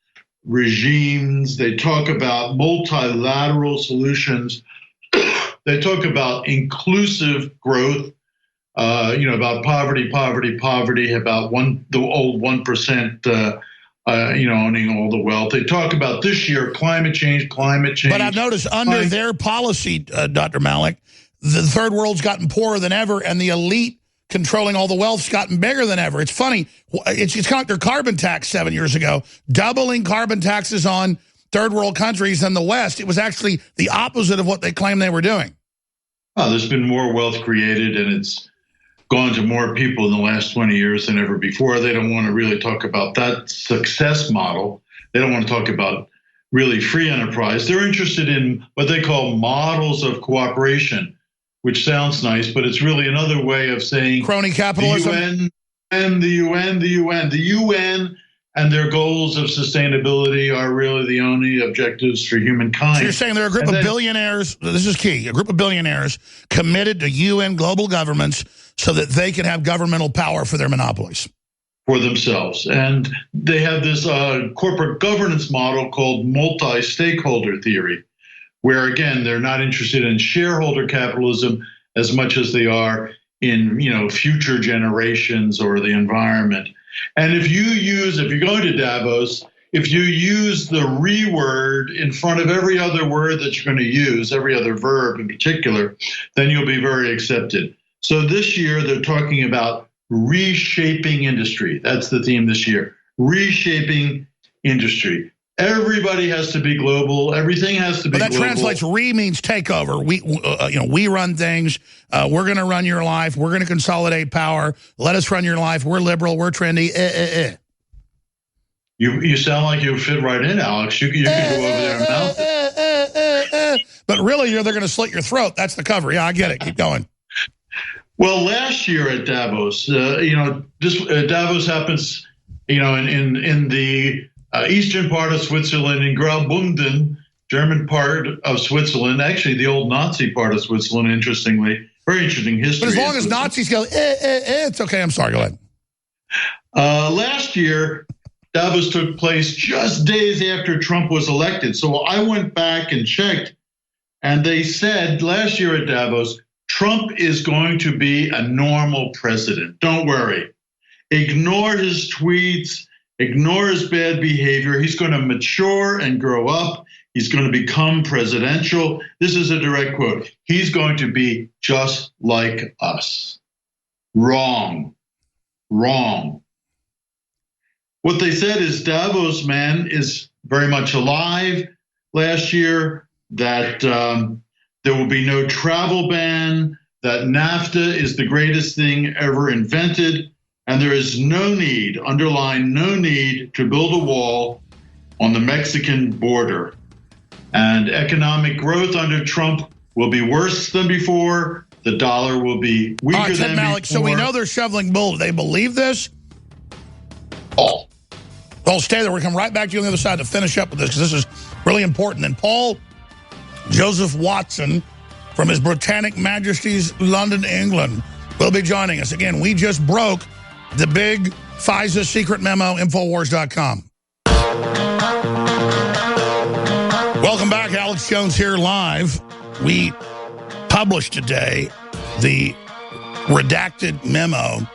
regimes. They talk about multilateral solutions. They talk about inclusive growth, about poverty, about the old 1%, owning all the wealth. They talk about this year, climate change. But I've noticed under their policy, Dr. Malloch, the third world's gotten poorer than ever, and the elite controlling all the wealth's gotten bigger than ever. It's funny. It's kind of like their carbon tax 7 years ago, doubling carbon taxes on third world countries than the West. It was actually the opposite of what they claimed they were doing. Oh, there's been more wealth created, and it's gone to more people in the last 20 years than ever before. They don't want to really talk about that success model. They don't want to talk about really free enterprise. They're interested in what they call models of cooperation, which sounds nice, but it's really another way of saying crony capitalism. The UN and their goals of sustainability are really the only objectives for humankind. So you're saying there are a group of billionaires, this is key, a group of billionaires committed to UN global governments so that they can have governmental power for their monopolies. For themselves. And they have this corporate governance model called multi-stakeholder theory, where, again, they're not interested in shareholder capitalism as much as they are in, future generations or the environment. And if you're going to Davos, if you use the re-word in front of every other word that you're going to use, every other verb in particular, then you'll be very accepted. So this year, they're talking about reshaping industry. That's the theme this year. Reshaping industry. Everybody has to be global. Everything has to be global. But that translates, means takeover. We run things. We're going to run your life. We're going to consolidate power. Let us run your life. We're liberal. We're trendy. You sound like you fit right in, Alex. You can go over there and mouth it. But really, they're going to slit your throat. That's the cover. Yeah, I get it. Keep going. Well, last year at Davos, Davos happens, in the eastern part of Switzerland, in Graubünden, German part of Switzerland, actually the old Nazi part of Switzerland, interestingly. Very interesting history. But as long as Nazis go, it's okay. I'm sorry, go ahead. Last year, Davos took place just days after Trump was elected. So I went back and checked, and they said last year at Davos, Trump is going to be a normal president. Don't worry. Ignore his tweets. Ignore his bad behavior. He's going to mature and grow up. He's going to become presidential. This is a direct quote. He's going to be just like us. Wrong. What they said is Davos, man, is very much alive last year, that there will be no travel ban, that NAFTA is the greatest thing ever invented, and there is no need, underline no need, to build a wall on the Mexican border. And economic growth under Trump will be worse than before. The dollar will be weaker than Ted Malloch, before. So we know they're shoveling bull. Do they believe this? Oh. Well, stay there. We'll come right back to you on the other side to finish up with this, because this is really important. And Paul Joseph Watson from His Britannic Majesty's London, England, will be joining us. Again, we just broke the big FISA secret memo, Infowars.com. Welcome back. Alex Jones here live. We published today the redacted memo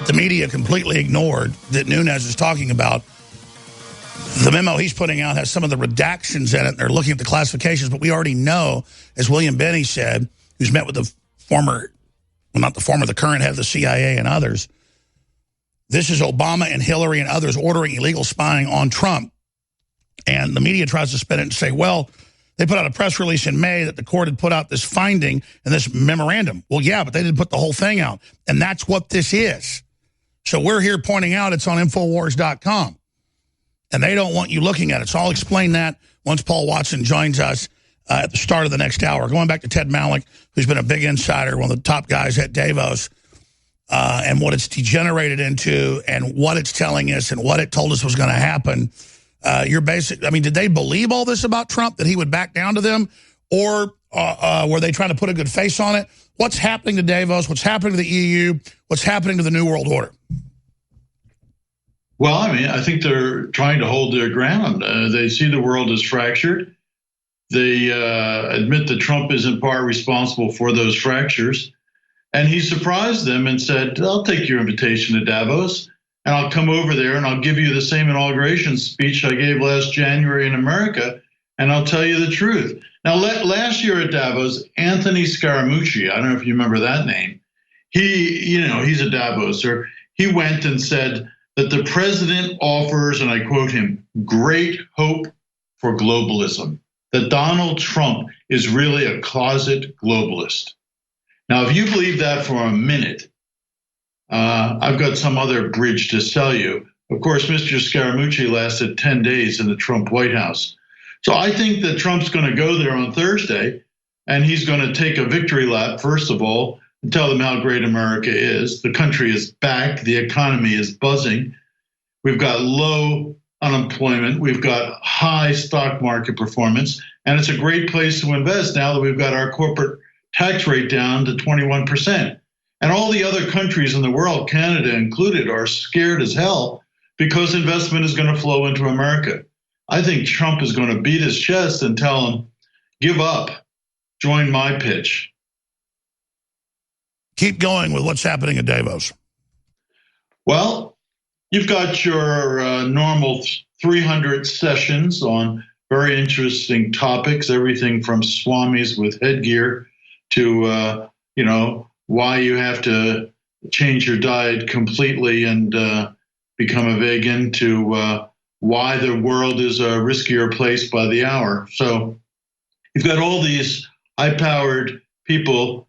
the media completely ignored that Nunes is talking about. The memo he's putting out has some of the redactions in it. They're looking at the classifications, but we already know, as William Binney said, who's met with the former, well, not the former, the current head of the CIA and others, this is Obama and Hillary and others ordering illegal spying on Trump. And the media tries to spin it and say, well, they put out a press release in May that the court had put out this finding and this memorandum. Well, yeah, but they didn't put the whole thing out. And that's what this is. So we're here pointing out it's on Infowars.com. And they don't want you looking at it. So I'll explain that once Paul Watson joins us at the start of the next hour. Going back to Ted Malloch, who's been a big insider, one of the top guys at Davos, and what it's degenerated into and what it's telling us and what it told us was going to happen. You're basic. I mean, did they believe all this about Trump, that he would back down to them? Or were they trying to put a good face on it? What's happening to Davos? What's happening to the EU? What's happening to the New World Order? Well, I mean, I think they're trying to hold their ground. They see the world as fractured. They admit that Trump is in part responsible for those fractures. And he surprised them and said, I'll take your invitation to Davos, and I'll come over there and I'll give you the same inauguration speech I gave last January in America, and I'll tell you the truth. Now, last year at Davos, Anthony Scaramucci, I don't know if you remember that name, he's a Davoser. He went and said that the president offers, and I quote him, great hope for globalism, that Donald Trump is really a closet globalist. Now, if you believe that for a minute, I've got some other bridge to sell you. Of course, Mr. Scaramucci lasted 10 days in the Trump White House. So I think that Trump's going to go there on Thursday, and he's going to take a victory lap, first of all, and tell them how great America is. The country is back. The economy is buzzing. We've got low unemployment. We've got high stock market performance. And it's a great place to invest now that we've got our corporate tax rate down to 21%. And all the other countries in the world, Canada included, are scared as hell because investment is going to flow into America. I think Trump is going to beat his chest and tell him, give up, join my pitch. Keep going with what's happening at Davos. Well, you've got your normal 300 sessions on very interesting topics, everything from swamis with headgear to, why you have to change your diet completely and become a vegan, to why the world is a riskier place by the hour. So you've got all these high-powered people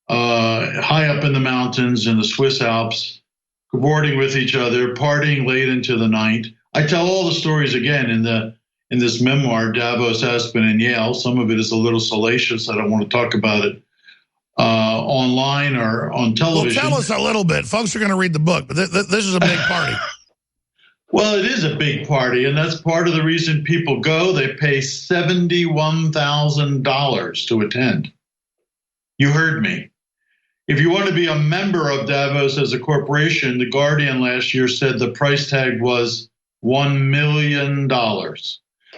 high up in the mountains in the Swiss Alps, cavorting with each other, partying late into the night. I tell all the stories again in this memoir, Davos, Aspen, and Yale. Some of it is a little salacious. I don't want to talk about it online or on television. Well, tell us a little bit. Folks are going to read the book, but this is a big party. Well, it is a big party, and that's part of the reason people go. They pay $71,000 to attend. You heard me. If you want to be a member of Davos as a corporation, The Guardian last year said the price tag was $1 million.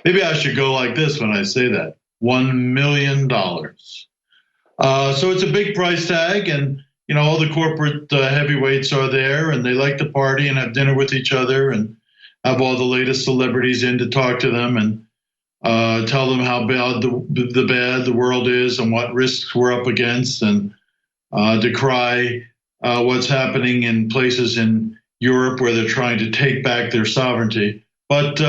Maybe I should go like this when I say that, $1 million. So it's a big price tag, and all the corporate heavyweights are there, and they like to party and have dinner with each other and have all the latest celebrities in to talk to them and tell them how bad the world is and what risks we're up against, and decry what's happening in places in Europe where they're trying to take back their sovereignty. But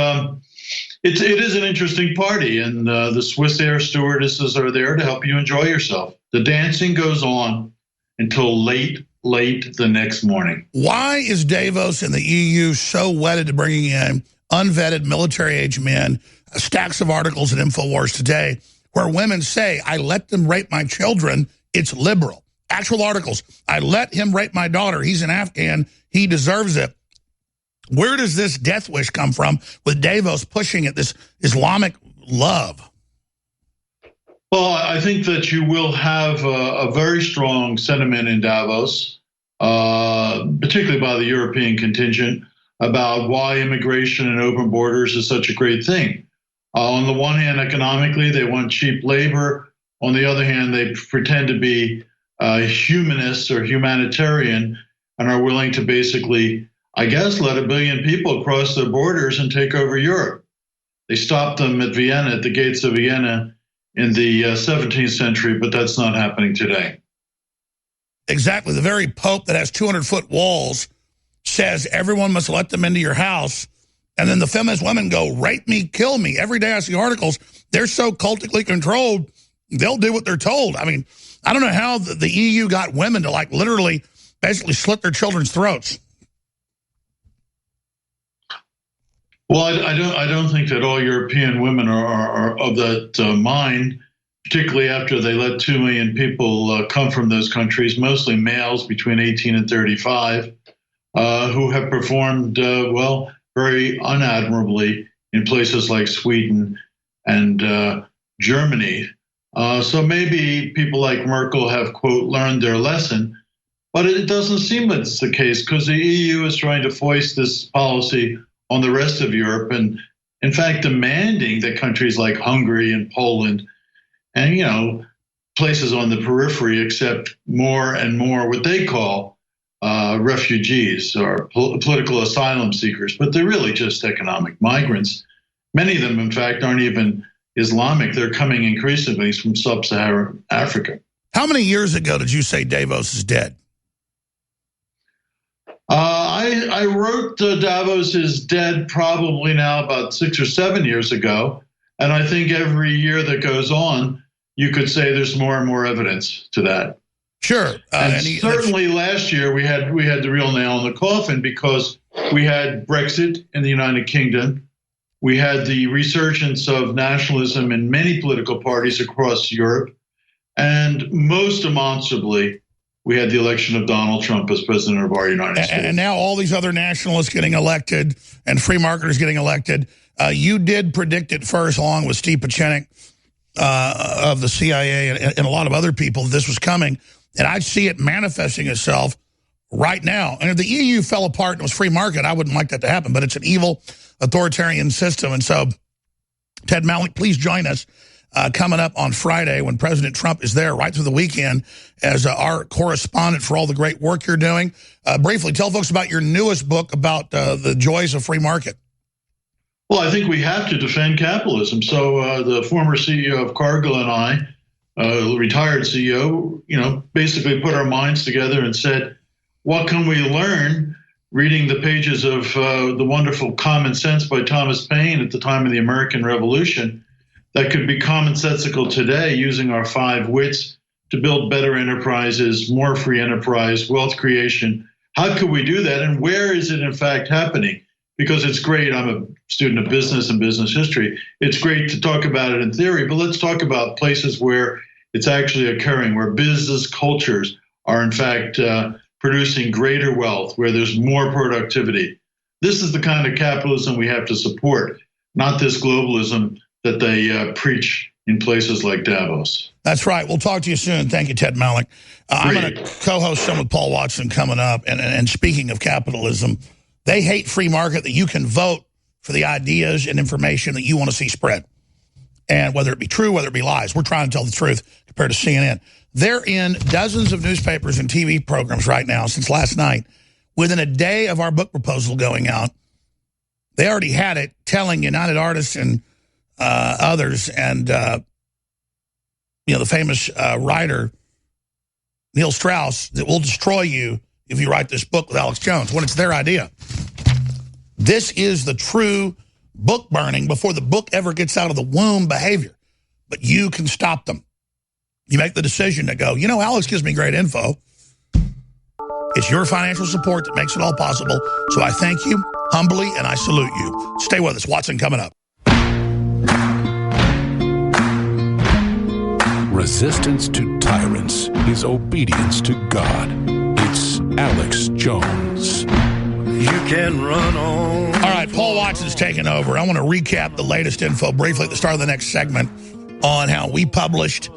it is an interesting party, and the Swiss air stewardesses are there to help you enjoy yourself. The dancing goes on until late the next morning. Why is Davos and the EU so wedded to bringing in unvetted military-age men? Stacks of articles at Infowars today where women say, I let them rape my children. It's liberal. Actual articles. I let him rape my daughter. He's an Afghan. He deserves it. Where does this death wish come from with Davos pushing at this Islamic love? Well, I think that you will have a very strong sentiment in Davos, particularly by the European contingent, about why immigration and open borders is such a great thing. On the one hand, economically, they want cheap labor. On the other hand, they pretend to be humanists or humanitarian and are willing to basically, I guess, let 1 billion people cross their borders and take over Europe. They stopped them at Vienna, at the gates of Vienna in the 17th century, but that's not happening today. Exactly. The very Pope that has 200-foot walls says everyone must let them into your house. And then the feminist women go, rape me, kill me. Every day I see articles. They're so cultically controlled, they'll do what they're told. I mean, I don't know how the EU got women to, like, literally basically slit their children's throats. Well, I don't think that all European women are of that mind, particularly after they let 2 million people come from those countries, mostly males between 18 and 35, who have performed, well, very unadmirably in places like Sweden and Germany. So maybe people like Merkel have, quote, learned their lesson, but it doesn't seem it's the case because the EU is trying to foist this policy on the rest of Europe and, in fact, demanding that countries like Hungary and Poland and, you know, places on the periphery accept more and more what they call refugees or political asylum seekers, but they're really just economic migrants. Many of them, in fact, aren't even Islamic. They're coming increasingly from sub-Saharan Africa. How many years ago did you say Davos is dead? I wrote Davos is dead probably now about 6 or 7 years ago. And I think every year that goes on, you could say there's more and more evidence to that. Sure. And certainly last year we had the real nail in the coffin because we had Brexit in the United Kingdom. We had the resurgence of nationalism in many political parties across Europe. And most demonstrably, we had the election of Donald Trump as president of our United States. And now all these other nationalists getting elected and free marketers getting elected. You did predict it first, along with Steve Pieczenik of the CIA and a lot of other people, this was coming. And I see it manifesting itself right now. And if the EU fell apart and it was free market, I wouldn't like that to happen. But it's an evil authoritarian system. And so, Ted Malloch, please join us coming up on Friday when President Trump is there right through the weekend as our correspondent for all the great work you're doing. Briefly, tell folks about your newest book about the joys of free market. Well, I think we have to defend capitalism. So the former CEO of Cargill and I, retired CEO, basically put our minds together and said, what can we learn reading the pages of the wonderful Common Sense by Thomas Paine at the time of the American Revolution that could be commonsensical today using our 5 wits to build better enterprises, more free enterprise, wealth creation. How could we do that? And where is it in fact happening? Because it's great, I'm a student of business and business history. It's great to talk about it in theory, but let's talk about places where it's actually occurring, where business cultures are in fact producing greater wealth, where there's more productivity. This is the kind of capitalism we have to support, not this globalism that they preach in places like Davos. That's right. We'll talk to you soon. Thank you, Ted Malloch. I'm going to co-host some with Paul Watson coming up. And speaking of capitalism, they hate free market, that you can vote for the ideas and information that you want to see spread. And whether it be true, whether it be lies, we're trying to tell the truth compared to CNN. They're in dozens of newspapers and TV programs right now since last night. Within a day of our book proposal going out, they already had it telling United Artists and others and, the famous writer, Neil Strauss, that will destroy you if you write this book with Alex Jones, when it's their idea. This is the true book burning before the book ever gets out of the womb behavior. But you can stop them. You make the decision to go, Alex gives me great info. It's your financial support that makes it all possible. So I thank you humbly and I salute you. Stay with us. Watson coming up. Resistance to tyrants is obedience to God. It's Alex Jones. You can run on. All right, Paul Watson's taking over. I want to recap the latest info briefly at the start of the next segment on how we published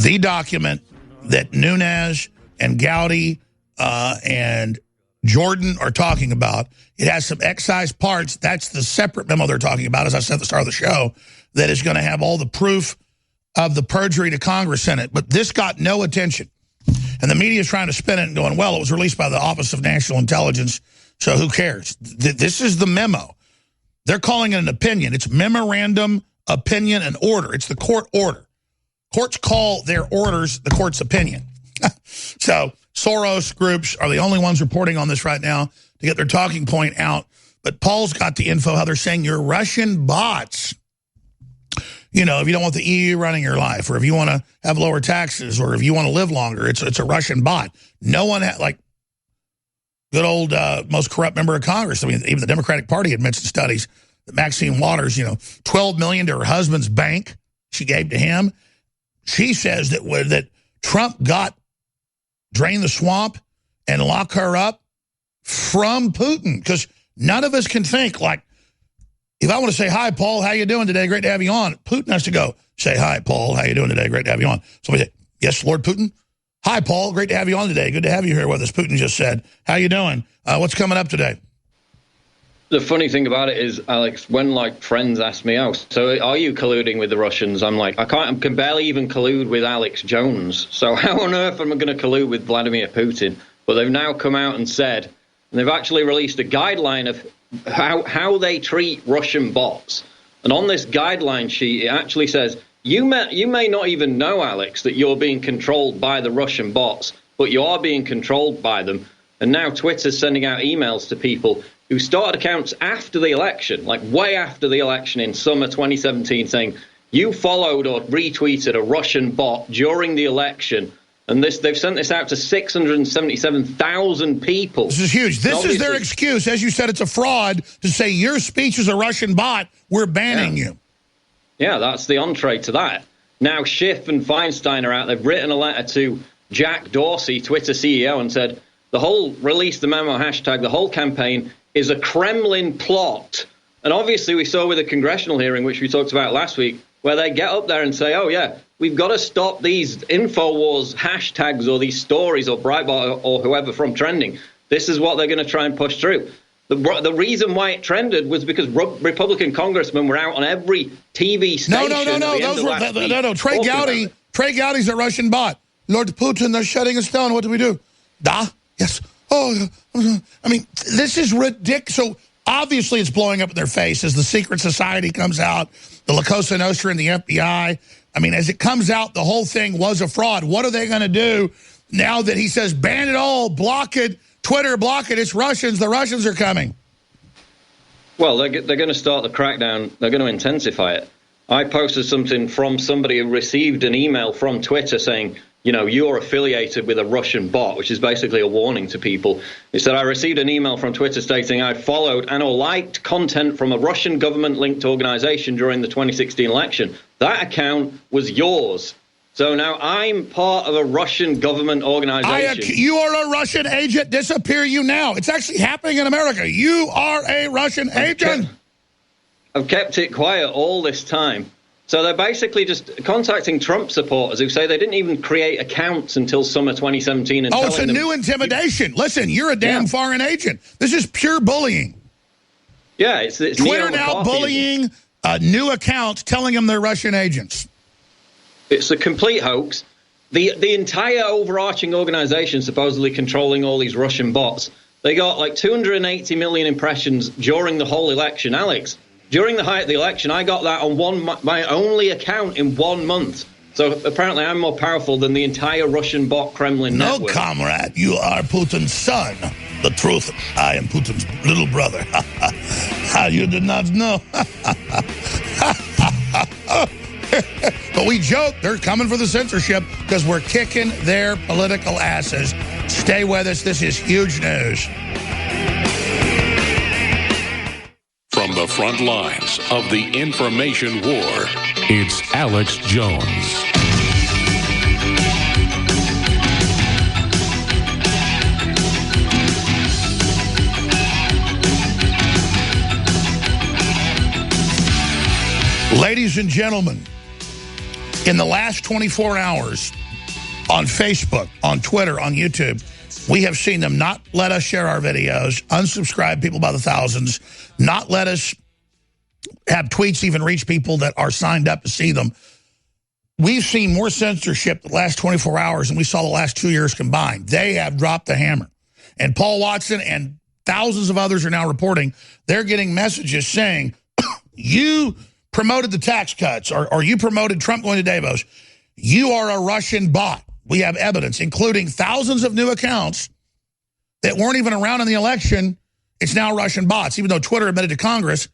the document that Nunes and Gowdy and Jordan are talking about. It has some excise parts. That's the separate memo they're talking about, as I said at the start of the show, that is going to have all the proof of the perjury to Congress in it. But this got no attention. And the media is trying to spin it and going, well, it was released by the Office of National Intelligence, so who cares? This is the memo. They're calling it an opinion. It's memorandum, opinion, and order. It's the court order. Courts call their orders the court's opinion. So Soros groups are the only ones reporting on this right now to get their talking point out. But Paul's got the info how they're saying you're Russian bots. You know, if you don't want the EU running your life, or if you want to have lower taxes, or if you want to live longer, it's a Russian bot. No one like good old most corrupt member of Congress. I mean, even the Democratic Party admits in studies that Maxine Waters, you know, $12 million to her husband's bank she gave to him. She says that Trump got drain the swamp and lock her up from Putin, because none of us can think like, if I want to say, hi, Paul, how you doing today? Great to have you on. Putin has to go, say, hi, Paul, how you doing today? Great to have you on. Somebody say, yes, Lord Putin. Hi, Paul, great to have you on today. Good to have you here with us. Putin just said, how you doing? What's coming up today? The funny thing about it is, Alex, when like friends ask me out, so are you colluding with the Russians? I'm like, I can barely even collude with Alex Jones. So how on earth am I going to collude with Vladimir Putin? But they've now come out and said, and they've actually released a guideline of how they treat Russian bots. And on this guideline sheet, it actually says, you may not even know, Alex, that you're being controlled by the Russian bots, but you are being controlled by them. And now Twitter's sending out emails to people who started accounts after the election, like way after the election in summer 2017, saying, you followed or retweeted a Russian bot during the election. And they've sent this out to 677,000 people. This is huge. This is their excuse. As you said, it's a fraud to say your speech is a Russian bot. We're banning you. Yeah, that's the entree to that. Now Schiff and Feinstein are out. They've written a letter to Jack Dorsey, Twitter CEO, and said the whole release the memo hashtag, the whole campaign is a Kremlin plot. And obviously we saw with the congressional hearing, which we talked about last week, where they get up there and say, oh, yeah, we've got to stop these Infowars hashtags or these stories or Breitbart or whoever from trending. This is what they're going to try and push through. The reason why it trended was because Republican congressmen were out on every TV station. No. Trey Gowdy's a Russian bot. Lord Putin, they're shutting us down. What do we do? Yes. Oh, I mean, this is ridiculous. So obviously it's blowing up in their face as the Secret Society comes out, the La Cosa Nostra and the FBI. I mean, as it comes out, the whole thing was a fraud. What are they going to do now that he says, ban it all, block it, Twitter, block it, it's Russians, the Russians are coming? Well, they're going to start the crackdown. They're going to intensify it. I posted something from somebody who received an email from Twitter saying, you know, you're affiliated with a Russian bot, which is basically a warning to people. It said, I received an email from Twitter stating I followed and or liked content from a Russian government-linked organization during the 2016 election. That account was yours. So now I'm part of a Russian government organization. You are a Russian agent. Disappear you now. It's actually happening in America. You are a Russian agent. I've kept it quiet all this time. So they're basically just contacting Trump supporters who say they didn't even create accounts until summer 2017. And it's a new intimidation. Listen, you're a damn foreign agent. This is pure bullying. Yeah, it's Twitter now bullying new accounts, telling them they're Russian agents. It's a complete hoax. The entire overarching organization supposedly controlling all these Russian bots, they got like 280 million impressions during the whole election. Alex, during the height of the election, I got that on my only account in 1 month. So apparently I'm more powerful than the entire Russian bot Kremlin network. No, comrade, you are Putin's son. The truth, I am Putin's little brother. You did not know. But we joke, they're coming for the censorship because we're kicking their political asses. Stay with us. This is huge news. From the front lines of the information war, it's Alex Jones. Ladies and gentlemen, in the last 24 hours on Facebook, on Twitter, on YouTube, we have seen them not let us share our videos, unsubscribe people by the thousands, not let us have tweets even reach people that are signed up to see them. we've seen more censorship the last 24 hours than we saw the last 2 years combined. They have dropped the hammer. And Paul Watson and thousands of others are now reporting they're getting messages saying, you promoted the tax cuts or you promoted Trump going to Davos. You are a Russian bot. We have evidence, including thousands of new accounts that weren't even around in the election. It's now Russian bots, even though Twitter admitted to Congress.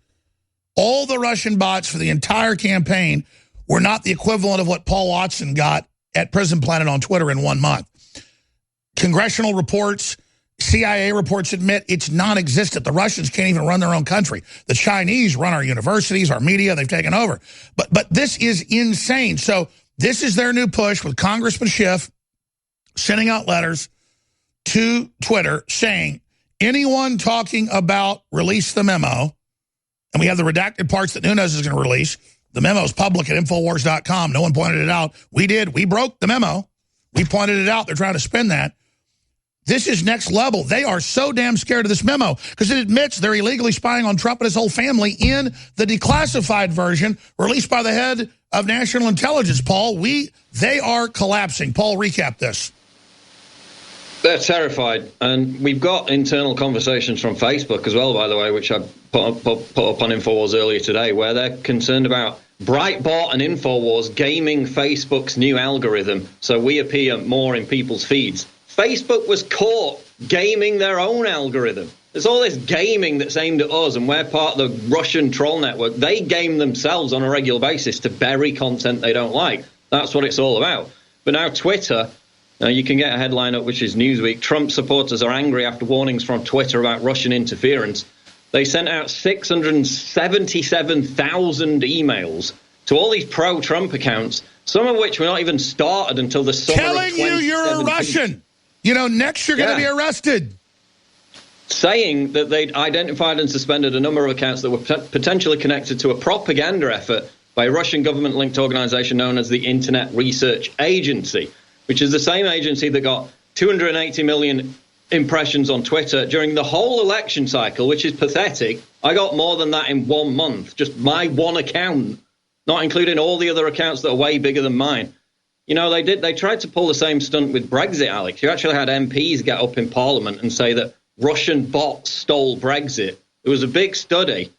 All the Russian bots for the entire campaign were not the equivalent of what Paul Watson got at Prison Planet on Twitter in 1 month. Congressional reports, CIA reports admit it's non-existent. The Russians can't even run their own country. The Chinese run our universities, our media. They've taken over. But this is insane. So this is their new push with Congressman Schiff sending out letters to Twitter saying, anyone talking about release the memo, and we have the redacted parts that Nunes is going to release. The memo is public at Infowars.com. No one pointed it out. We did. We broke the memo. We pointed it out. They're trying to spin that. This is next level. They are so damn scared of this memo because it admits they're illegally spying on Trump and his whole family in the declassified version released by the head of national intelligence, Paul. They are collapsing. Paul, recap this. They're terrified, and we've got internal conversations from Facebook as well, by the way, which I put up on Infowars earlier today, where they're concerned about Breitbart and Infowars gaming Facebook's new algorithm so we appear more in people's feeds. Facebook was caught gaming their own algorithm. There's all this gaming that's aimed at us, and we're part of the Russian troll network. They game themselves on a regular basis to bury content they don't like. That's what it's all about. But now Twitter... Now, you can get a headline up, which is Newsweek. Trump supporters are angry after warnings from Twitter about Russian interference. They sent out 677,000 emails to all these pro-Trump accounts, some of which were not even started until the summer of 2017. Telling you you're a Russian. You know, next you're going to be arrested. Saying that they'd identified and suspended a number of accounts that were potentially connected to a propaganda effort by a Russian government-linked organization known as the Internet Research Agency, which is the same agency that got 280 million impressions on Twitter during the whole election cycle, which is pathetic. I got more than that in 1 month, just my one account, not including all the other accounts that are way bigger than mine. You know, they tried to pull the same stunt with Brexit, Alex. You actually had MPs get up in Parliament and say that Russian bots stole Brexit. It was a big study.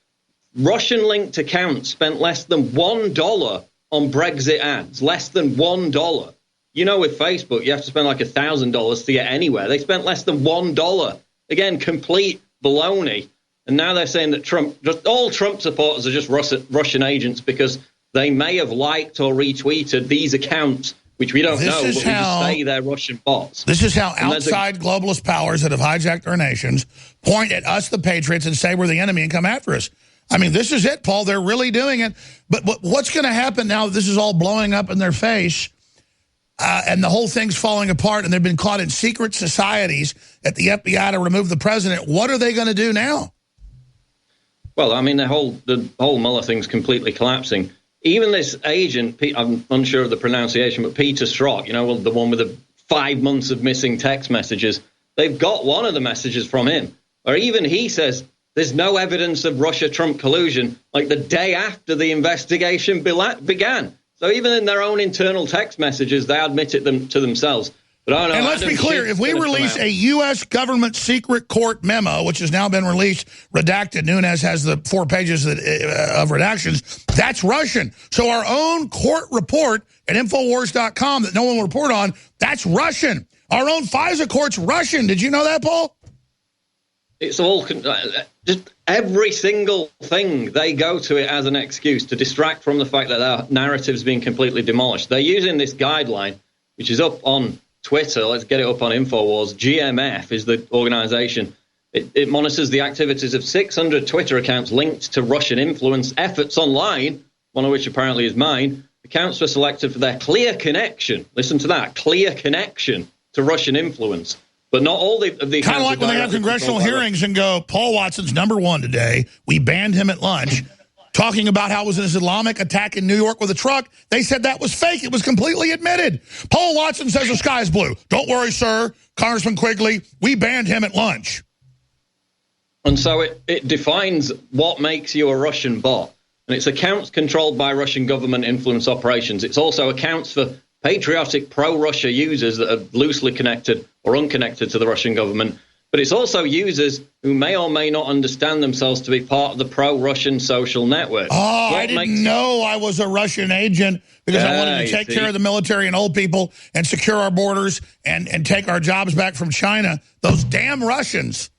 Russian-linked accounts spent less than $1 on Brexit ads, less than $1. You know, with Facebook, you have to spend like $1,000 to get anywhere. They spent less than $1. Again, complete baloney. And now they're saying that all Trump supporters are just Russian agents because they may have liked or retweeted these accounts, which we don't know, but we just say they're Russian bots. This is how outside globalist powers that have hijacked our nations point at us, the patriots, and say we're the enemy and come after us. I mean, this is it, Paul. They're really doing it. But what's going to happen now that this is all blowing up in their face? And the whole thing's falling apart, and they've been caught in secret societies at the FBI to remove the president. What are they going to do now? Well, I mean, the whole Mueller thing's completely collapsing. Even this agent, I'm unsure of the pronunciation, but Peter Strzok, you know, the one with the 5 months of missing text messages, they've got one of the messages from him. Or even he says there's no evidence of Russia-Trump collusion, like the day after the investigation began. So even in their own internal text messages, they admit it to themselves. But I don't know. And let's be clear, if we release a U.S. government secret court memo, which has now been released, redacted, Nunes has the 4 pages of redactions, that's Russian. So our own court report at Infowars.com that no one will report on, that's Russian. Our own FISA court's Russian. Did you know that, Paul? It's all, just every single thing, they go to it as an excuse to distract from the fact that their narrative's being completely demolished. They're using this guideline, which is up on Twitter. Let's get it up on Infowars. GMF is the organization. It monitors the activities of 600 Twitter accounts linked to Russian influence efforts online, one of which apparently is mine. Accounts were selected for their clear connection. Listen to that, clear connection to Russian influence. But not all the accounts. Kind of like when they have congressional hearings and go, Paul Watson's #1 today. We banned him at lunch. Talking about how it was an Islamic attack in New York with a truck. They said that was fake. It was completely admitted. Paul Watson says the sky is blue. Don't worry, sir. Congressman Quigley, we banned him at lunch. And so it defines what makes you a Russian bot. and it's accounts controlled by Russian government influence operations. It's also accounts for patriotic pro-Russia users that are loosely connected or unconnected to the Russian government. But it's also users who may or may not understand themselves to be part of the pro-Russian social network. Oh, I didn't know I was a Russian agent because I wanted to take care of the military and old people and secure our borders and take our jobs back from China. Those damn Russians.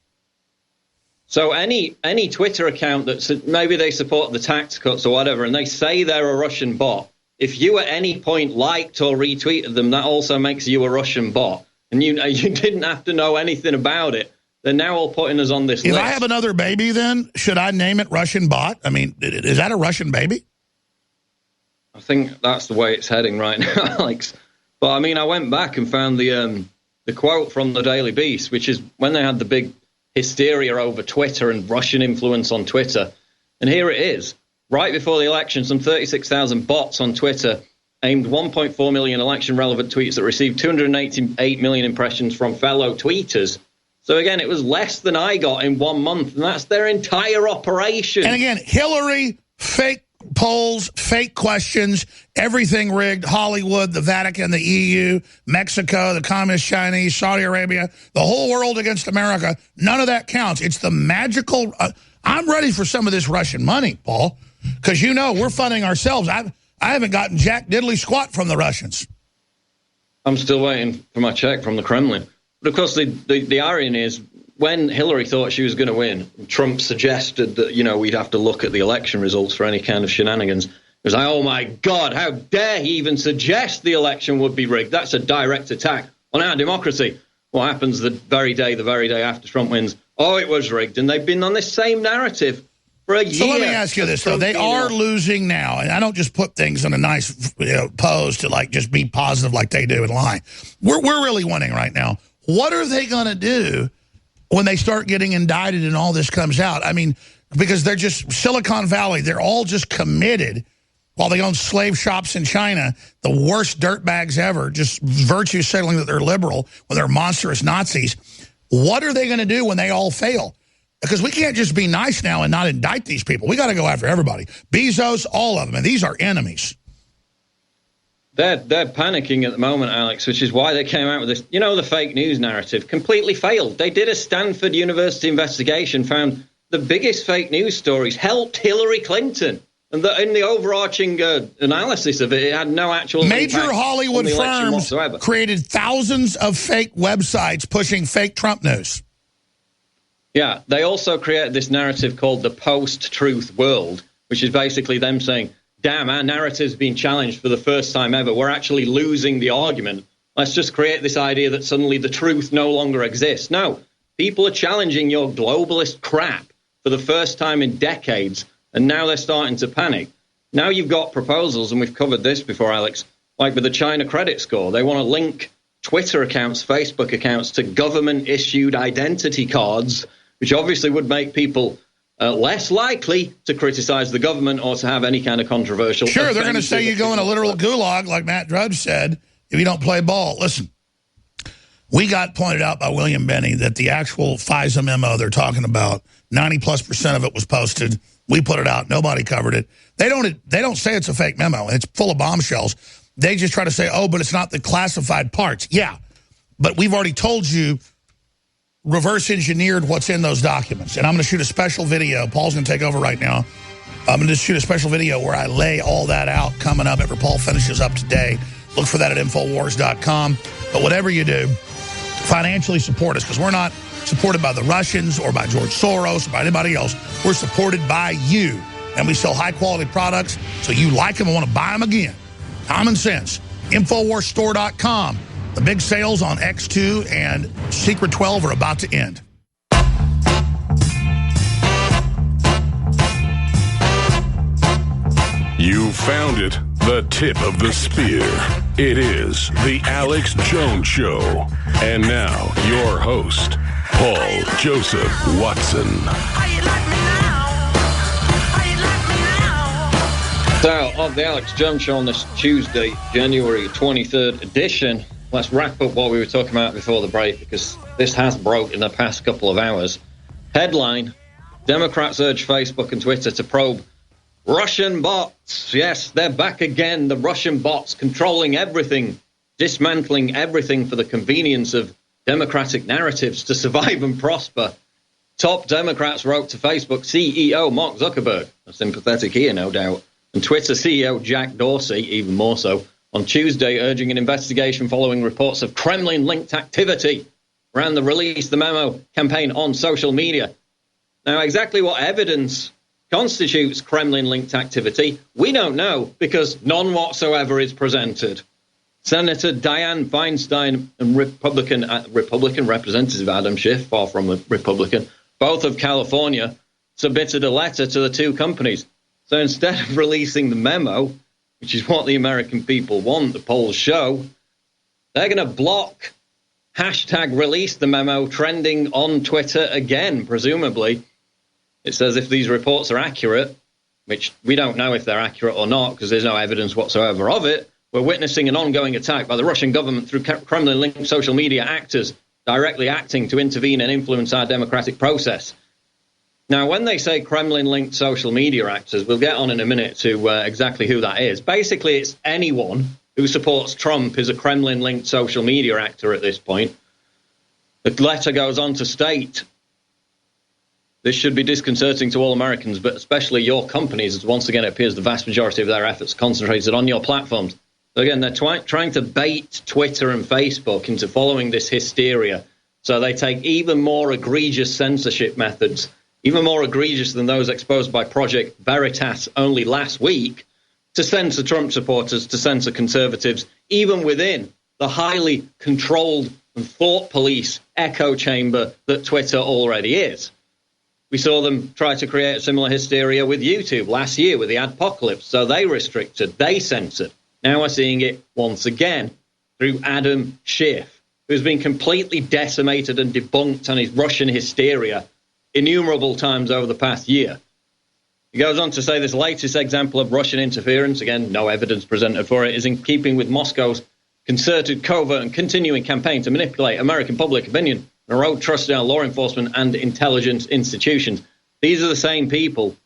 So any Twitter account that maybe they support the tax cuts or whatever, and they say they're a Russian bot, if you at any point liked or retweeted them, that also makes you a Russian bot. And you didn't have to know anything about it. They're now all putting us on this list. If I have another baby, then, should I name it Russian bot? I mean, is that a Russian baby? I think that's the way it's heading right now, Alex. But, I mean, I went back and found the quote from the Daily Beast, which is when they had the big hysteria over Twitter and Russian influence on Twitter. And here it is. Right before the election, some 36,000 bots on Twitter aimed 1.4 million election-relevant tweets that received 288 million impressions from fellow tweeters. So, again, it was less than I got in 1 month, and that's their entire operation. And, again, Hillary, fake polls, fake questions, everything rigged, Hollywood, the Vatican, the EU, Mexico, the Communist Chinese, Saudi Arabia, the whole world against America. None of that counts. It's the magical... I'm ready for some of this Russian money, Paul, because, you know, we're funding ourselves. I haven't gotten jack diddly squat from the Russians. I'm still waiting for my check from the Kremlin. But, of course, the irony is when Hillary thought she was going to win, Trump suggested that, you know, we'd have to look at the election results for any kind of shenanigans. It was like, oh, my God, how dare he even suggest the election would be rigged? That's a direct attack on our democracy. What happens the very day after Trump wins? Oh, it was rigged. And they've been on this same narrative for a year. So let me ask you this, though. They are losing now, and I don't just put things in a nice pose to, like, just be positive like they do and lie. We're really winning right now. What are they going to do when they start getting indicted and all this comes out? I mean, because they're just Silicon Valley. They're all just committed while they own slave shops in China, the worst dirtbags ever, just virtue signaling that they're liberal when they're monstrous Nazis. What are they going to do when they all fail? Because we can't just be nice now and not indict these people. We got to go after everybody. Bezos, all of them. And these are enemies. They're panicking at the moment, Alex, which is why they came out with this. You know, the fake news narrative completely failed. They did a Stanford University investigation, found the biggest fake news stories helped Hillary Clinton. And in the overarching analysis of it, it had no actual major impact Hollywood on the election firms whatsoever. Created thousands of fake websites pushing fake Trump news. Yeah, they also created this narrative called the post-truth world, which is basically them saying, damn, our narrative's been challenged for the first time ever. We're actually losing the argument. Let's just create this idea that suddenly the truth no longer exists. No, people are challenging your globalist crap for the first time in decades, and now they're starting to panic. Now you've got proposals, and we've covered this before, Alex, like with the China credit score. They want to link Twitter accounts, Facebook accounts to government-issued identity cards, which obviously would make people less likely to criticize the government or to have any kind of controversial... Sure, they're going to say you go in a literal gulag, like Matt Drudge said, if you don't play ball. Listen, we got pointed out by William Binney that the actual FISA memo they're talking about, 90+% of it was posted. We put it out. Nobody covered it. They don't say it's a fake memo. It's full of bombshells. They just try to say, oh, but it's not the classified parts. Yeah, but we've already told you reverse engineered what's in those documents. And I'm going to shoot a special video. Paul's going to take over right now. I'm going to shoot a special video where I lay all that out coming up after Paul finishes up today. Look for that at Infowars.com. But whatever you do, financially support us, because we're not supported by the Russians or by George Soros or by anybody else. We're supported by you. And we sell high-quality products, so you like them and want to buy them again. Common sense. Infowarsstore.com. The big sales on X2 and Secret 12 are about to end. You found it, the tip of the spear. It is the Alex Jones Show. And now, your host, Paul Joseph Watson. So, of the Alex Jones Show on this Tuesday, January 23rd edition, let's wrap up what we were talking about before the break, because this has broke in the past couple of hours. Headline, Democrats urge Facebook and Twitter to probe Russian bots. Yes, they're back again. The Russian bots controlling everything, dismantling everything for the convenience of democratic narratives to survive and prosper. Top Democrats wrote to Facebook CEO Mark Zuckerberg, a sympathetic ear, no doubt, and Twitter CEO Jack Dorsey, even more so, on Tuesday, urging an investigation following reports of Kremlin-linked activity around the Release the Memo campaign on social media. Now, exactly what evidence constitutes Kremlin-linked activity, we don't know, because none whatsoever is presented. Senator Dianne Feinstein and Republican Representative Adam Schiff, far from a Republican, both of California, submitted a letter to the two companies. So instead of releasing the memo, which is what the American people want, the polls show, they're going to block hashtag release the memo trending on Twitter again, presumably. It says if these reports are accurate, which we don't know if they're accurate or not because there's no evidence whatsoever of it, we're witnessing an ongoing attack by the Russian government through Kremlin-linked social media actors directly acting to intervene and influence our democratic process. Now, when they say Kremlin-linked social media actors, we'll get on in a minute to exactly who that is. Basically, it's anyone who supports Trump is a Kremlin-linked social media actor at this point. The letter goes on to state, this should be disconcerting to all Americans, but especially your companies, as once again it appears the vast majority of their efforts concentrated on your platforms. So again, they're trying to bait Twitter and Facebook into following this hysteria. So they take even more egregious censorship methods, even more egregious than those exposed by Project Veritas only last week, to censor Trump supporters, to censor conservatives, even within the highly controlled and thought police echo chamber that Twitter already is. We saw them try to create a similar hysteria with YouTube last year with the adpocalypse. So they restricted, they censored. Now we're seeing it once again through Adam Schiff, who's been completely decimated and debunked on his Russian hysteria innumerable times over the past year. He goes on to say this latest example of Russian interference, again, no evidence presented for it, is in keeping with Moscow's concerted, covert and continuing campaign to manipulate American public opinion and erode trust in our law enforcement and intelligence institutions. These are the same people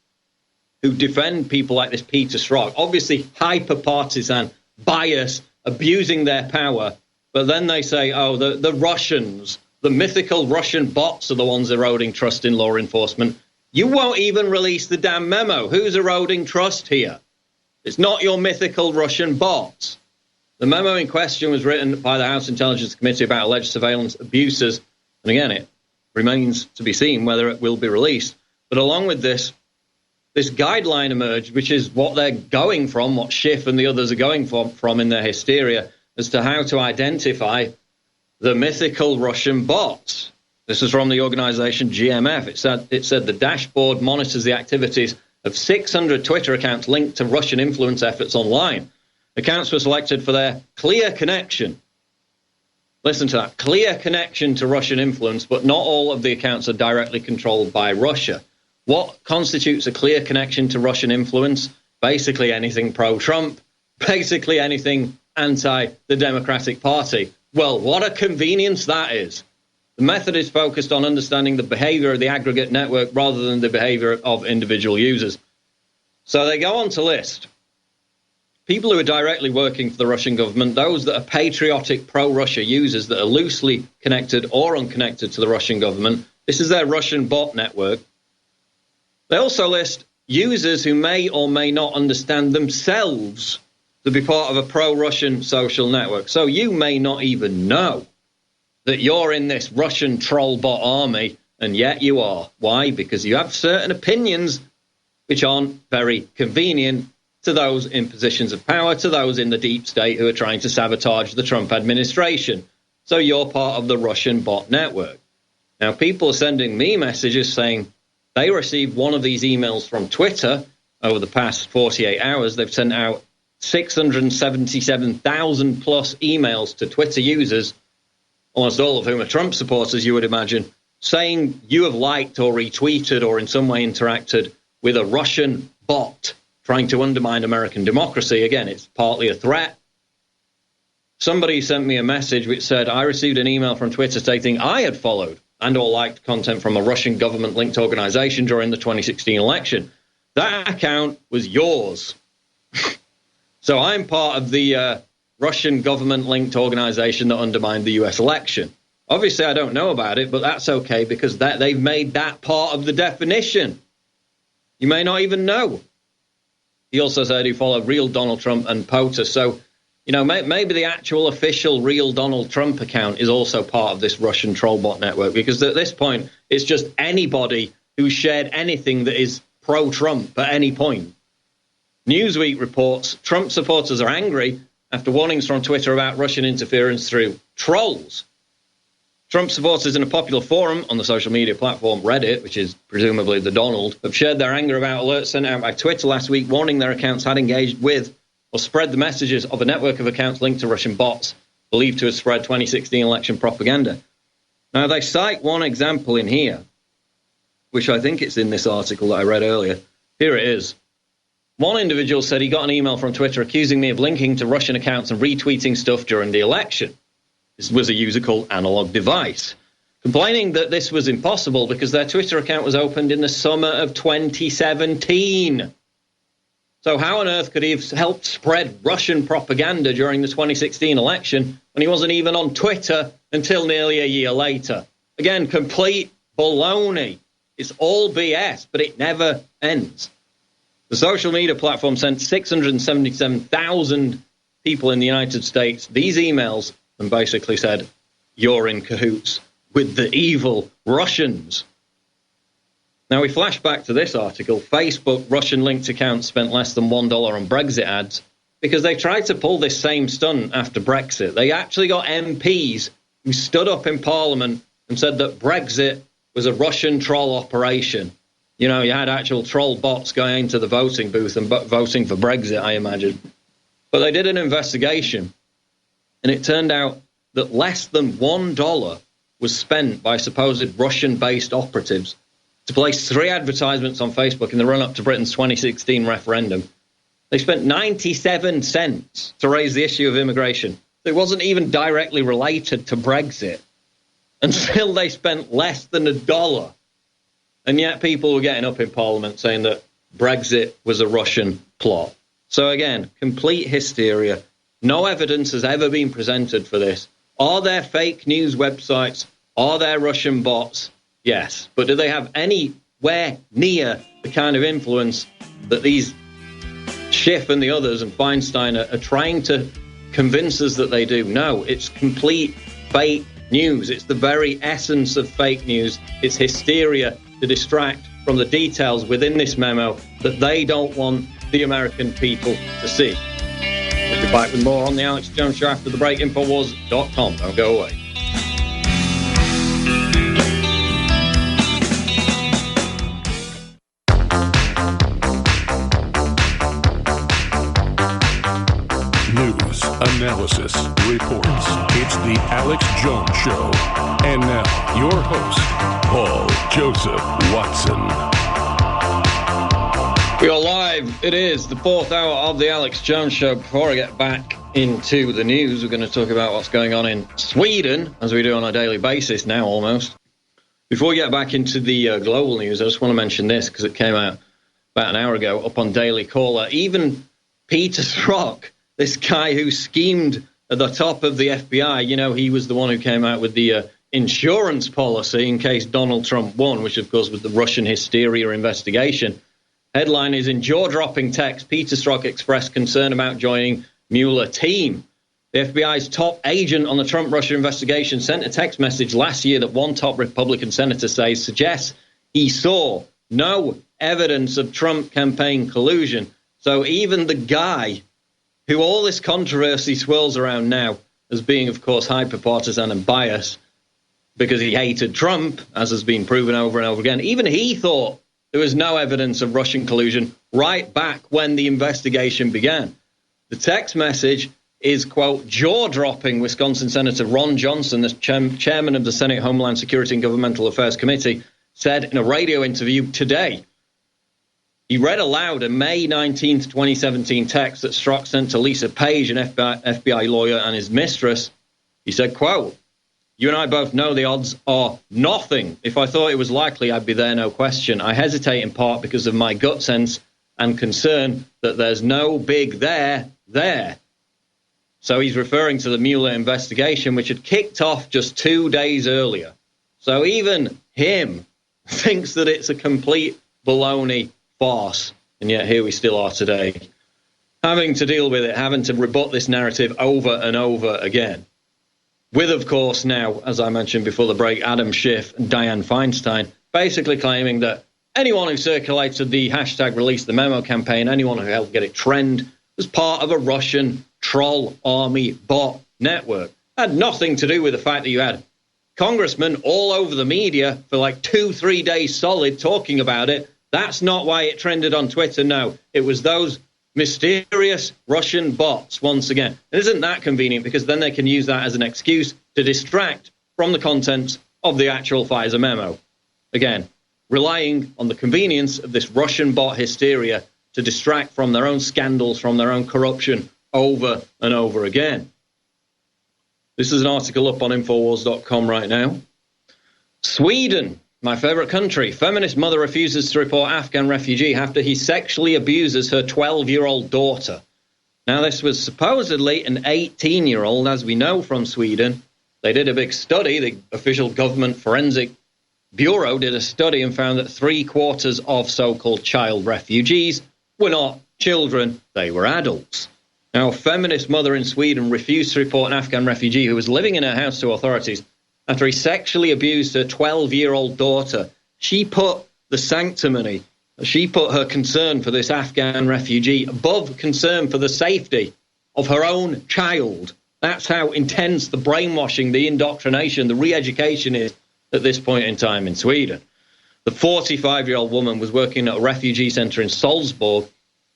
who defend people like this Peter Strzok, obviously hyper-partisan, biased, abusing their power, but then they say, oh, the Russians, the mythical Russian bots are the ones eroding trust in law enforcement. You won't even release the damn memo. Who's eroding trust here? It's not your mythical Russian bots. The memo in question was written by the House Intelligence Committee about alleged surveillance abuses. And again, it remains to be seen whether it will be released. But along with this guideline emerged, which is what they're going from, what Schiff and the others are going from in their hysteria, as to how to identify the mythical Russian bots. This is from the organization GMF. It said the dashboard monitors the activities of 600 Twitter accounts linked to Russian influence efforts online. Accounts were selected for their clear connection. Listen to that, clear connection to Russian influence, but not all of the accounts are directly controlled by Russia. What constitutes a clear connection to Russian influence? Basically anything pro-Trump, basically anything anti the Democratic Party. Well, what a convenience that is. The method is focused on understanding the behavior of the aggregate network rather than the behavior of individual users. So they go on to list people who are directly working for the Russian government, those that are patriotic pro-Russia users that are loosely connected or unconnected to the Russian government. This is their Russian bot network. They also list users who may or may not understand themselves to be part of a pro-Russian social network. So you may not even know that you're in this Russian troll bot army, and yet you are. Why? Because you have certain opinions which aren't very convenient to those in positions of power, to those in the deep state who are trying to sabotage the Trump administration. So you're part of the Russian bot network. Now, people are sending me messages saying they received one of these emails from Twitter over the past 48 hours. They've sent out 677,000 plus emails to Twitter users, almost all of whom are Trump supporters, you would imagine, saying you have liked or retweeted or in some way interacted with a Russian bot trying to undermine American democracy. Again, it's partly a threat. Somebody sent me a message which said, I received an email from Twitter stating I had followed and or liked content from a Russian government-linked organization during the 2016 election. That account was yours. So I'm part of the Russian government-linked organization that undermined the U.S. election. Obviously, I don't know about it, but that's okay because they've made that part of the definition. You may not even know. He also said he followed real Donald Trump and POTUS. So, you know, maybe the actual official real Donald Trump account is also part of this Russian troll bot network, because at this point, it's just anybody who shared anything that is pro-Trump at any point. Newsweek reports Trump supporters are angry after warnings from Twitter about Russian interference through trolls. Trump supporters in a popular forum on the social media platform Reddit, which is presumably the Donald, have shared their anger about alerts sent out by Twitter last week, warning their accounts had engaged with or spread the messages of a network of accounts linked to Russian bots believed to have spread 2016 election propaganda. Now, they cite one example in here, which I think it's in this article that I read earlier. Here it is. One individual said he got an email from Twitter accusing me of linking to Russian accounts and retweeting stuff during the election. This was a user called Analog Device, complaining that this was impossible because their Twitter account was opened in the summer of 2017. So how on earth could he have helped spread Russian propaganda during the 2016 election when he wasn't even on Twitter until nearly a year later? Again, complete baloney. It's all BS, but it never ends. The social media platform sent 677,000 people in the United States these emails and basically said, you're in cahoots with the evil Russians. Now, we flash back to this article. Facebook Russian-linked accounts spent less than $1 on Brexit ads because they tried to pull this same stunt after Brexit. They actually got MPs who stood up in Parliament and said that Brexit was a Russian troll operation. You know, you had actual troll bots going into the voting booth and voting for Brexit, I imagine. But they did an investigation, and it turned out that less than $1 was spent by supposed Russian-based operatives to place 3 advertisements on Facebook in the run-up to Britain's 2016 referendum. They spent 97 cents to raise the issue of immigration. It wasn't even directly related to Brexit. And still they spent less than $1. And yet people were getting up in Parliament saying that Brexit was a Russian plot. So again, complete hysteria. No evidence has ever been presented for this. Are there fake news websites? Are there Russian bots? Yes. But do they have anywhere near the kind of influence that these Schiff and the others and Feinstein are trying to convince us that they do? No, it's complete fake news. It's the very essence of fake news. It's hysteria to distract from the details within this memo that they don't want the American people to see. We'll be back with more on the Alex Jones Show after the break. Infowars.com. Don't go away. News, analysis, reports. It's the Alex Jones Show. And now, your host, Paul Joseph Watson. We are live. It is the 4th hour of the Alex Jones Show. Before I get back into the news, we're going to talk about what's going on in Sweden, as we do on a daily basis now almost. Before we get back into the global news, I just want to mention this because it came out about an hour ago up on Daily Caller. Even Peter Strzok, this guy who schemed at the top of the FBI, you know, he was the one who came out with the insurance policy in case Donald Trump won, which, of course, was the Russian hysteria investigation. Headline is, in jaw-dropping text, Peter Strzok expressed concern about joining Mueller team. The FBI's top agent on the Trump-Russia investigation sent a text message last year that one top Republican senator says suggests he saw no evidence of Trump campaign collusion. So even the guy who all this controversy swirls around now as being, of course, hyper-partisan and biased because he hated Trump, as has been proven over and over again, even he thought there was no evidence of Russian collusion right back when the investigation began. The text message is, quote, jaw-dropping, Wisconsin Senator Ron Johnson, the chairman of the Senate Homeland Security and Governmental Affairs Committee, said in a radio interview today. He read aloud a May 19th, 2017 text that Strzok sent to Lisa Page, an FBI lawyer, and his mistress. He said, quote, You and I both know the odds are nothing. If I thought it was likely, I'd be there, no question. I hesitate in part because of my gut sense and concern that there's no big there. So he's referring to the Mueller investigation, which had kicked off just 2 days earlier. So even him thinks that it's a complete baloney farce. And yet here we still are today, having to deal with it, having to rebut this narrative over and over again. With, of course, now, as I mentioned before the break, Adam Schiff and Dianne Feinstein basically claiming that anyone who circulated the hashtag Release the Memo campaign, anyone who helped get it trend, was part of a Russian troll army bot network. It had nothing to do with the fact that you had congressmen all over the media for like 2-3 days solid talking about it. That's not why it trended on Twitter. No, it was those mysterious Russian bots once again. It isn't that convenient because then they can use that as an excuse to distract from the contents of the actual Pfizer memo. Again, relying on the convenience of this Russian bot hysteria to distract from their own scandals, from their own corruption over and over again. This is an article up on Infowars.com right now. Sweden, my favorite country. Feminist mother refuses to report Afghan refugee after he sexually abuses her 12-year-old daughter. Now, this was supposedly an 18-year-old, as we know from Sweden. They did a big study. The official government forensic bureau did a study and found that 3/4 of so-called child refugees were not children, they were adults. Now, a feminist mother in Sweden refused to report an Afghan refugee who was living in her house to authorities after he sexually abused her 12-year-old daughter. She put the sanctimony, she put her concern for this Afghan refugee above concern for the safety of her own child. That's how intense the brainwashing, the indoctrination, the re-education is at this point in time in Sweden. The 45-year-old woman was working at a refugee center in Salzburg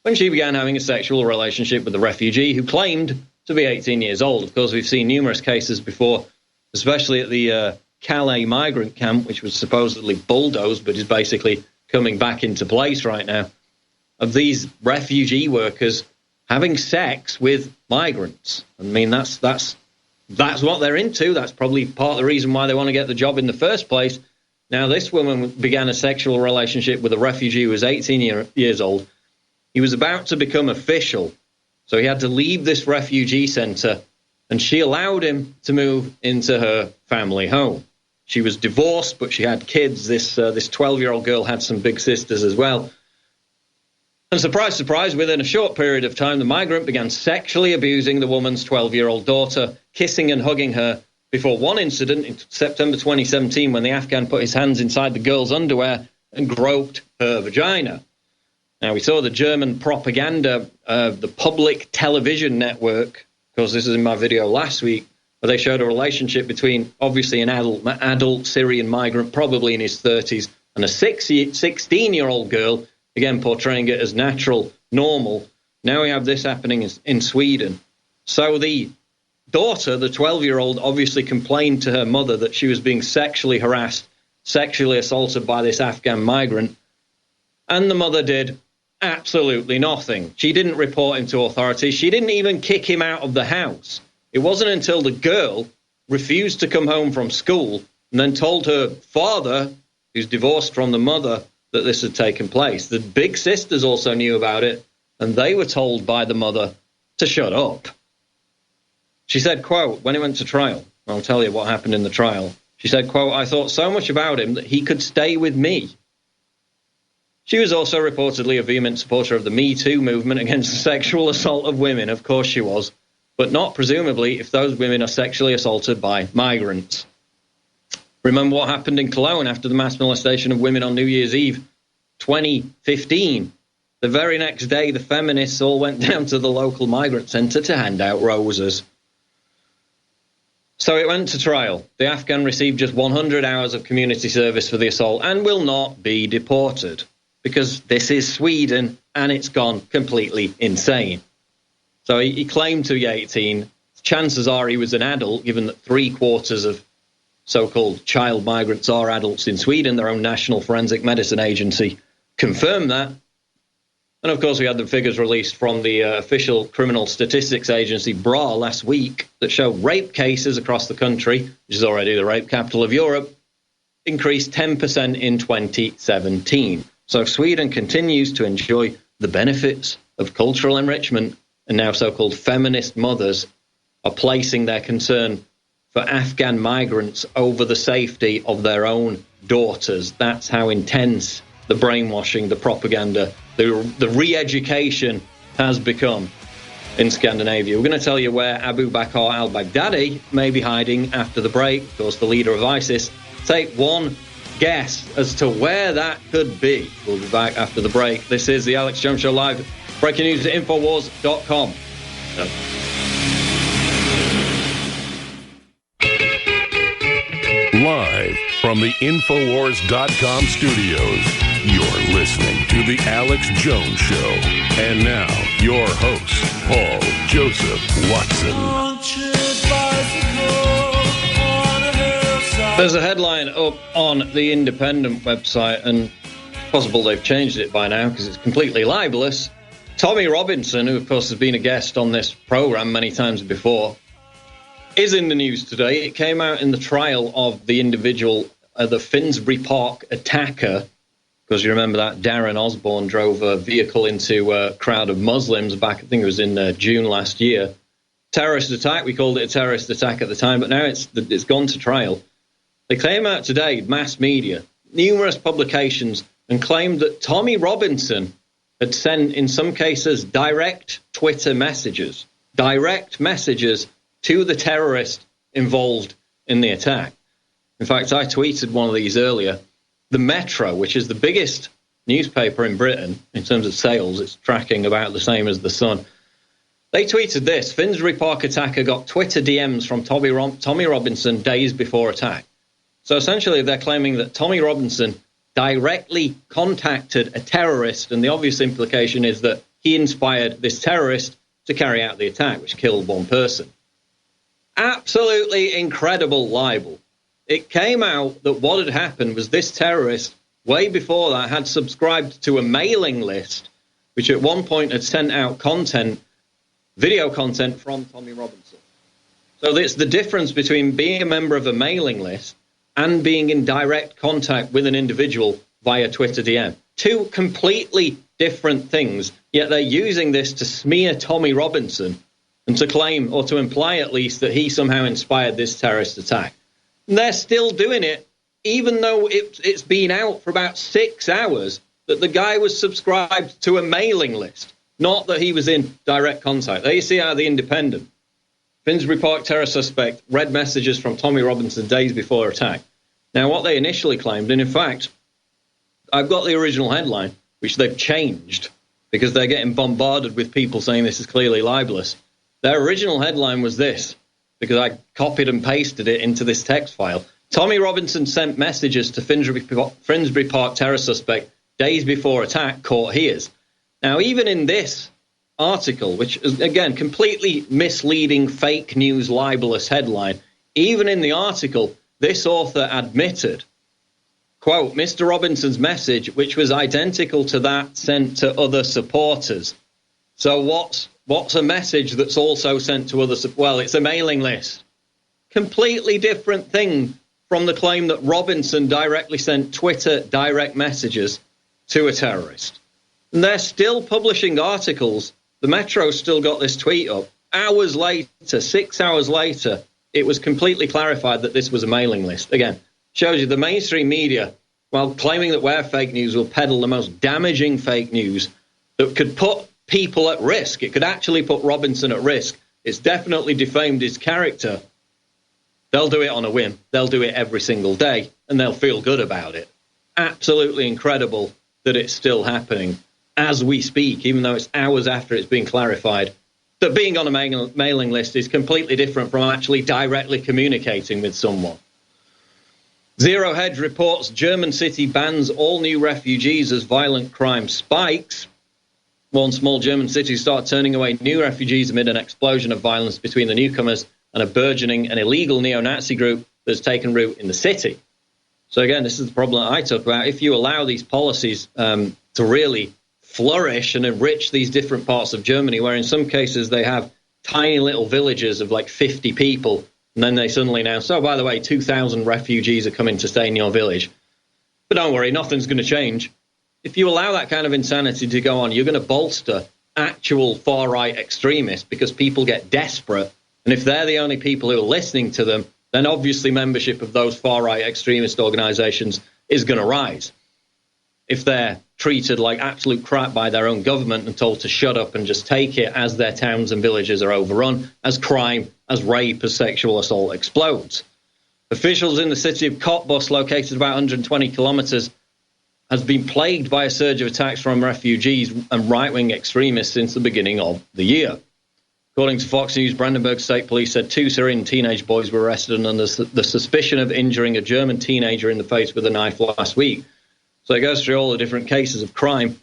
when she began having a sexual relationship with the refugee who claimed to be 18 years old. Of course, we've seen numerous cases before, especially at the Calais migrant camp, which was supposedly bulldozed, but is basically coming back into place right now, of these refugee workers having sex with migrants. I mean, that's what they're into. That's probably part of the reason why they want to get the job in the first place. Now, this woman began a sexual relationship with a refugee who was 18 years old. He was about to become official, so he had to leave this refugee center, and she allowed him to move into her family home. She was divorced, but she had kids. This 12-year-old girl had some big sisters as well. And surprise, surprise, within a short period of time, the migrant began sexually abusing the woman's 12-year-old daughter, kissing and hugging her, before one incident in September 2017 when the Afghan put his hands inside the girl's underwear and groped her vagina. Now, we saw the German propaganda, the public television network, because this is in my video last week, where they showed a relationship between, obviously, an adult Syrian migrant, probably in his 30s, and a 16-year-old girl, again, portraying it as natural, normal. Now we have this happening in Sweden. So the daughter, the 12-year-old, obviously complained to her mother that she was being sexually harassed, sexually assaulted by this Afghan migrant, and the mother did absolutely nothing. She didn't report him to authorities. She didn't even kick him out of the house. It wasn't until the girl refused to come home from school and then told her father, who's divorced from the mother, that this had taken place. The big sisters also knew about it, and they were told by the mother to shut up. She said, quote, when it went to trial, I'll tell you what happened in the trial. She said, quote, I thought so much about him that he could stay with me. She was also reportedly a vehement supporter of the Me Too movement against the sexual assault of women. Of course she was, but not presumably if those women are sexually assaulted by migrants. Remember what happened in Cologne after the mass molestation of women on New Year's Eve 2015. The very next day, the feminists all went down to the local migrant center to hand out roses. So it went to trial. The Afghan received just 100 hours of community service for the assault and will not be deported because this is Sweden and it's gone completely insane. So he claimed to be 18. Chances are he was an adult, given that 3/4 of so-called child migrants are adults in Sweden. Their own National Forensic Medicine Agency confirmed that. And, of course, we had the figures released from the official criminal statistics agency, BRA, last week that showed rape cases across the country, which is already the rape capital of Europe, increased 10% in 2017. So Sweden continues to enjoy the benefits of cultural enrichment, and now so-called feminist mothers are placing their concern for Afghan migrants over the safety of their own daughters. That's how intense the brainwashing, the propaganda, the re-education has become in Scandinavia. We're going to tell you where Abu Bakr al-Baghdadi may be hiding after the break. Of course, the leader of ISIS. Take one guess as to where that could be. We'll be back after the break. This is the Alex Jones Show Live. Breaking news at Infowars.com. Live from the Infowars.com studios, you're listening to The Alex Jones Show. And now, your host, Paul Joseph Watson. There's a headline up on the Independent website, and it's possible they've changed it by now because it's completely libelous. Tommy Robinson, who, of course, has been a guest on this program many times before, is in the news today. It came out in the trial of the individual, the Finsbury Park attacker, because you remember that Darren Osborne drove a vehicle into a crowd of Muslims back, I think it was in June last year. Terrorist attack. We called it a terrorist attack at the time, but now it's gone to trial. They came out today, mass media, numerous publications, and claimed that Tommy Robinson had sent, in some cases, direct Twitter messages to the terrorist involved in the attack. In fact, I tweeted one of these earlier. The Metro, which is the biggest newspaper in Britain in terms of sales, it's tracking about the same as The Sun. They tweeted this: Finsbury Park attacker got Twitter DMs from Tommy Robinson days before attack. So essentially they're claiming that Tommy Robinson directly contacted a terrorist, and the obvious implication is that he inspired this terrorist to carry out the attack, which killed one person. Absolutely incredible libel. It came out that what had happened was this terrorist, way before that, had subscribed to a mailing list, which at one point had sent out content, video content from Tommy Robinson. So it's the difference between being a member of a mailing list and being in direct contact with an individual via Twitter DM. Two completely different things, yet they're using this to smear Tommy Robinson and to claim, or to imply at least, that he somehow inspired this terrorist attack. And they're still doing it, even though it's been out for about 6 hours that the guy was subscribed to a mailing list, not that he was in direct contact. There you see how the Independent. Finsbury Park terror suspect read messages from Tommy Robinson days before attack. Now, what they initially claimed, and in fact, I've got the original headline, which they've changed because they're getting bombarded with people saying this is clearly libelous. Their original headline was this, because I copied and pasted it into this text file. Tommy Robinson sent messages to Finsbury Park terror suspect days before attack, caught hears. Now, even in this article, which is, again, completely misleading, fake news, libelous headline, even in the article, this author admitted, quote, Mr. Robinson's message, which was identical to that sent to other supporters. So what's a message that's also sent to other supporters? Well, it's a mailing list. Completely different thing from the claim that Robinson directly sent Twitter direct messages to a terrorist. And they're still publishing articles. The Metro still got this tweet up. Hours later, 6 hours later, it was completely clarified that this was a mailing list. Again, shows you the mainstream media, while claiming that we're fake news, will peddle the most damaging fake news that could put people at risk. It could actually put Robinson at risk. It's definitely defamed his character. They'll do it on a whim. They'll do it every single day, and they'll feel good about it. Absolutely incredible that it's still happening as we speak, even though it's hours after it's been clarified that being on a mailing list is completely different from actually directly communicating with someone. Zero Hedge reports German city bans all new refugees as violent crime spikes. One small German city started turning away new refugees amid an explosion of violence between the newcomers and a burgeoning and illegal neo-Nazi group that's taken root in the city. So again, this is the problem that I talk about. If you allow these policies to really flourish and enrich these different parts of Germany, where in some cases they have tiny little villages of like 50 people, and then they suddenly announce, oh, by the way, 2,000 refugees are coming to stay in your village. But don't worry, nothing's going to change. If you allow that kind of insanity to go on, you're going to bolster actual far-right extremists because people get desperate. And if they're the only people who are listening to them, then obviously membership of those far-right extremist organizations is going to rise. If they're treated like absolute crap by their own government and told to shut up and just take it as their towns and villages are overrun, as crime, as rape, as sexual assault explodes. Officials in the city of Cottbus, located about 120 kilometers, has been plagued by a surge of attacks from refugees and right-wing extremists since the beginning of the year. According to Fox News, Brandenburg State Police said 2 Syrian teenage boys were arrested under the suspicion of injuring a German teenager in the face with a knife last week. So it goes through all the different cases of crime.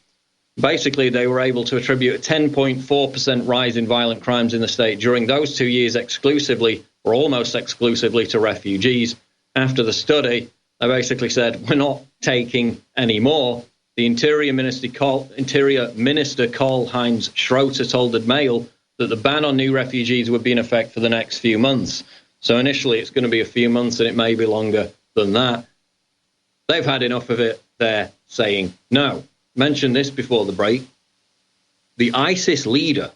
Basically, they were able to attribute a 10.4% rise in violent crimes in the state during those 2 years exclusively, or almost exclusively, to refugees. After the study, they basically said, we're not taking any more. The Interior Minister Karl-Heinz Schroeder told the Mail that the ban on new refugees would be in effect for the next few months. So initially it's going to be a few months, and it may be longer than that. They've had enough of it. They're saying no. Mentioned this before the break. The ISIS leader,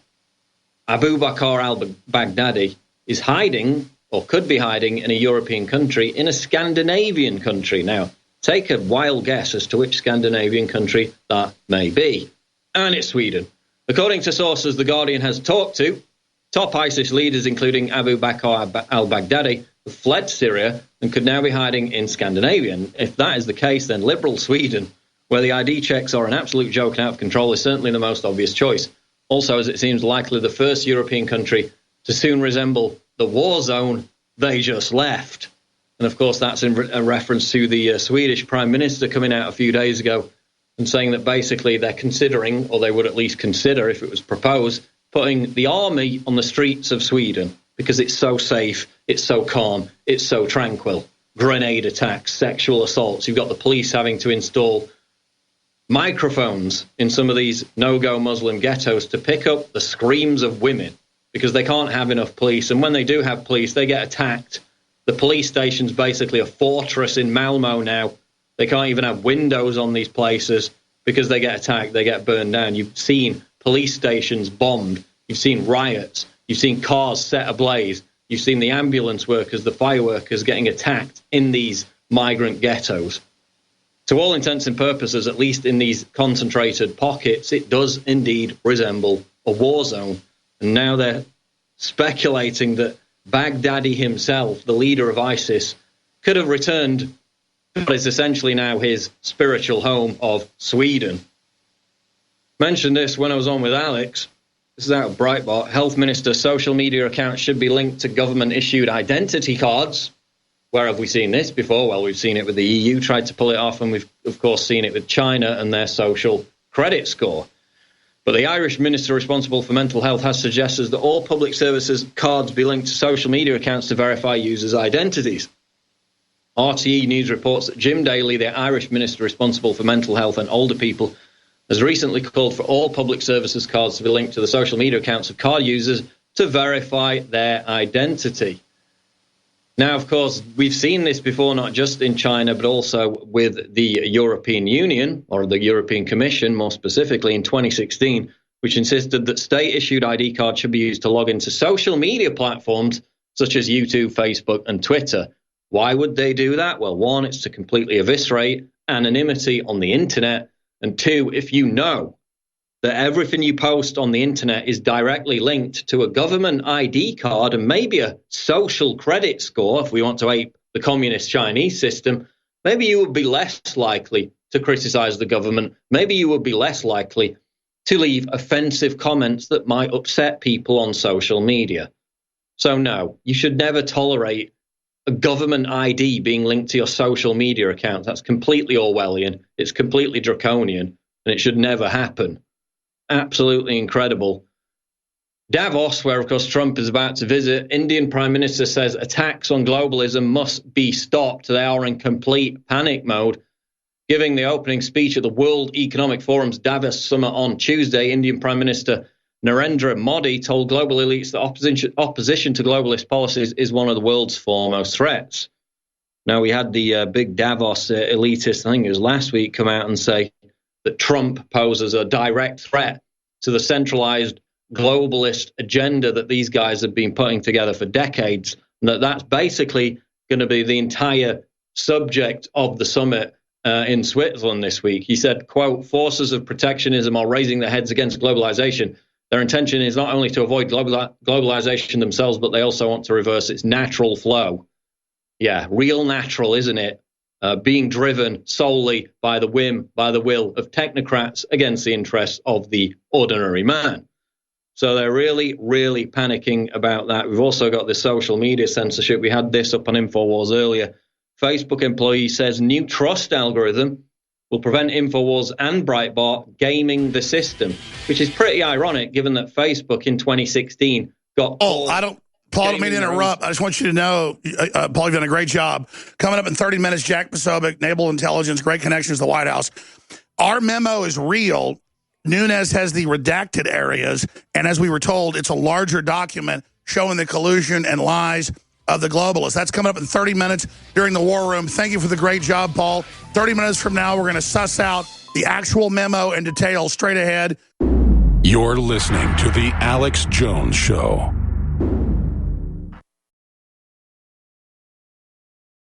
Abu Bakr al-Baghdadi, is hiding, or could be hiding, in a European country, in a Scandinavian country. Now, take a wild guess as to which Scandinavian country that may be. And it's Sweden. According to sources The Guardian has talked to, top ISIS leaders, including Abu Bakr al-Baghdadi, have fled Syria and could now be hiding in Scandinavia. And if that is the case, then liberal Sweden, where the ID checks are an absolute joke and out of control, is certainly the most obvious choice. Also, as it seems likely the first European country to soon resemble the war zone they just left. And of course, that's in a reference to the Swedish Prime Minister coming out a few days ago and saying that basically they're considering, or they would at least consider if it was proposed, putting the army on the streets of Sweden because it's so safe, it's so calm, it's so tranquil. Grenade attacks, sexual assaults. You've got the police having to install microphones in some of these no-go Muslim ghettos to pick up the screams of women because they can't have enough police. And when they do have police, they get attacked. The police station's basically a fortress in Malmo now. They can't even have windows on these places because they get attacked, they get burned down. You've seen police stations bombed. You've seen riots. You've seen cars set ablaze. You've seen the ambulance workers, the fire workers getting attacked in these migrant ghettos. To all intents and purposes, at least in these concentrated pockets, it does indeed resemble a war zone. And now they're speculating that Baghdadi himself, the leader of ISIS, could have returned what is essentially now his spiritual home of Sweden. Mentioned this when I was on with Alex. This is out of Breitbart. Health Minister, social media accounts should be linked to government-issued identity cards. Where have we seen this before? Well, we've seen it with the EU, tried to pull it off, and we've, of course, seen it with China and their social credit score. But the Irish minister responsible for mental health has suggested that all public services cards be linked to social media accounts to verify users' identities. RTE News reports that Jim Daly, the Irish minister responsible for mental health and older people, has recently called for all public services cards to be linked to the social media accounts of card users to verify their identity. Now, of course, we've seen this before, not just in China, but also with the European Union, or the European Commission, more specifically, in 2016, which insisted that state-issued ID cards should be used to log into social media platforms such as YouTube, Facebook, and Twitter. Why would they do that? Well, one, it's to completely eviscerate anonymity on the internet. And two, if you know that everything you post on the internet is directly linked to a government ID card and maybe a social credit score, if we want to ape the communist Chinese system, maybe you would be less likely to criticize the government. Maybe you would be less likely to leave offensive comments that might upset people on social media. So no, you should never tolerate a government ID being linked to your social media account. That's completely Orwellian. It's completely draconian, and it should never happen. Absolutely incredible. Davos, where, of course, Trump is about to visit, Indian Prime Minister says attacks on globalism must be stopped. They are in complete panic mode. Giving the opening speech at the World Economic Forum's Davos summit on Tuesday, Indian Prime Minister Narendra Modi told global elites that opposition to globalist policies is one of the world's foremost threats. Now, we had the big Davos elitist, I think it was last week, come out and say that Trump poses a direct threat to the centralized globalist agenda that these guys have been putting together for decades, and that's basically going to be the entire subject of the summit in Switzerland this week. He said, quote, forces of protectionism are raising their heads against globalization. Their intention is not only to avoid globalization themselves, but they also want to reverse its natural flow. Yeah, real natural, isn't it? Being driven solely by the whim, by the will of technocrats against the interests of the ordinary man. So they're really, really panicking about that. We've also got the social media censorship. We had this up on Infowars earlier. Facebook employee says new trust algorithm will prevent Infowars and Breitbart gaming the system, which is pretty ironic given that Facebook in 2016 got... Paul, I don't mean to interrupt. I just want you to know, Paul, you've done a great job. Coming up in 30 minutes, Jack Posobiec, Naval Intelligence, great connections to the White House. Our memo is real. Nunes has the redacted areas, and as we were told, it's a larger document showing the collusion and lies of the globalists. That's coming up in 30 minutes during the War Room. Thank you for the great job, Paul. 30 minutes from now, we're going to suss out the actual memo in detail straight ahead. You're listening to The Alex Jones Show.